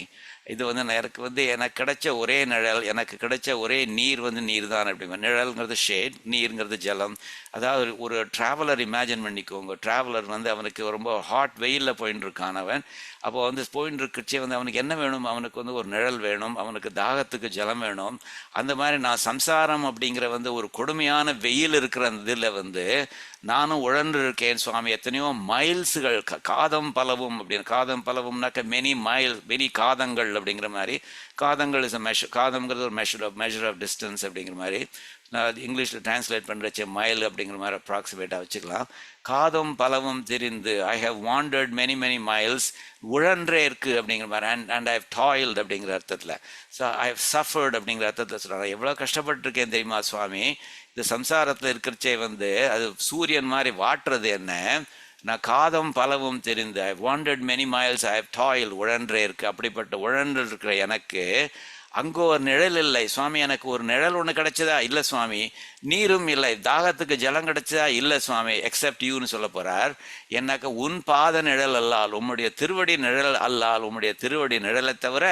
இது வந்து எனக்கு கிடைச்ச ஒரே நிழல், எனக்கு கிடைச்ச ஒரே நீர் வந்து நீர் தான் அப்படிங்க. நிழல்ங்கிறது ஷேட், நீருங்கிறது ஜலம். அதாவது ஒரு ட்ராவலர் இமேஜின் பண்ணிக்கோங்க. ட்ராவலர் வந்து அவனுக்கு ரொம்ப ஹாட் வெயிலில் போயின்னு இருக்கான் அவன். அப்போ வந்து போயின்னு இருக்கச்சே வந்து அவனுக்கு என்ன வேணும்? அவனுக்கு வந்து ஒரு நிழல் வேணும், அவனுக்கு தாகத்துக்கு ஜலம் வேணும். அந்த மாதிரி நான் சம்சாரம் அப்படிங்கிற வந்து ஒரு கொடுமையான வெயில் இருக்கிற அந்த இதில் வந்து நானும் உழன்று இருக்கேன் சுவாமி. எத்தனையோ மைல்ஸுகள், காதம் பலவும் அப்படின்னு. காதம் பலவும்னாக்க மெனி காதங்கள் அப்படிங்கிற மாதிரி. காதங்கள் இஸ் அ காதம்ங்கிறது ஒரு மெஷர் ஆஃப் டிஸ்டன்ஸ் அப்படிங்கிற மாதிரி. நான் இங்கிலீஷில் டிரான்ஸ்லேட் பண்ணுறச்சே மைல் அப்படிங்கிற மாதிரி அப்ராக்சிமேட்டாக வச்சுக்கலாம். காதம் பலவும் தெரிந்து ஐ ஹவ் வாண்டர்ட் மெனி மைல்ஸ், உழன்றே இருக்குது அப்படிங்கிற மாதிரி. அண்ட் ஐ ஹவ் டாயில்டு அப்படிங்கிற அர்த்தத்தில். ஸோ ஐ ஹவ் சஃபர்டு அப்படிங்கிற அர்த்தத்தில் சொல்கிறாங்க. எவ்வளோ கஷ்டப்பட்டுருக்கேன் தெரியுமா சுவாமி. இந்த சம்சாரத்தில் இருக்கிறச்சே வந்து அது சூரியன் மாதிரி வாட்டுறது என்ன. நான் காதம் பலவும் தெரிந்து I wanted many miles, I have toil, உழன்றே இருக்குது. அப்படிப்பட்ட உழன்று இருக்கிற எனக்கு அங்கே ஒரு நிழல் இல்லை சுவாமி. எனக்கு ஒரு நிழல் ஒன்று கிடைச்சதா? இல்லை சுவாமி. நீரும் இல்லை, தாகத்துக்கு ஜலம் கிடைச்சதா? இல்லை சுவாமி. எக்ஸப்ட் யூன்னு சொல்ல போகிறார். எனக்கு உன் பாத நிழல் அல்லால், உம்முடைய திருவடி நிழல் அல்லால், உம்முடைய திருவடி நிழலை தவிர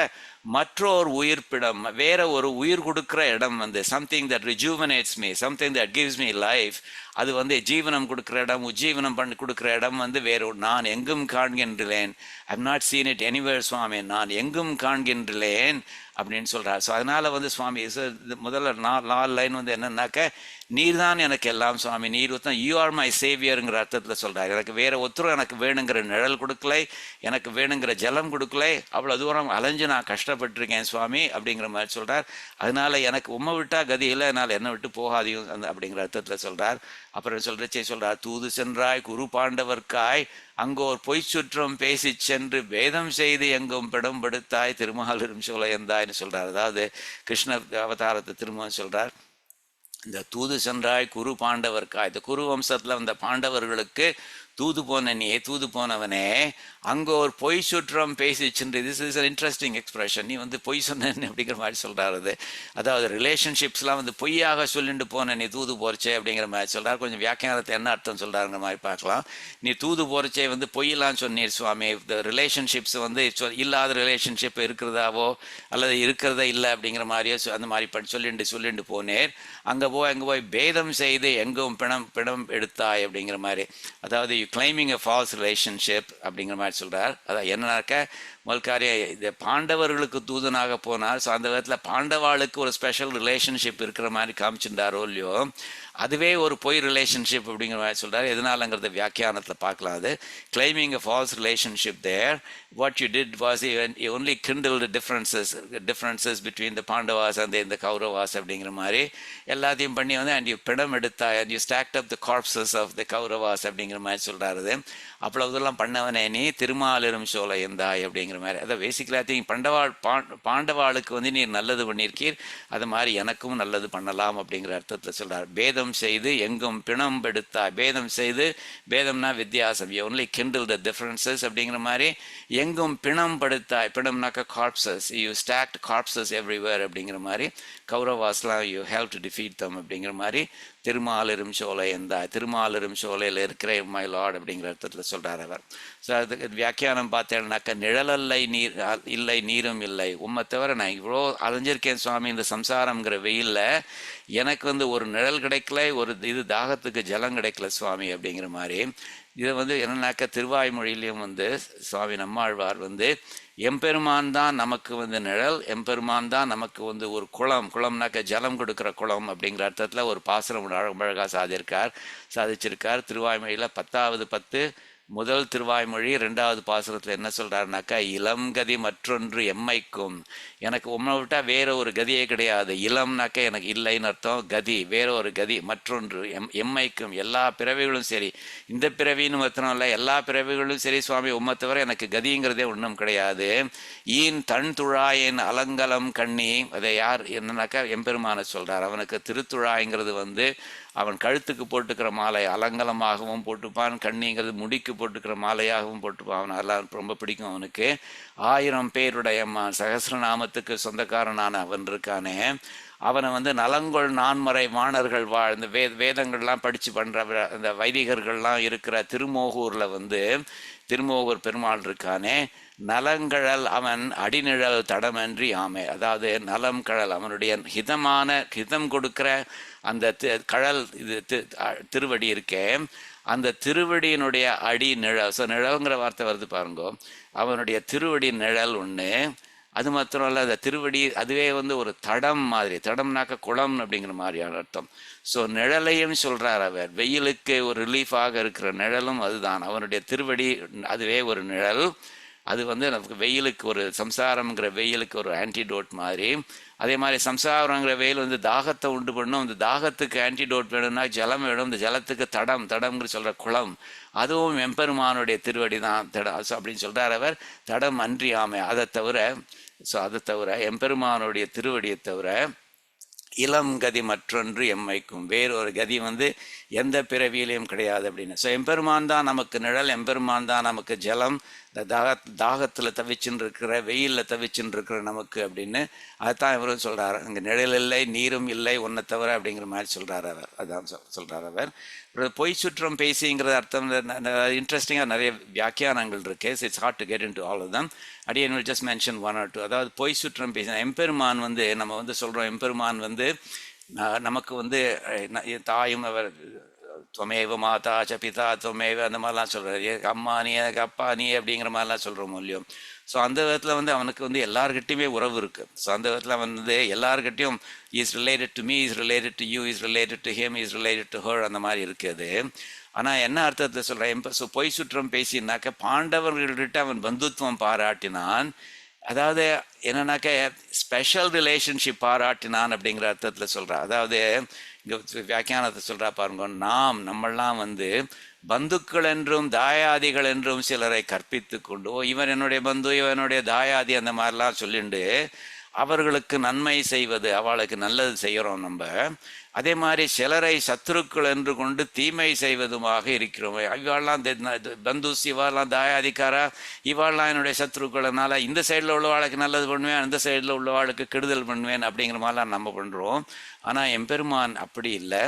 மற்றொரு உயிர்ப்பிடம், வேற ஒரு உயிர் கொடுக்குற இடம் வந்து something that rejuvenates me, something that gives me life, அது வந்து ஜீவனம் கொடுக்குற இடம், உஜ்ஜீவனம் பண்ணி கொடுக்குற இடம் வந்து வேறு நான் எங்கும் காண்கின்றேன். I have not seen it anywhere சுவாமி. நான் எங்கும் காண்கின்றேன் அப்படின்னு சொல்கிறார். ஸோ அதனால் வந்து சுவாமி முதல்ல 4 லைன் வந்து என்னன்னாக்க, நீர் தான் எனக்கு எல்லாம் சுவாமி. நீர் ஒருத்தன் யூ ஆர் மை சேவியருங்கிற அர்த்தத்தில் சொல்கிறார். எனக்கு வேற ஒருத்தரும் எனக்கு வேணுங்கிற நிழல் கொடுக்கலை, எனக்கு வேணுங்கிற ஜலம் கொடுக்கலை, அவ்வளோ தூரம் அலைஞ்சு நான் கஷ்டப்பட்டிருக்கேன் சுவாமி அப்படிங்கிற மாதிரி சொல்கிறார். அதனால எனக்கு உம்மை விட்டால் கதி இல்லை, என்னால் என்னை விட்டு போகாதையும் அந்த அப்படிங்கிற அர்த்தத்தில் சொல்கிறார். அப்புறம் சொல்கிறார், தூது சென்றாய் குரு பாண்டவர்க்காய் அங்கோர் பொய் சுற்றம் பேசி சென்று வேதம் செய்து எங்கும் பிடம்படுத்தாய் திருமாலிரும் சோலையந்தாய்னு சொல்கிறார். அதாவது கிருஷ்ண அவதாரத்தை திரும்ப சொல்கிறார். இந்த தூது சென்றாய் குரு பாண்டவர்க்கா, இந்த குரு வம்சத்தில் வந்த பாண்டவர்களுக்கு தூது போனவனே அங்கே ஒரு பொய் சுற்றம் பேசி சென்று. This is an interesting expression. நீ வந்து பொய் சொன்னேன்னு அப்படிங்கிற மாதிரி சொல்கிறாரு. அதாவது ரிலேஷன்ஷிப்ஸ்லாம் வந்து பொய்யாக சொல்லிட்டு போன நீ தூது போறச்சே அப்படிங்கிற மாதிரி சொல்கிறார். கொஞ்சம் வியாக்கியானத்தை என்ன அர்த்தம் சொல்கிறாருங்கிற மாதிரி பார்க்கலாம். நீ தூது போறச்சே வந்து பொய்யெல்லாம் சொன்னீர் சுவாமி. இந்த ரிலேஷன்ஷிப்ஸ் வந்து இல்லாத ரிலேஷன்ஷிப் இருக்கிறதாவோ அல்லது இருக்கிறதா இல்லை அப்படிங்கிற மாதிரியோ அந்த மாதிரி சொல்லிட்டு போனேர். அங்கே போய் பேதம் செய்து எங்கும் பிணம் எடுத்தாய் அப்படிங்கிற மாதிரி. அதாவது you claiming a false relationship அப்படிங்கிற மாதிரி சொல்கிறார். அதான் என்னன்னாக்க, முதல் காரியம் இந்த பாண்டவர்களுக்கு தூதனாக போனார். ஸோ அந்த விதத்தில் பாண்டவாளுக்கு ஒரு ஸ்பெஷல் ரிலேஷன்ஷிப் இருக்கிற மாதிரி காமிச்சுட்டாரோ இல்லையோ, அதுவே ஒரு பொய் ரிலேஷன்ஷிப் அப்படிங்கிற மாதிரி சொல்கிறார். எதனாலங்கிறத வியாக்கியானத்தில் பார்க்கலாம். அது claiming a false relationship there, what you did was you only kindled differences between the Pandavas and இந்த கௌரவாஸ் அப்படிங்கிற மாதிரி எல்லாத்தையும் பண்ணி வந்து அண்ட் யூ பிடம் எடுத்தாய் and you stacked up the corpses of the Kauravas அப்படிங்கிற மாதிரி சொல்கிறாரு. அவ்வளவுதெல்லாம் பண்ணவனே நீ திருமாலிரும் சோலை எந்தாய் அப்படிங்கிற மாதிரி. அதை பேசிக்கலாக திங்க் பாண்டவாளுக்கு வந்து நீர் நல்லது பண்ணியிருக்கீர், அது மாதிரி எனக்கும் நல்லது பண்ணலாம் அப்படிங்கிற அர்த்தத்தில் சொல்கிறார். பேதம் செய்து எங்கும் பிணம் எடுத்தாய். பேதம்னா வித்தியாசம். You only Kindle the differences அப்படிங்கிற மாதிரி. எங்கும் பிணம் படுத்தாய், பிணம்னாக்க கார்ப்சஸ், யூ ஸ்டாக்ட் கார்ப்சஸ் எவ்ரிவேர் அப்படிங்கிற மாதிரி. கௌரவாஸ்லாம் யூ ஹேவ் டு டிஃபீட் தம் அப்படிங்கிற மாதிரி. திருமாலிரும் சோலை எந்தாய், திருமாலிரும் சோலையில் இருக்கிற மை லார்ட் அப்படிங்கிற அர்த்தத்தில் சொல்கிறார் அவர். ஸோ அதுக்கு வியாக்கியானம் பார்த்தேன்னாக்கா, நிழலல்லை நீர் இல்லை நீரும் இல்லை, உம்மை தவிர நான் இவ்வளோ அலைஞ்சிருக்கேன் சுவாமி இந்த சம்சாரம்ங்கிற வெயிலில். எனக்கு வந்து ஒரு நிழல் கிடைக்கல, ஒரு தாகத்துக்கு ஜலம் கிடைக்கல சுவாமி அப்படிங்கிற மாதிரி. இதை வந்து என்னன்னாக்கா, திருவாய்மொழியிலையும் வந்து சுவாமி நம்மாழ்வார் வந்து எம்பெருமான் தான் நமக்கு வந்து நிழல், எம்பெருமான் தான் நமக்கு வந்து ஒரு குளம்னாக்க ஜலம் கொடுக்குற குளம் அப்படிங்கிற அர்த்தத்தில் ஒரு பாசுரம் அழகாக சாதிச்சிருக்கார். திருவாய்மொழியில் 10வது 10 முதல் திருவாய்மொழி 2வது பாசுரத்தில் என்ன சொல்கிறாருனாக்கா, இளம் கதி மற்றொன்று எம்மைக்கும், எனக்கு உம்மை விட்டால் வேற ஒரு கதியே கிடையாது. இளம்னாக்க எனக்கு இல்லைன்னு அர்த்தம், கதி வேற ஒரு கதி, மற்றொன்று எம்மைக்கும் எல்லா பிறவிகளும் சரி, இந்த பிறவின்னு மாத்திரம் இல்லை எல்லா பிறவிகளும் சரி சுவாமி, உம்மை தவிர எனக்கு கதிங்கிறதே ஒன்றும் கிடையாது. ஈன் தன் துழாயின் அலங்கலம் கண்ணி, அதை யார் என்னன்னாக்கா எம்பெருமான சொல்கிறார். அவனுக்கு திருத்துழாய்ங்கிறது வந்து அவன் கழுத்துக்கு போட்டுக்கிற மாலை அலங்கலமாகவும் போட்டுப்பான், கண்ணிங்கிறது முடிக்கு போட்டுக்கிற மாலையாகவும் போட்டுப்பான். அவன் அதெல்லாம் ரொம்ப பிடிக்கும் அவனுக்கு. 1000 பேருடைய சகசிரநாமத்துக்கு சொந்தக்காரனான அவன் இருக்கானே, அவனை வந்து நலங்கொள் நான்மறை வாணர்கள் இந்த வேதங்கள்லாம் படித்து பண்ணுற அந்த வைதிகர்கள்லாம் இருக்கிற திருமோகூரில் வந்து திருமோகூர் பெருமாள் இருக்கானே, நலங்கழல் அவன் அடிநிழல் தடமன்றி ஆமை. அதாவது நலம் கழல் அவனுடைய ஹிதம் கொடுக்கிற அந்த கழல் இது திருவடி இருக்கே, அந்த திருவடியினுடைய அடி நிழல். ஸோ நிழல்ங்கிற வார்த்தை வருது பாருங்கோ. அவனுடைய திருவடி நிழல் ஒன்று. அது மாத்திரம் இல்லை, அந்த திருவடி அதுவே வந்து ஒரு தடம் மாதிரி. தடம்னாக்க குளம் அப்படிங்கிற மாதிரியான அர்த்தம். ஸோ நிழலையும் சொல்கிறார் அவர். வெயிலுக்கு ஒரு ரிலீஃபாக இருக்கிற நிழலும் அதுதான். அவனுடைய திருவடி அதுவே ஒரு நிழல். அது வந்து நமக்கு வெயிலுக்கு ஒரு சம்சாரம்ங்கிற வெயிலுக்கு ஒரு ஆன்டிடோட் மாதிரி. அதே மாதிரி சம்சாரங்கிற வெயில் வந்து தாகத்தை உண்டு பண்ணும். அந்த தாகத்துக்கு ஆன்டிடோட் வேணும்னா ஜலம் வேணும். இந்த ஜலத்துக்கு தடம்ங்கிற சொல்கிற குளம், அதுவும் எம்பெருமானுடைய திருவடி தான் தடம் அப்படின்னு சொல்கிறார் அவர். தடம் அன்றி ஆமை. அதை தவிர எம்பெருமானுடைய திருவடியை தவிர இளம் கதி மற்றொன்று எம்மைக்கும், வேறொரு கதி வந்து எந்த பிறவியிலையும் கிடையாது அப்படின்னு. ஸோ எம்பெருமான் தான் நமக்கு நிழல், எம்பெருமான் தான் நமக்கு ஜலம். இந்த தாகத்தில் தவிச்சுன்னு இருக்கிற, வெயிலில் தவிச்சுன்னு இருக்கிற நமக்கு அப்படின்னு அதுதான் இவரும் சொல்கிறார். அங்கே நிழல் இல்லை, நீரும் இல்லை ஒன்றை தவிர அப்படிங்கிற மாதிரி சொல்கிறார் அவர். அதான் சொல்கிறார் அவர். பொய் சுற்றம் பேசிங்கிறது அர்த்தம் இன்ட்ரெஸ்டிங்காக நிறைய வியாக்கியானங்கள் இருக்குது. It's hard to get into all of them. Again will just mention one or two. அதாவது பொய் சுற்றம் பேசின எம்பெருமான் வந்து நம்ம வந்து சொல்கிறோம், எம்பெருமான் வந்து நமக்கு வந்து தாயும் அவர் துவமேவ மாதா ச பிதா துவமேவ அந்த மாதிரிலாம் சொல்கிறார். அம்மா நீ எனக்கு அப்பா நீ அப்படிங்கிற மாதிரிலாம் சொல்கிறோம் இல்லையோ. ஸோ அந்த விதத்தில் வந்து அவனுக்கு வந்து எல்லாருக்கிட்டையுமே உறவு இருக்குது. ஸோ அந்த விதத்தில் வந்து எல்லாருக்கிட்டையும் is related to me, is related to you, is related to him, is related to her, அந்த மாதிரி இருக்குது. ஆனால் என்ன அர்த்தத்தை சொல்கிறேன், ஸோ பொய் சுற்றம் பேசினாக்க பாண்டவர்கள்கிட்ட அவன் பந்துத்துவம் பாராட்டினான். அதாவது என்னன்னாக்க ஸ்பெஷல் ரிலேஷன்ஷிப் பாராட்டினான் அப்படிங்கிற அர்த்தத்தில் சொல்கிறான். அதாவது இங்கே வியாக்கியானத்தை சொல்கிறா பாருங்க. நம்மெல்லாம் வந்து பந்துக்கள் என்றும் தாயாதிகள் என்றும் சிலரை கற்பித்து கொண்டு, இவன் என்னுடைய பந்து, இவனுடைய தாயாதி அந்த மாதிரிலாம் சொல்லிண்டு அவர்களுக்கு நன்மை செய்வது, அவளுக்கு நல்லது செய்கிறோம் நம்ம. அதே மாதிரி சிலரை சத்துருக்கள் என்று கொண்டு தீமை செய்வதுமாக இருக்கிறோம். இவாள்லாம் பந்துஸ், இவாள்லாம் தாயாதிக்காரா, இவாள்லாம் என்னுடைய சத்துருக்கள்னால இந்த சைடில் உள்ளவாளுக்கு நல்லது பண்ணுவேன், அந்த சைடில் உள்ளவாளுக்கு கெடுதல் பண்ணுவேன் அப்படிங்கிற மாதிரிலாம் நம்ம பண்ணுறோம். ஆனால் எம்பெருமான் அப்படி இல்லை.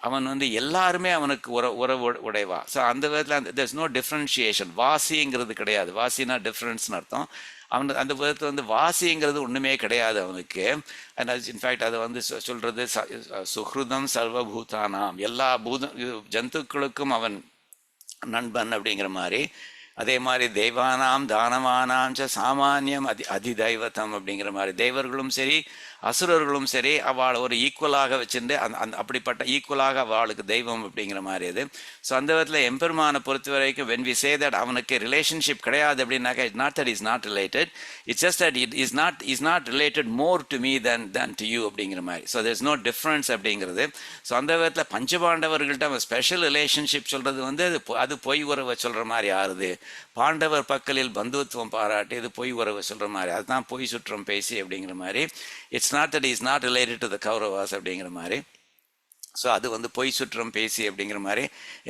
அவன் வந்து எல்லாருமே அவனுக்கு உறவு உடைவா. ஸோ அந்த விதத்தில் there's no differentiation. வாசிங்கிறது கிடையாது. வாசினா டிஃப்ரென்ஸ்னு அர்த்தம். அவனுக்கு அந்த விதத்தில் வந்து வாசிங்கிறது ஒன்றுமே கிடையாது அவனுக்கு. இன்ஃபேக்ட் அதை வந்து சொல்கிறது சுஹ்ருதம் சர்வபூதானாம், எல்லா ஜந்துக்களுக்கும் அவன் நண்பன் அப்படிங்கிற மாதிரி. அதே மாதிரி தெய்வானாம் தானவானாம் ச சாமானியம் அதிதைவத்தம் அப்படிங்கிற மாதிரி. தெய்வர்களும் சரி அசுரர்களும் சரி அவள் ஒரு ஈக்குவலாக வச்சுட்டு அந்த அப்படிப்பட்ட ஈக்குவலாக அவளுக்கு தெய்வம் அப்படிங்கிற மாதிரி அது. ஸோ அந்த விதத்தில் எம்பெருமானை பொறுத்த வரைக்கும் when we say that அவனுக்கு ரிலேஷன்ஷிப் கிடையாது அப்படின்னாக்கா it's not that is not related, it's just that it is not related more to me than to you அப்படிங்கிற மாதிரி. ஸோ there's no difference அப்படிங்கிறது. ஸோ அந்த விதத்தில் பஞ்சபாண்டவர்கள்ட்ட அவன் ஸ்பெஷல் ரிலேஷன்ஷிப் சொல்கிறது வந்து அது பொய் உறவை சொல்கிற மாதிரி ஆறுது. பாண்டவர் பக்கலில் பந்துத்துவம் பாராட்டி இது பொய் உறவு சொல்கிற மாதிரி. அதுதான் பொய் சுற்றம் பேசி அப்படிங்கிற மாதிரி. It's not that he is not related to the Kauravas அப்படிங்கிற மாதிரி. ஸோ அது வந்து பொய் சுற்றம் பேசி அப்படிங்கிற மாதிரி.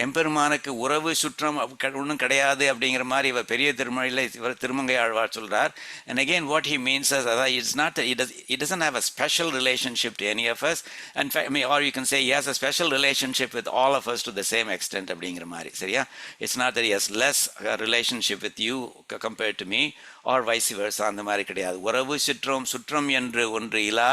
எம்பெருமானுக்கு உறவு சுற்றம் ஒன்றும் கிடையாது அப்படிங்கிற மாதிரி இவர் பெரிய திருமொழியில் இவர் திருமங்கை ஆழ்வார் சொல்கிறார். And again what he means is that it's not, it doesn't have a special relationship to any of us. In fact, or you can say he has a special relationship with all of us to the same extent அப்படிங்கிற மாதிரி. சரியா? It's not that he has less relationship with you compared to me or vice versa, அந்த மாதிரி கிடையாது. உறவு சுற்றம் என்று ஒன்று இலா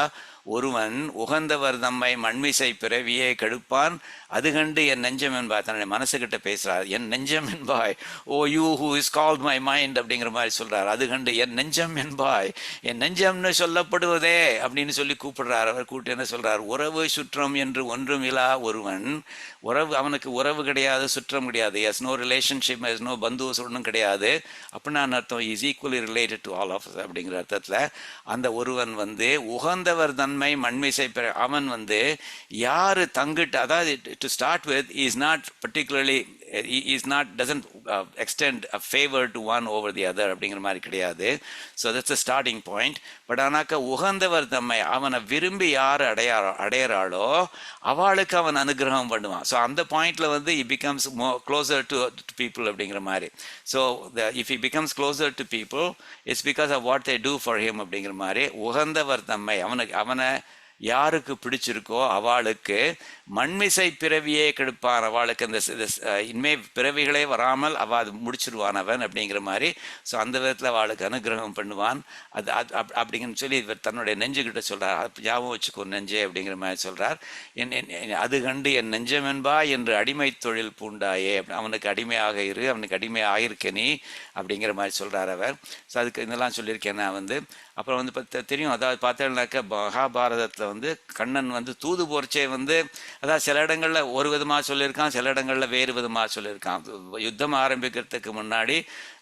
ஒருவன் உகந்தவர் தம்மை மண்மிசை பிறவியே கெடுப்பான், அது கண்டு என் நெஞ்சம் என்பாய். தன்னுடைய மனசுக்கிட்ட பேசுகிறார். என் நெஞ்சம் என்பாய், oh you who is called my mind அப்படிங்கிற மாதிரி சொல்கிறார். அது கண்டு என் நெஞ்சம் என்பாய், என் நெஞ்சம்னு சொல்லப்படுவதே அப்படின்னு சொல்லி கூப்பிடுறார். அவர் கூப்பிட்டு என்ன சொல்கிறார், உறவு சுற்றம் என்று ஒன்றும் இலா ஒருவன். அவனுக்கு உறவு கிடையாது, சுற்றம் கிடையாது. Has no relationship, has no பந்துஸ் ஒன்றும் கிடையாது. அப்படின்னா அர்த்தம் is equally related to all of us அப்படிங்கிற அர்த்தத்தில் அந்த ஒருவன் வந்து உகந்தவர் தன்மை மண்மிசை அவன் வந்து யாரு தங்கிட்டு, அதாவது to start with is not particularly, doesn't extend a favor to one over the other அப்படிங்கிற மாதிரி கிடையாது. So that's a starting point. But ஆனாக்கா உகந்தவர் தம்மை அவனை விரும்பி யார் அடையிறாளோ அவளுக்கு அவன் அனுகிரகம் பண்ணுவான். ஸோ அந்த பாயிண்ட்ல வந்து he becomes more closer to people அப்படிங்கிற மாதிரி. So if he becomes closer to people it's because of what they do for him அப்படிங்கிற மாதிரி. உகந்தவர் தம்மை அவனை யாருக்கு பிடிச்சிருக்கோ அவளுக்கு மண்மிசை பிறவியே கெடுப்பான், அவளுக்கு அந்த இனிமே பிறவிகளே வராமல் அவள் அது முடிச்சிருவான் அப்படிங்கிற மாதிரி. ஸோ அந்த விதத்தில் அவளுக்கு அனுகிரகம் பண்ணுவான். அது அப்படிங்கன்னு சொல்லி இவர் தன்னுடைய நெஞ்சுக்கிட்ட சொல்கிறார். ஞாபகம் வச்சுக்கோ நெஞ்சே அப்படிங்கிற மாதிரி சொல்கிறார். அது கண்டு என் நெஞ்சமென்பா என்று அடிமை தொழில் பூண்டாயே, அவனுக்கு அடிமையாக இரு, அவனுக்கு அடிமை ஆகிருக்க நீ அப்படிங்கிற மாதிரி சொல்கிறார் அவர். ஸோ அதுக்கு இதெல்லாம் சொல்லியிருக்கேன் நான் அப்புறம் தெரியும், அதாவது பார்த்தேன்னாக்க மகாபாரதத்தில் கண்ணன் தூது போர்ச்சே அதாவது சில இடங்களில் ஒரு விதமாக சொல்லியிருக்கான், சில இடங்களில் வேறு விதமாக சொல்லியிருக்கான். யுத்தம் ஆரம்பிக்கிறதுக்கு முன்னாடி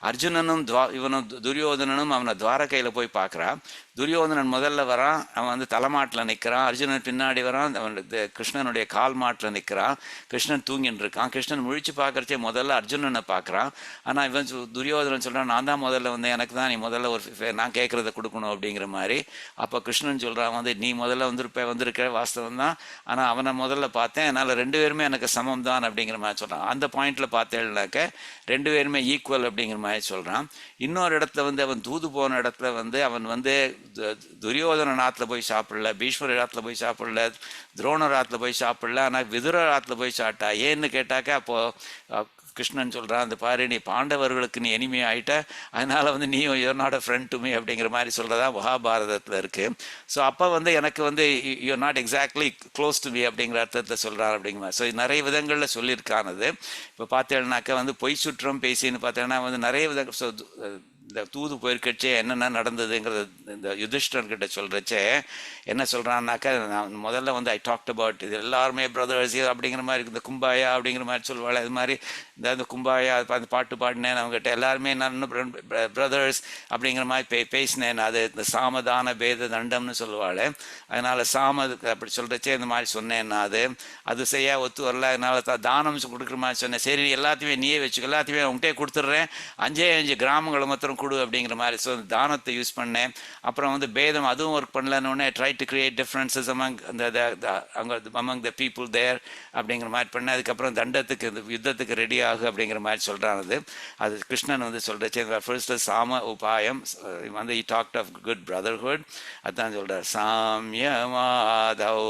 அர்ஜுனனும் இவனும் துரியோதனனும் அவனை துவாரகையில் போய் பார்க்குறான். துரியோதனன் முதல்ல வரான், அவன் தலைமாட்டில் நிற்கிறான். அர்ஜுனன் பின்னாடி வரான், அவன் கிருஷ்ணனுடைய கால் மாட்டில் நிற்கிறான். கிருஷ்ணன் தூங்கின்னு இருக்கான். கிருஷ்ணன் முழிச்சு பார்க்குறச்சே முதல்ல அர்ஜுனனை பார்க்குறான். ஆனால் இவன் துரியோதனன் சொல்கிறான், நான் தான் முதல்ல எனக்கு தான் நீ முதல்ல நான் கேட்குறத கொடுக்கணும் அப்படிங்கிற மாதிரி. அப்போ கிருஷ்ணன் சொல்கிறான், நீ முதல்ல வந்திருக்க வாஸ்தவம் தான், ஆனால் அவனை முதல்ல பார்த்தேன், அதனால் ரெண்டு பேருமே எனக்கு சமம் தான் அப்படிங்கிற மாதிரி சொல்கிறான். அந்த பாயிண்டில் பார்த்தேன்னாக்க ரெண்டு பேருமே ஈக்குவல் அப்படிங்கிற மாதிரி சொல்கிறான். இன்னொரு இடத்துல அவன் தூது போன இடத்துல அவன் துரியோதனன் ஆற்றுல போய் சாப்பிடல, பீஷ்மர் ஆற்றுல போய் சாப்பிடல, துரோணர் ஆற்றுல போய் சாப்பிடல, ஆனால் விதுரர் ஆற்றுல போய் சாப்பிட்டா. ஏன்னு கேட்டாக்க அப்போது கிருஷ்ணன் சொல்கிறான், அந்த பாரு நீ பாண்டவர்களுக்கு நீ எனிமே ஆகிட்ட, அதனால் நீ you are not a friend to me அப்படிங்கிற மாதிரி சொல்கிறதா மகாபாரதத்தில் இருக்குது. ஸோ அப்போ எனக்கு you are not exactly close to me அப்படிங்கிற அர்த்தத்தில் சொல்கிறார் அப்படிங்கிற மாதிரி. ஸோ நிறைய விதங்களில் சொல்லியிருக்கானது. இப்போ பார்த்தேன்னாக்கா பொய் சுற்றம் பேசின்னு பார்த்தேன்னா நிறைய விதங்கள். ஸோ இந்த தூது போயிருக்கச்சே என்னென்ன நடந்ததுங்கிறது இந்த யுதிஷ்டர்கிட்ட சொல்கிறச்சே என்ன சொல்கிறான்னாக்கா, நான் முதல்ல ஐ டாக்ட் அபவுட் இது எல்லாருமே பிரதர்ஸ் அப்படிங்கிற மாதிரி, இந்த கும்பாயா அப்படிங்கிற மாதிரி சொல்லுவாள். அது மாதிரி இந்த கும்பாயா அந்த பாட்டு பாடினேன் அவங்ககிட்ட, எல்லாருமே நான் பிரதர்ஸ் அப்படிங்கிற மாதிரி பேசினேன். அது இந்த சாமதான பேத தண்டம்னு சொல்லுவாள். அதனால் அப்படி சொல்கிறச்சே இந்த மாதிரி சொன்னேன். அது செய்ய ஒத்து வரல, அதனால் தானம் கொடுக்குற மாதிரி சொன்னேன். சரி எல்லாத்தையுமே நீயே வச்சுக்க, எல்லாத்தையுமே உங்கள்கிட்டே கொடுத்துட்றேன், 5 கிராமங்களை மாத்திரம் கொடு அப்படிங்கிற மாதிரி. ஸோ தானத்தை யூஸ் பண்ணேன். அப்புறம் பேதம் அதுவும் ஒர்க் பண்ணலன்னு try to create differences among the people there அப்படிங்கிற மாதிரி பண்ணேன். அதுக்கப்புறம் தண்டத்துக்கு யுத்தத்துக்கு ரெடி ஆகு அப்படிங்கிற மாதிரி சொல்கிறானது. அது கிருஷ்ணன் சொல்கிறச்சு ஃபர்ஸ்ட் சாம உபாயம் he talked of good brotherhood. அதான் சொல்கிறார், சாமியமாதௌ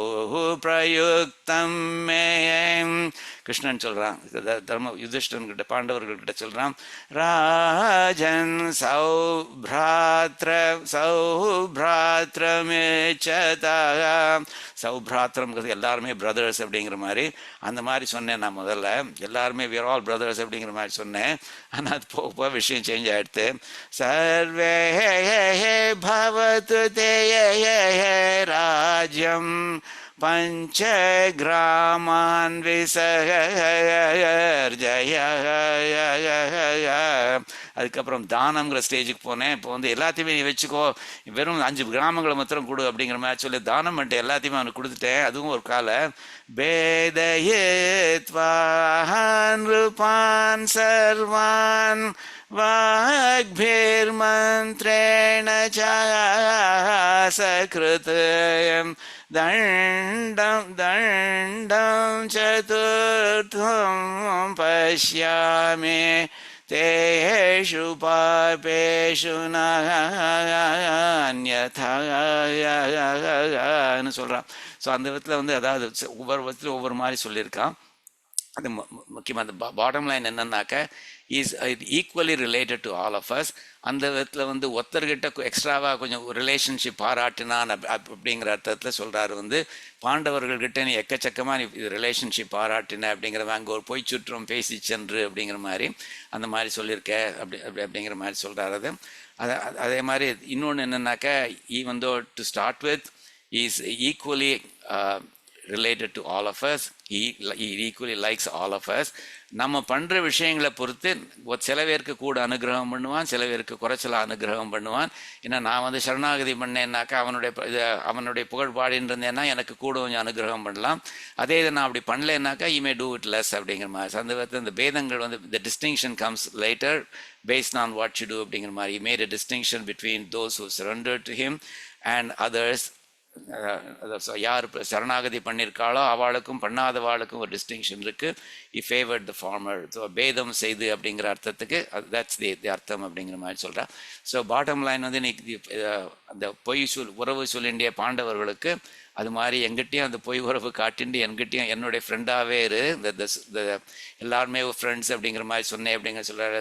பிரயுக்தம் மே. கிருஷ்ணன் சொல்கிறான் யுதிஷ்டன்கிட்ட பாண்டவர்கள்கிட்ட சொல்கிறான், ராஜன் சௌப்ராத்திரம்ங்கிறது எல்லாருமே பிரதர்ஸ் அப்படிங்கிற மாதிரி. அந்த மாதிரி சொன்னேன் நான் முதல்ல, எல்லாருமே we are all brothers அப்படிங்கிற மாதிரி சொன்னேன். ஆனால் அது போக விஷயம் சேஞ்ச் ஆகிடுது. சர்வே பவது ராஜ்யம் பஞ்ச கிராமான் விசர்ஜய. அதுக்கப்புறம் தானம்ங்கிற ஸ்டேஜுக்கு போனேன். இப்போ எல்லாத்தையுமே நீ வச்சுக்கோ, வெறும் 5 கிராமங்களை மாத்திரம் கொடு அப்படிங்கிற மாதிரி சொல்லி தானம் பண்ணிட்டு எல்லாத்தையுமே அவனுக்கு கொடுத்துட்டேன். அதுவும் ஒரு கால பேதயேத்வான் ரூபான் சர்வான் வாக்பிர்மந்த்ரேண சக்ருதயம் தண்டம் சதுர்த்தம் பஷ்யாமி தேஷு பாபேஷு நன்யதான்னு சொல்கிறான். ஸோ அந்த விதத்தில் அதாவது ஒவ்வொரு விதத்துலையும் ஒவ்வொரு மாதிரி சொல்லியிருக்கான். அது முக்கியமாக அந்த பாட்டம் லைன் என்னன்னாக்க is equally related to all of us. அந்த விதத்தில் ஒருத்தர்கிட்ட எக்ஸ்ட்ராவாக கொஞ்சம் ரிலேஷன்ஷிப் பாராட்டினான் அப்படிங்கிற அர்த்தத்தில் சொல்கிறாரு. பாண்டவர்கள்கிட்ட நீ எக்கச்சக்கமாக நீ ரிலேஷன்ஷிப் பாராட்டின அப்படிங்கிறத அங்கே ஒரு பொய் சுற்றம் பேசி சென்று அப்படிங்கிற மாதிரி அந்த மாதிரி சொல்லியிருக்க அப்படிங்கிற மாதிரி சொல்கிறாரு. அதே மாதிரி இன்னொன்று என்னன்னாக்கா, even though to start with is equally related to all of us. He equally likes all of us. நம்ம பண்ணுற விஷயங்களை பொறுத்து சில பேருக்கு கூட அனுகிரகம் பண்ணுவான், சில பேருக்கு குறைச்சலாக அனுகிரகம் பண்ணுவான். ஏன்னா நான் சரணாகதி பண்ணேன்னாக்கா அவனுடைய புகழ் பாடின்னு இருந்தேன்னா எனக்கு கூட கொஞ்சம் அனுகிரகம் பண்ணலாம். அதே இதை நான் அப்படி பண்ணலேன்னாக்கா he may do it less அப்படிங்கிற மாதிரி. அந்த விதத்தில் இந்த பேதங்கள் the distinction comes later based on what you do அப்படிங்கிற மாதிரி. He made a distinction between those who surrendered to him and others. யார் சரணாகதி பண்ணியிருக்காளோ அவளுக்கும் பண்ணாதவாளுக்கும் ஒரு டிஸ்டிங்ஷன் இருக்குது. இ ஃபேவர்ட் த ஃபார்மர். ஸோ பேதம் செய்து அப்படிங்கிற அர்த்தத்துக்கு தட்ஸ் தி அர்த்தம் அப்படிங்கிற மாதிரி சொல்கிறேன். ஸோ பாட்டம் லைன் இன்னைக்கு அந்த பொய் உறவு சொல்லிண்டிய பாண்டவர்களுக்கு அது மாதிரி எங்கிட்டையும் அந்த பொய் உறவு காட்டிண்டு என்கிட்டையும் என்னுடைய ஃப்ரெண்டாகவே இரு, இந்த எல்லாருமே ஃப்ரெண்ட்ஸ் அப்படிங்கிற மாதிரி சொன்னேன் அப்படிங்கிற சொல்கிறாரு.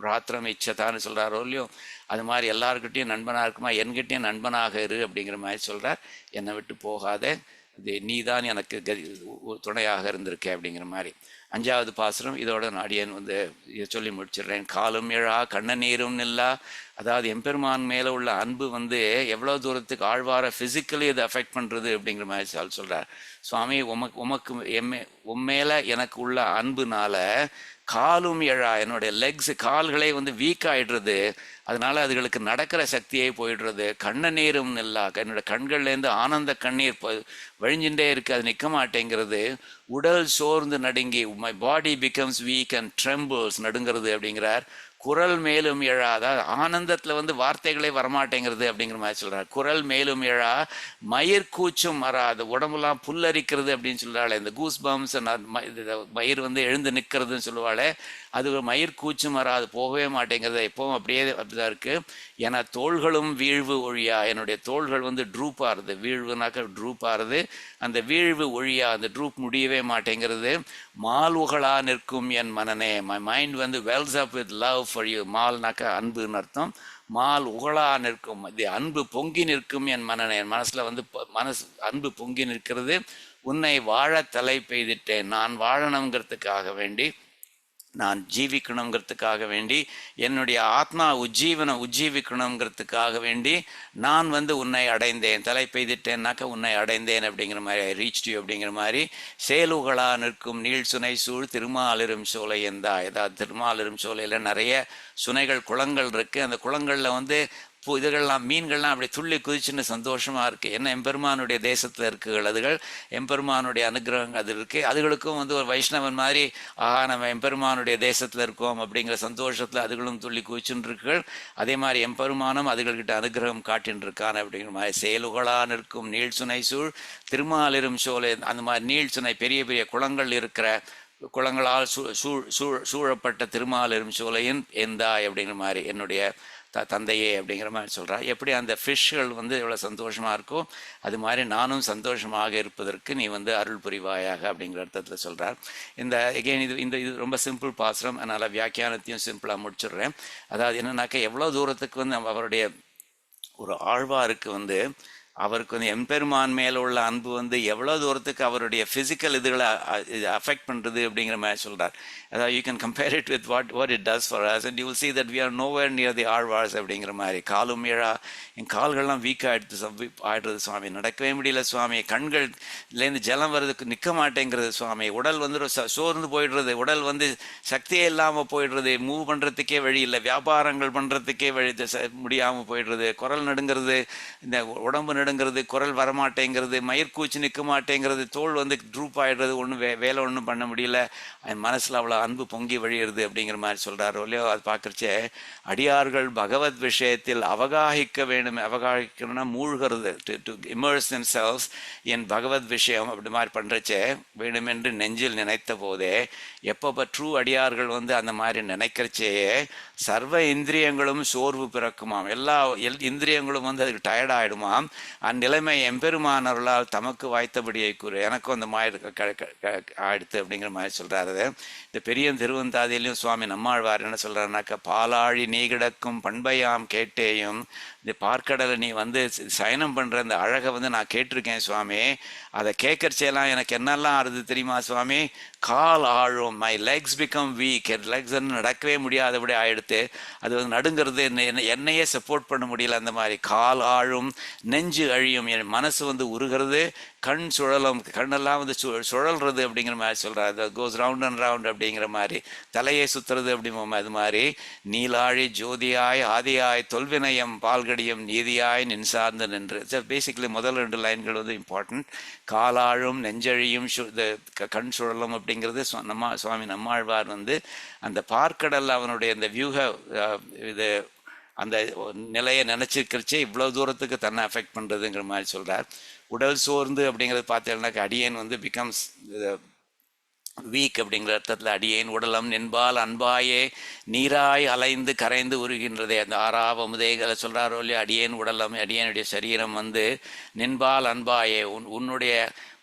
பிராத்திரம் இச்சதான்னு சொல்கிறாரோ இல்லையோ, அது மாதிரி எல்லாருக்கிட்டையும் நண்பனாக இருக்குமா, என்கிட்டையும் நண்பனாக இரு அப்படிங்கிற மாதிரி சொல்கிறார். என்னை விட்டு போகாத, இது நீ தான் எனக்கு துணையாக இருந்திருக்க அப்படிங்கிற மாதிரி. 5வது பாசுரம் இதோட அடியேன் வந்து இதை சொல்லி முடிச்சிடுறேன். காலும் எழா கண்ணநீரும் நில்லா. அதாவது எம்பெருமான் மேலே உள்ள அன்பு வந்து எவ்வளோ தூரத்துக்கு ஆழ்வார ஃபிசிக்கலி இதை அஃபெக்ட் பண்ணுறது அப்படிங்கிற மாதிரி சொல்கிறார். சுவாமி உமக்கு உம்மேல எனக்கு உள்ள அன்புனால காலும் எழா, என்னுடைய லெக்ஸ் கால்களே வந்து வீக் ஆகிடுறது, அதனால அதுகளுக்கு நடக்கிற சக்தியே போயிடுறது. கண்ணநீரும் நில்லா, என்னோட கண்கள்லேருந்து ஆனந்த கண்ணீர் வழிஞ்சுட்டே இருக்குது, அது நிற்க மாட்டேங்கிறது. உடல் சோர்ந்து நடுங்கி, my body becomes weak and trembles, நடுங்கிறது அப்படிங்கிறார். குரல் மேலும் எழா, அதாவது ஆனந்தத்தில் வந்து வார்த்தைகளே வரமாட்டேங்கிறது அப்படிங்கிற மாதிரி சொல்கிறார். குரல் மேலும் எழா, மயிர் கூச்சும் வராது, உடம்புலாம் புல்லரிக்கிறது அப்படின்னு சொல்கிறாள். இந்த கூஸ் பம்ஸ் மயிர் வந்து எழுந்து நிற்கிறதுன்னு சொல்லுவாள். அது மயிர் கூச்சும் வராது, போகவே மாட்டேங்கிறது, எப்பவும் அப்படியே அப்படிதான் இருக்குது. ஏன்னா தோள்களும் வீழ்வு ஒழியா, என்னுடைய தோள்கள் வந்து ட்ரூப் ஆறுது, வீழ்வுனாக்க ட்ரூப் ஆறுது, அந்த வீழ்வு ஒழியா, அந்த ட்ரூப் முடியவே மாட்டேங்கிறது. மால்வுகளா நிற்கும் என் மனனே, மை மைண்ட் வந்து wells up with love for you. மால்னாக்கா அன்புன்னு அர்த்தம். மால் உகளா நிற்கும், இது அன்பு பொங்கி நிற்கும் என் மனனே, என் மனசில் வந்து அன்பு பொங்கி நிற்கிறது. உன்னை வாழ தலை பெய்திட்டேன், நான் வாழணுங்கிறதுக்காக வேண்டி, நான் ஜீவிக்கணுங்கிறதுக்காக வேண்டி, என்னுடைய ஆத்மா உஜ்ஜீவிக்கணுங்கிறதுக்காக வேண்டி நான் வந்து உன்னை அடைந்தேன். தலை பெய்திட்டேன்னாக்க உன்னை அடைந்தேன் அப்படிங்கிற மாதிரி, ஐ ரீச் யூ அப்படிங்கிற மாதிரி. சேலுகளா நிற்கும் நீள் சுனை சூழ் திருமாலிரும் சோலை எந்தா. ஏதாவது திருமாலிரும் சோலையில் நிறைய சுனைகள் குளங்கள் இருக்குது. அந்த குளங்களில் வந்து இதுகள்லாம் மீன்கள்லாம் அப்படி துள்ளி குதிச்சுன்னு சந்தோஷமாக இருக்குது. என்ன எம்பெருமானுடைய தேசத்தில் இருக்குகள் அதுகள், எம்பெருமானுடைய அனுகிரகம் அது இருக்குது. அதுகளுக்கும் வந்து ஒரு வைஷ்ணவன் மாதிரி நம்ம எம்பெருமானுடைய தேசத்தில் இருக்கோம் அப்படிங்கிற சந்தோஷத்தில் அதுகளும் துள்ளி குதிச்சுன்னு இருக்குகள். அதே மாதிரி எம்பெருமானும் அதுகள்கிட்ட அனுகிரகம் காட்டின்னு இருக்கான் அப்படிங்கிற மாதிரி. செயலுகளாக இருக்கும் நீள் சுனை சூழ் திருமாலிரும் சோலை, அந்த மாதிரி நீள் சுனை பெரிய பெரிய குளங்கள் இருக்கிற, குளங்களால் சூழப்பட்ட திருமாலிரும் சோலையின் எந்தாய் அப்படிங்கிற மாதிரி, என்னுடைய தந்தையே அப்படிங்கிற மாதிரி சொல்கிறா. எப்படி அந்த ஃபிஷ்கள் வந்து எவ்வளோ சந்தோஷமாக இருக்கோ அது மாதிரி நானும் சந்தோஷமாக இருப்பதற்கு நீ வந்து அருள் புரிவாயாக அப்படிங்கிற அர்த்தத்தில் சொல்கிறார். இந்த எகெயின் இது ரொம்ப சிம்பிள் பாசுரம், அதனால் வியாக்கியானத்தையும் சிம்பிளாக முடிச்சிடுறேன். அதாவது என்னன்னாக்கா எவ்வளோ தூரத்துக்கு வந்து அவருடைய ஒரு ஆழ்வாருக்கு வந்து அவருக்கு வந்து எம்பெருமான் மேலே உள்ள அன்பு வந்து எவ்வளோ தூரத்துக்கு அவருடைய ஃபிசிக்கல் இதுகளை அஃபெக்ட் பண்ணுறது அப்படிங்கிற மாதிரி சொல்கிறார். அதாவது you can compare it with what it does for us and you will see that we are nowhere near the Alvars அப்படிங்கிற மாதிரி. காலும் ஏழா, என் கால்கள்லாம் வீக் ஆகிடுறது சுவாமி, நடக்கவே முடியல சுவாமி, கண்கள்லேருந்து ஜலம் வர்றதுக்கு நிற்க மாட்டேங்கிறது சுவாமி, உடல் வந்து சோர்ந்து போயிடுறது, உடல் வந்து சக்தியே இல்லாமல் போயிடுறது, மூவ் பண்ணுறதுக்கே வழி இல்லை, வியாபாரங்கள் பண்ணுறதுக்கே வழி முடியாமல் போயிடுறது, குரல் நடுங்கிறது, இந்த உடம்பு நடுங்கிறது, குரல் வரமாட்டேங்கிறது, மயிர்கூச்சி நிற்க மாட்டேங்கிறது, தோல் வந்து ட்ரூப் ஆகிடுறது, ஒன்றும் வேலை ஒன்றும் பண்ண முடியல, என் மனசில் அவ்வளோ அன்பு பொங்கி வழியிறது அப்படிங்கிற மாதிரி சொல்கிறாரோ இல்லையோ. அது பார்க்குறச்சே அடியார்கள் பகவத் விஷயத்தில் அவகாகிக்க வேணும், அவகாகிக்கணும்னா மூழ்கிறது, டு இமர்ஸ் தெம்செல்வ்ஸ் என் பகவத் விஷயம் அப்படி மாதிரி பண்ணுறச்சே வேணுமென்று நெஞ்சில் நினைத்த போதே, எப்போ ட்ரூ அடியார்கள் வந்து அந்த மாதிரி நினைக்கிறச்சேயே சர்வ இந்திரியங்களும் சோர்வு பிறக்குமாம், எல்லா இந்திரியங்களும் வந்து அதுக்கு டயர்டாகிடுமாம். அந்நிலைமை எம்பெருமானவர்களால் தமக்கு வாய்த்தபடியை கூறு, எனக்கும் அந்த மாதிரி ஆயிடுத்து அப்படிங்கிற மாதிரி சொல்கிறாரு. இந்த பெரிய திருவந்தாதியிலையும் சுவாமி நம்மாழ்வார் என்ன சொல்கிறாருனாக்கா, பாலாழி நீ கிடக்கும் பண்பையாம் கேட்டேயும், இந்த பார்க்கடலை நீ வந்து சயனம் பண்ணுற அந்த அழகை வந்து நான் கேட்டிருக்கேன் சுவாமி, அதை கேட்கறச்செல்லாம் எனக்கு என்னெல்லாம் ஆறுது தெரியுமா சுவாமி, கால் ஆழும், மை லெக்ஸ் பிகம் வீக், என் லெக்ஸ் வந்து நடக்கவே முடியாதபடி ஆகிடுத்து, அது வந்து நடுங்கிறது, என்னையே சப்போர்ட் பண்ண முடியல, அந்த மாதிரி கால் ஆழும், நெஞ்சு அழியும், என் மனசு வந்து உருகிறது, கண் சுழலும், கண்ணெல்லாம் வந்து சுழல்றது அப்படிங்கிற மாதிரி சொல்கிறார். கோஸ் ரவுண்ட் அண்ட் ரவுண்ட் அப்படிங்கிற மாதிரி, தலையை சுற்றுறது அப்படிம்போம். அது மாதிரி நீலாழி ஜோதியாய் ஆதியாய் தொல்வினயம் பால்கடியும் நீதியாய் நின்சார்ந்து நின்று. பேசிக்கலி முதல் 2 லைன்கள் வந்து இம்பார்ட்டன்ட். காலாழும் நெஞ்சழியும் கண் சுழலும் அப்படிங்கிறது சுவாமி நம்மாழ்வார் வந்து அந்த பார்க்கடல் அவனுடைய அந்த வியூக இது அந்த நிலையை நினச்சிருக்கிறச்சே இவ்வளோ தூரத்துக்கு தன்னை அஃபெக்ட் பண்ணுறதுங்கிற மாதிரி சொல்கிறார். உடல் சோர்ந்து அப்படிங்கிறது பார்த்தீங்கன்னாக்கா அடியேன் வந்து பிகம்ஸ் வீக் அப்படிங்கிற அர்த்தத்தில் அடியேன் உடலம் நின்பால் அன்பாயே நீராய் அலைந்து கரைந்து உருகின்றதே. அந்த ஆறாவமுதேகளை சொல்கிறாரோ இல்லையா, அடியேன் உடலம் அடியனுடைய சரீரம் வந்து நின்பால் அன்பாயே உன்னுடைய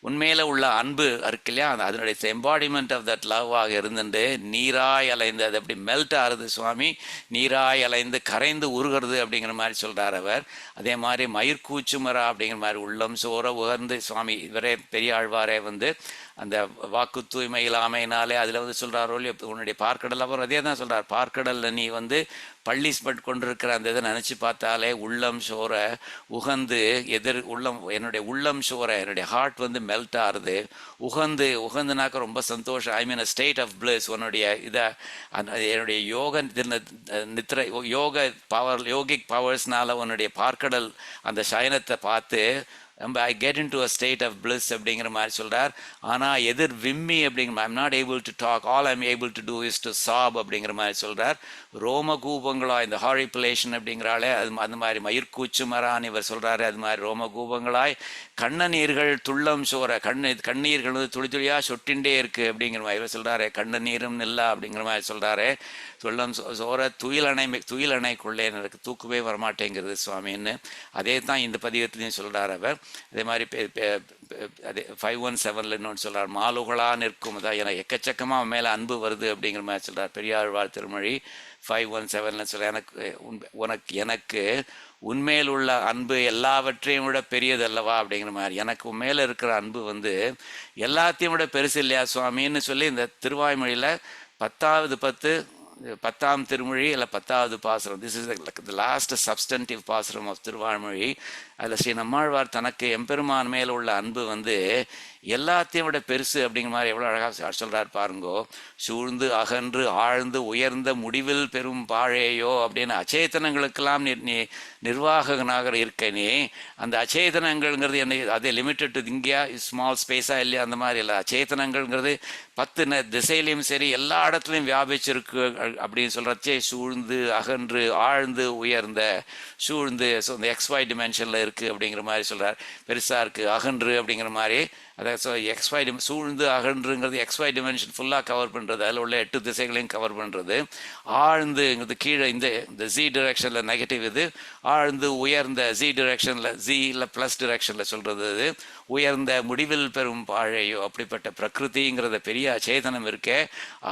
உண்மையில உள்ள அன்பு இருக்கு இல்லையா, அதனுடைய எம்பாடிமெண்ட் ஆஃப் தட் லவ் ஆக இருந்துட்டு நீராய் அலைந்து அது அப்படி மெல்ட் ஆகுது சுவாமி, நீராய் அலைந்து கரைந்து உருகிறது அப்படிங்கிற மாதிரி சொல்கிறார் அவர். அதே மாதிரி மயிர்கூச்சுமரா அப்படிங்கிற மாதிரி உள்ளம் சோற உகர்ந்து சுவாமி இவரே பெரிய ஆழ்வாரே வந்து அந்த வாக்கு தூய்மை இல்லாமையினாலே அதில் வந்து சொல்கிறாரோ இல்லையோ, உன்னுடைய பார்க்கடல் அப்புறம் அதே தான் சொல்கிறார், பார்க்கடலில் நீ வந்து பள்ளிஸ்பட் கொண்டிருக்கிற அந்த இதை நினச்சி பார்த்தாலே உள்ளம் சோற உகந்து உள்ளம் என்னுடைய உள்ளம் சோற என்னுடைய ஹார்ட் வந்து மெல்ட் ஆகுது. உகந்துனாக்க ரொம்ப சந்தோஷம். ஐ மீன் அ ஸ்டேட் ஆஃப் பிளஸ். உன்னுடைய இதை என்னுடைய யோகிக் பவர்ஸ்னால உன்னுடைய பார்க்கடல் அந்த சயனத்தை பார்த்து I get into a state of bliss அப்படிங்கிற மாதிரி சொல்கிறார். ஆனால் எதிர் விம்மி அப்படிங்கிற I'm not able to talk, all I'm able to do is to sob அப்படிங்கிற மாதிரி சொல்கிறார். ரோமகூபங்களா இந்த ஹாரிபுலேஷன் அப்படிங்கிறாலே அந்த மாதிரி மயிர்கூச்சு மரான்னு இவர் சொல்கிறாரு. அது மாதிரி ரோமகூபங்களாய் கண்ணநீர்கள் துள்ளம் சோற கண்ணீர்கள் வந்து துளி துளியாக சொட்டின்ண்டே இருக்குது அப்படிங்கிற மாதிரி இவர் சொல்கிறாரு. கண்ணநீரும் நில்லா அப்படிங்கிற மாதிரி சொல்கிறாரு. துள்ளம் சோற துயிலணைக்குள்ளே எனக்கு தூக்கவே வரமாட்டேங்கிறது சுவாமின்னு அதே தான் இந்த பதிகத்துலையும் சொல்கிறார் அவர். அதே மாதிரி அதே 517 இன்னொன்று சொல்கிறார், மாலுகளாக நிற்கும் அதான் எனக்கு எக்கச்சக்கமாக மேலே அன்பு வருது அப்படிங்கிற மாதிரி சொல்கிறார். பெரியாழ்வார் திருமொழி 517 சொல்ல எனக்கு உண்மையில் உள்ள அன்பு எல்லாவற்றையும் விட பெரியது அல்லவா அப்படிங்கிற மாதிரி, எனக்கு உண்மையில் இருக்கிற அன்பு வந்து எல்லாத்தையும் விட பெருசு இல்லையா சுவாமின்னு சொல்லி இந்த திருவாய்மொழியில் 10ஆம் திருமொழி இல்லை 10வது பாசுரம், திஸ் இஸ் த லாஸ்ட் சப்ஸ்டன்டிவ் பாசுரம் ஆஃப் திருவாய்மொழி. அதில் ஸ்ரீ நம்மாழ்வார் தனக்கு எம்பெருமான் மேல் உள்ள அன்பு வந்து எல்லாத்தையும் விட பெருசு அப்படிங்கிற மாதிரி எவ்வளோ அழகாக சொல்கிறார் பாருங்கோ. சூழ்ந்து அகன்று ஆழ்ந்து உயர்ந்த முடிவில் பெரும் பாழேயோ அப்படின்னு அச்சேதனங்களுக்கெல்லாம் நீ நிர்வாகனாக இருக்க, நீ அந்த அச்சேதனங்கள்ங்கிறது என்ன அதே லிமிட்டட் டு இங்கேயா ஸ்மால் ஸ்பேஸாக இல்லையா அந்த மாதிரி இல்லை. அச்சேதனங்கள்ங்கிறது 10 திசையிலையும் சரி எல்லா இடத்துலையும் வியாபிச்சிருக்கு அப்படின்னு சொல்கிறச்சே சூழ்ந்து அகன்று ஆழ்ந்து உயர்ந்த சூழ்ந்து ஸோ இந்த XY டிமென்ஷனில் இருக்குது அப்படிங்கிற மாதிரி சொல்கிறார். பெருசாக இருக்குது அகன்று அப்படிங்கிற மாதிரி அதாவது ஸோ XY சூழ்ந்து அகன்றுங்கிறது XY டிமென்ஷன் ஃபுல்லாக கவர் பண்ணுறது, அதில் உள்ள 8 திசைகளையும் கவர் பண்ணுறது. ஆழ்ந்துங்கிறது கீழே இந்த Z டிரெக்ஷனில் நெகட்டிவ், இது ஆழ்ந்து உயர்ந்த Z டிரெக்ஷனில் இல்லை ப்ளஸ் டிரெக்ஷனில் சொல்கிறது. இது உயர்ந்த முடிவில் பெரும் பாழையோ அப்படிப்பட்ட பிரகிருதிங்கிறத பெரிய அச்சேதனம் இருக்கே,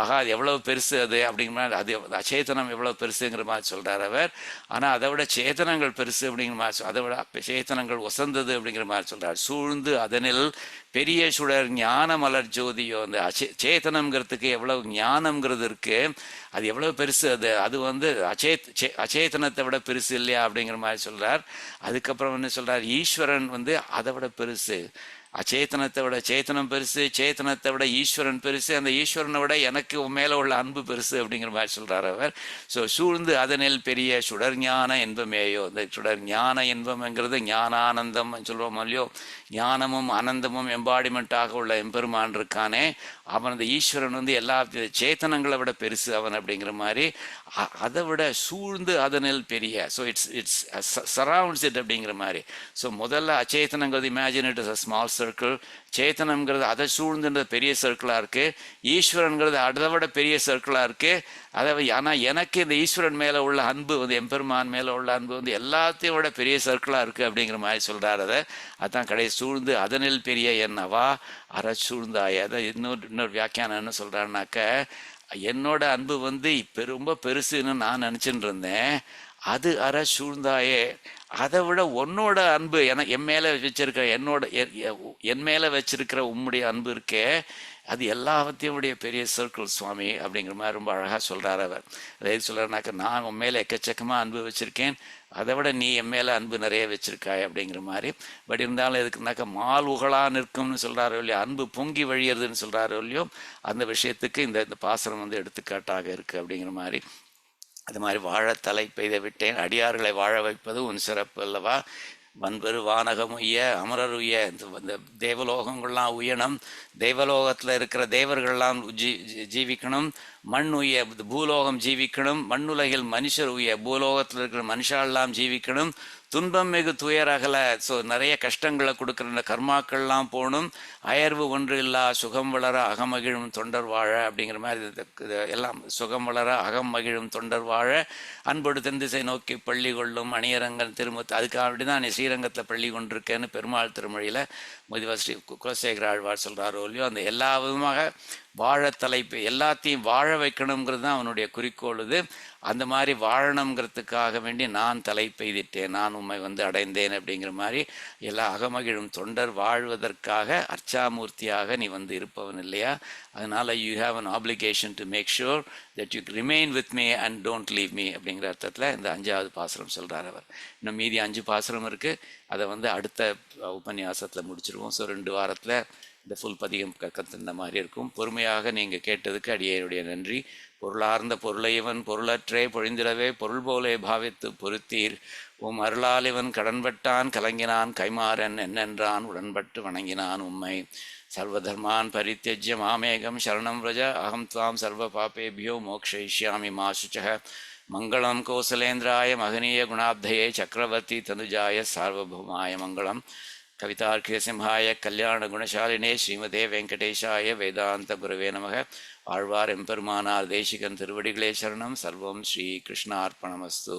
ஆகா அது எவ்வளோ பெருசு அது அப்படிங்கிற மாதிரி அது அச்சேதனம் எவ்வளோ பெருசுங்கிற மாதிரி சொல்கிறார் அவர். ஆனால் அதை விட சேத்தனங்கள் பெருசு அப்படிங்கிற மாதிரி அதை விட சேத்தனங்கள் ஒசந்தது அப்படிங்கிற மாதிரி சொல்கிறார். சூழ்ந்து அதனில் பெரிய சுடர் ஞான மலர் ஜோதியோ, அந்த சேத்தனம்ங்கிறதுக்கு எவ்வளவு ஞானம்ங்கிறது இருக்குது, அது எவ்வளோ பெருசு அது வந்து அச்சேதனத்தை விட பெருசு இல்லையா அப்படிங்கிற மாதிரி சொல்கிறார். அதுக்கப்புறம் என்ன சொல்கிறார், ஈஸ்வரன் வந்து அதை விட பெருசு, அச்சேத்தனத்தை விட சேத்தனம் பெருசு, சேத்தனத்தை விட ஈஸ்வரன் பெருசு, அந்த ஈஸ்வரனை விட எனக்கு மேலே உள்ள அன்பு பெருசு அப்படிங்கிற மாதிரி சொல்கிறார் அவர். ஸோ சூழ்ந்து அதனில் பெரிய சுடர் ஞான இன்பமேயோ, இந்த சுடர் ஞான இன்பம்ங்கிறது ஞானானந்தம் சொல்லுவோம் இல்லையோ, ஞானமும் ஆனந்தமும் எம்பாடிமெண்ட்டாக உள்ள எம்பெருமான் இருக்கானே அவன், அந்த ஈஸ்வரன் வந்து எல்லா சேத்தனங்களை விட பெருசு அவன் அப்படிங்கிற மாதிரி அதை விட சூழ்ந்து அதனில் பெரிய. ஸோ இட்ஸ் சரவுண்ட்ஸ் இட் அப்படிங்கிற மாதிரி. ஸோ முதல்ல அச்சேதனங்கிறது imagine it is a small circle, சேத்தனம்ங்கிறது அதை சூழ்ந்துன்றது பெரிய சர்க்கிளாக இருக்குது, ஈஸ்வரன்கிறது அதை விட பெரிய சர்க்கிளாக இருக்குது. அதை ஆனால் எனக்கு இந்த ஈஸ்வரன் மேலே உள்ள அன்பு வந்து எம்பெருமான் மேலே உள்ள அன்பு வந்து எல்லாத்தையும் விட பெரிய சர்க்கிளாக இருக்குது அப்படிங்கிற மாதிரி சொல்கிறார். அதான் கடை சூழ்ந்து அதனில் பெரிய என்னவா அறச்சூழ்ந்தாய். அதை இன்னொரு வியாக்கியானம் என்ன சொல்கிறான்னாக்க, என்னோட அன்பு வந்து இப்போ ரொம்ப பெருசுன்னு நான் நினச்சிட்டு இருந்தேன், அது சூழ்ந்தாயே, அதை விட உன்னோட அன்பு என் மேலே வச்சிருக்கிற என் மேலே வச்சிருக்கிற உம்முடைய அன்பு இருக்கே அது எல்லாத்தையும் உடைய பெரிய சர்க்கிள் சுவாமி அப்படிங்கிற மாதிரி ரொம்ப அழகாக சொல்கிறார் அவர். அதை சொல்கிறாருனாக்கா, நான் உன் மேலே எக்கச்சக்கமாக அன்பு வச்சுருக்கேன், அதை விட நீ என் மேலே அன்பு நிறைய வச்சுருக்காய் அப்படிங்கிற மாதிரி. பட் இருந்தாலும் எதுக்குனாக்கா மால் உகளாக நிற்கும்னு சொல்கிறாரோ இல்லையோ, அன்பு பொங்கி வழியறதுன்னு சொல்கிறாரோ இல்லையோ, அந்த விஷயத்துக்கு இந்த பாசனம் வந்து எடுத்துக்காட்டாக இருக்குது அப்படிங்கிற மாதிரி. அது மாதிரி வாழ தலை பெய்த விட்டேன், அடியார்களை வாழ வைப்பது உன் சிறப்பு அல்லவா, வன்பெரு வானகம் உய்ய அமரர் உய்ய, இந்த தேவலோகங்கள்லாம் உயணும், தேவலோகத்தில் இருக்கிற தேவர்கள்லாம் ஜீவிக்கணும், மண் உய்ய பூலோகம் ஜீவிக்கணும், மண்ணுலகில் மனுஷர் உய்ய பூலோகத்தில் இருக்கிற மனுஷாலாம் ஜீவிக்கணும், துன்பம் மிகு துயரகல. ஸோ நிறைய கஷ்டங்களை கொடுக்குற இந்த கர்மாக்கள்லாம் போகணும். அயர்வு ஒன்று இல்லா சுகம் வளர அகமகிழும் தொண்டர் வாழ அப்படிங்கிற மாதிரி இது எல்லாம் சுகம் வளர அகம் மகிழும் தொண்டர் வாழ அன்போடு தென் திசை நோக்கி பள்ளி கொள்ளும் அணியரங்கன் திருமுத்து. அதுக்காக அப்படி தான் நீ ஸ்ரீரங்கத்தில் பள்ளி கொண்டிருக்கேன்னு பெருமாள் திருமொழியில் முதிவர் ஸ்ரீ குலசேகர ஆழ்வார் சொல்கிறாரோ இல்லையோ, அந்த எல்லா விதமாக வாழ தலைப்பு எல்லாத்தையும் வாழ வைக்கணுங்கிறது தான் அவனுடைய குறிக்கோள். இது அந்த மாதிரி வாழணுங்கிறதுக்காக வேண்டி நான் தலைப்பெய்திட்டேன், நான் உம்மை அடைந்தேன் அப்படிங்கிற மாதிரி எல்லா அகமகிழும் தொண்டர் வாழ்வதற்காக அர்ச்சாமூர்த்தியாக நீ இருப்பவன் இல்லையா. அதனால் you have an obligation to make sure that you remain with me and don't leave me அப்படிங்கிற அர்த்தத்தில் இந்த 5வது பாசுரம் சொல்கிறார் அவர். இன்னும் மீதி 5 பாசுரம் இருக்குது. அதை அடுத்த உபன்யாசத்தில் முடிச்சிருவோம். ஸோ 2 வாரத்தில் இந்த ஃபுல் பதிகம் கற்றுந்த மாதிரி இருக்கும். பொறுமையாக நீங்கள் கேட்டதுக்கு அடியேனுடைய நன்றி. பொருளார்ந்த பொருளையவன் பொருளற்றே பொழிந்திடவே பொருள் போலே பாவித்து பொருத்தீர். உம் அருளால் இவன் கடன்பட்டான் கலங்கினான் கைமாறன் என்னென்றான் உடன்பட்டு வணங்கினான் உம்மை. சர்வதர்மான் பரித்தியஜ்ய மாமேகம் சரணம் व्रज அகம் त्वां சர்வ பாபேபியோ மோக்ஷயிஷ்யாமி மா சுச்சः. மங்களம் கோசலேந்திராய மகனீய குணாப்தயே சக்கரவர்த்தி தனுஜாய சார்வபௌமாய மங்களம். கவிதார்க்கிய சிம்ஹாய கல்யாண குணசாலினே ஸ்ரீமதே வெங்கடேஷாய வேதாந்த குரவே நமக. ஆழ்வார் எம்பெருமானார் தேசிகன் திருவடிகளே சரணம். சர்வம் ஸ்ரீ கிருஷ்ணார்ப்பணமஸ்து.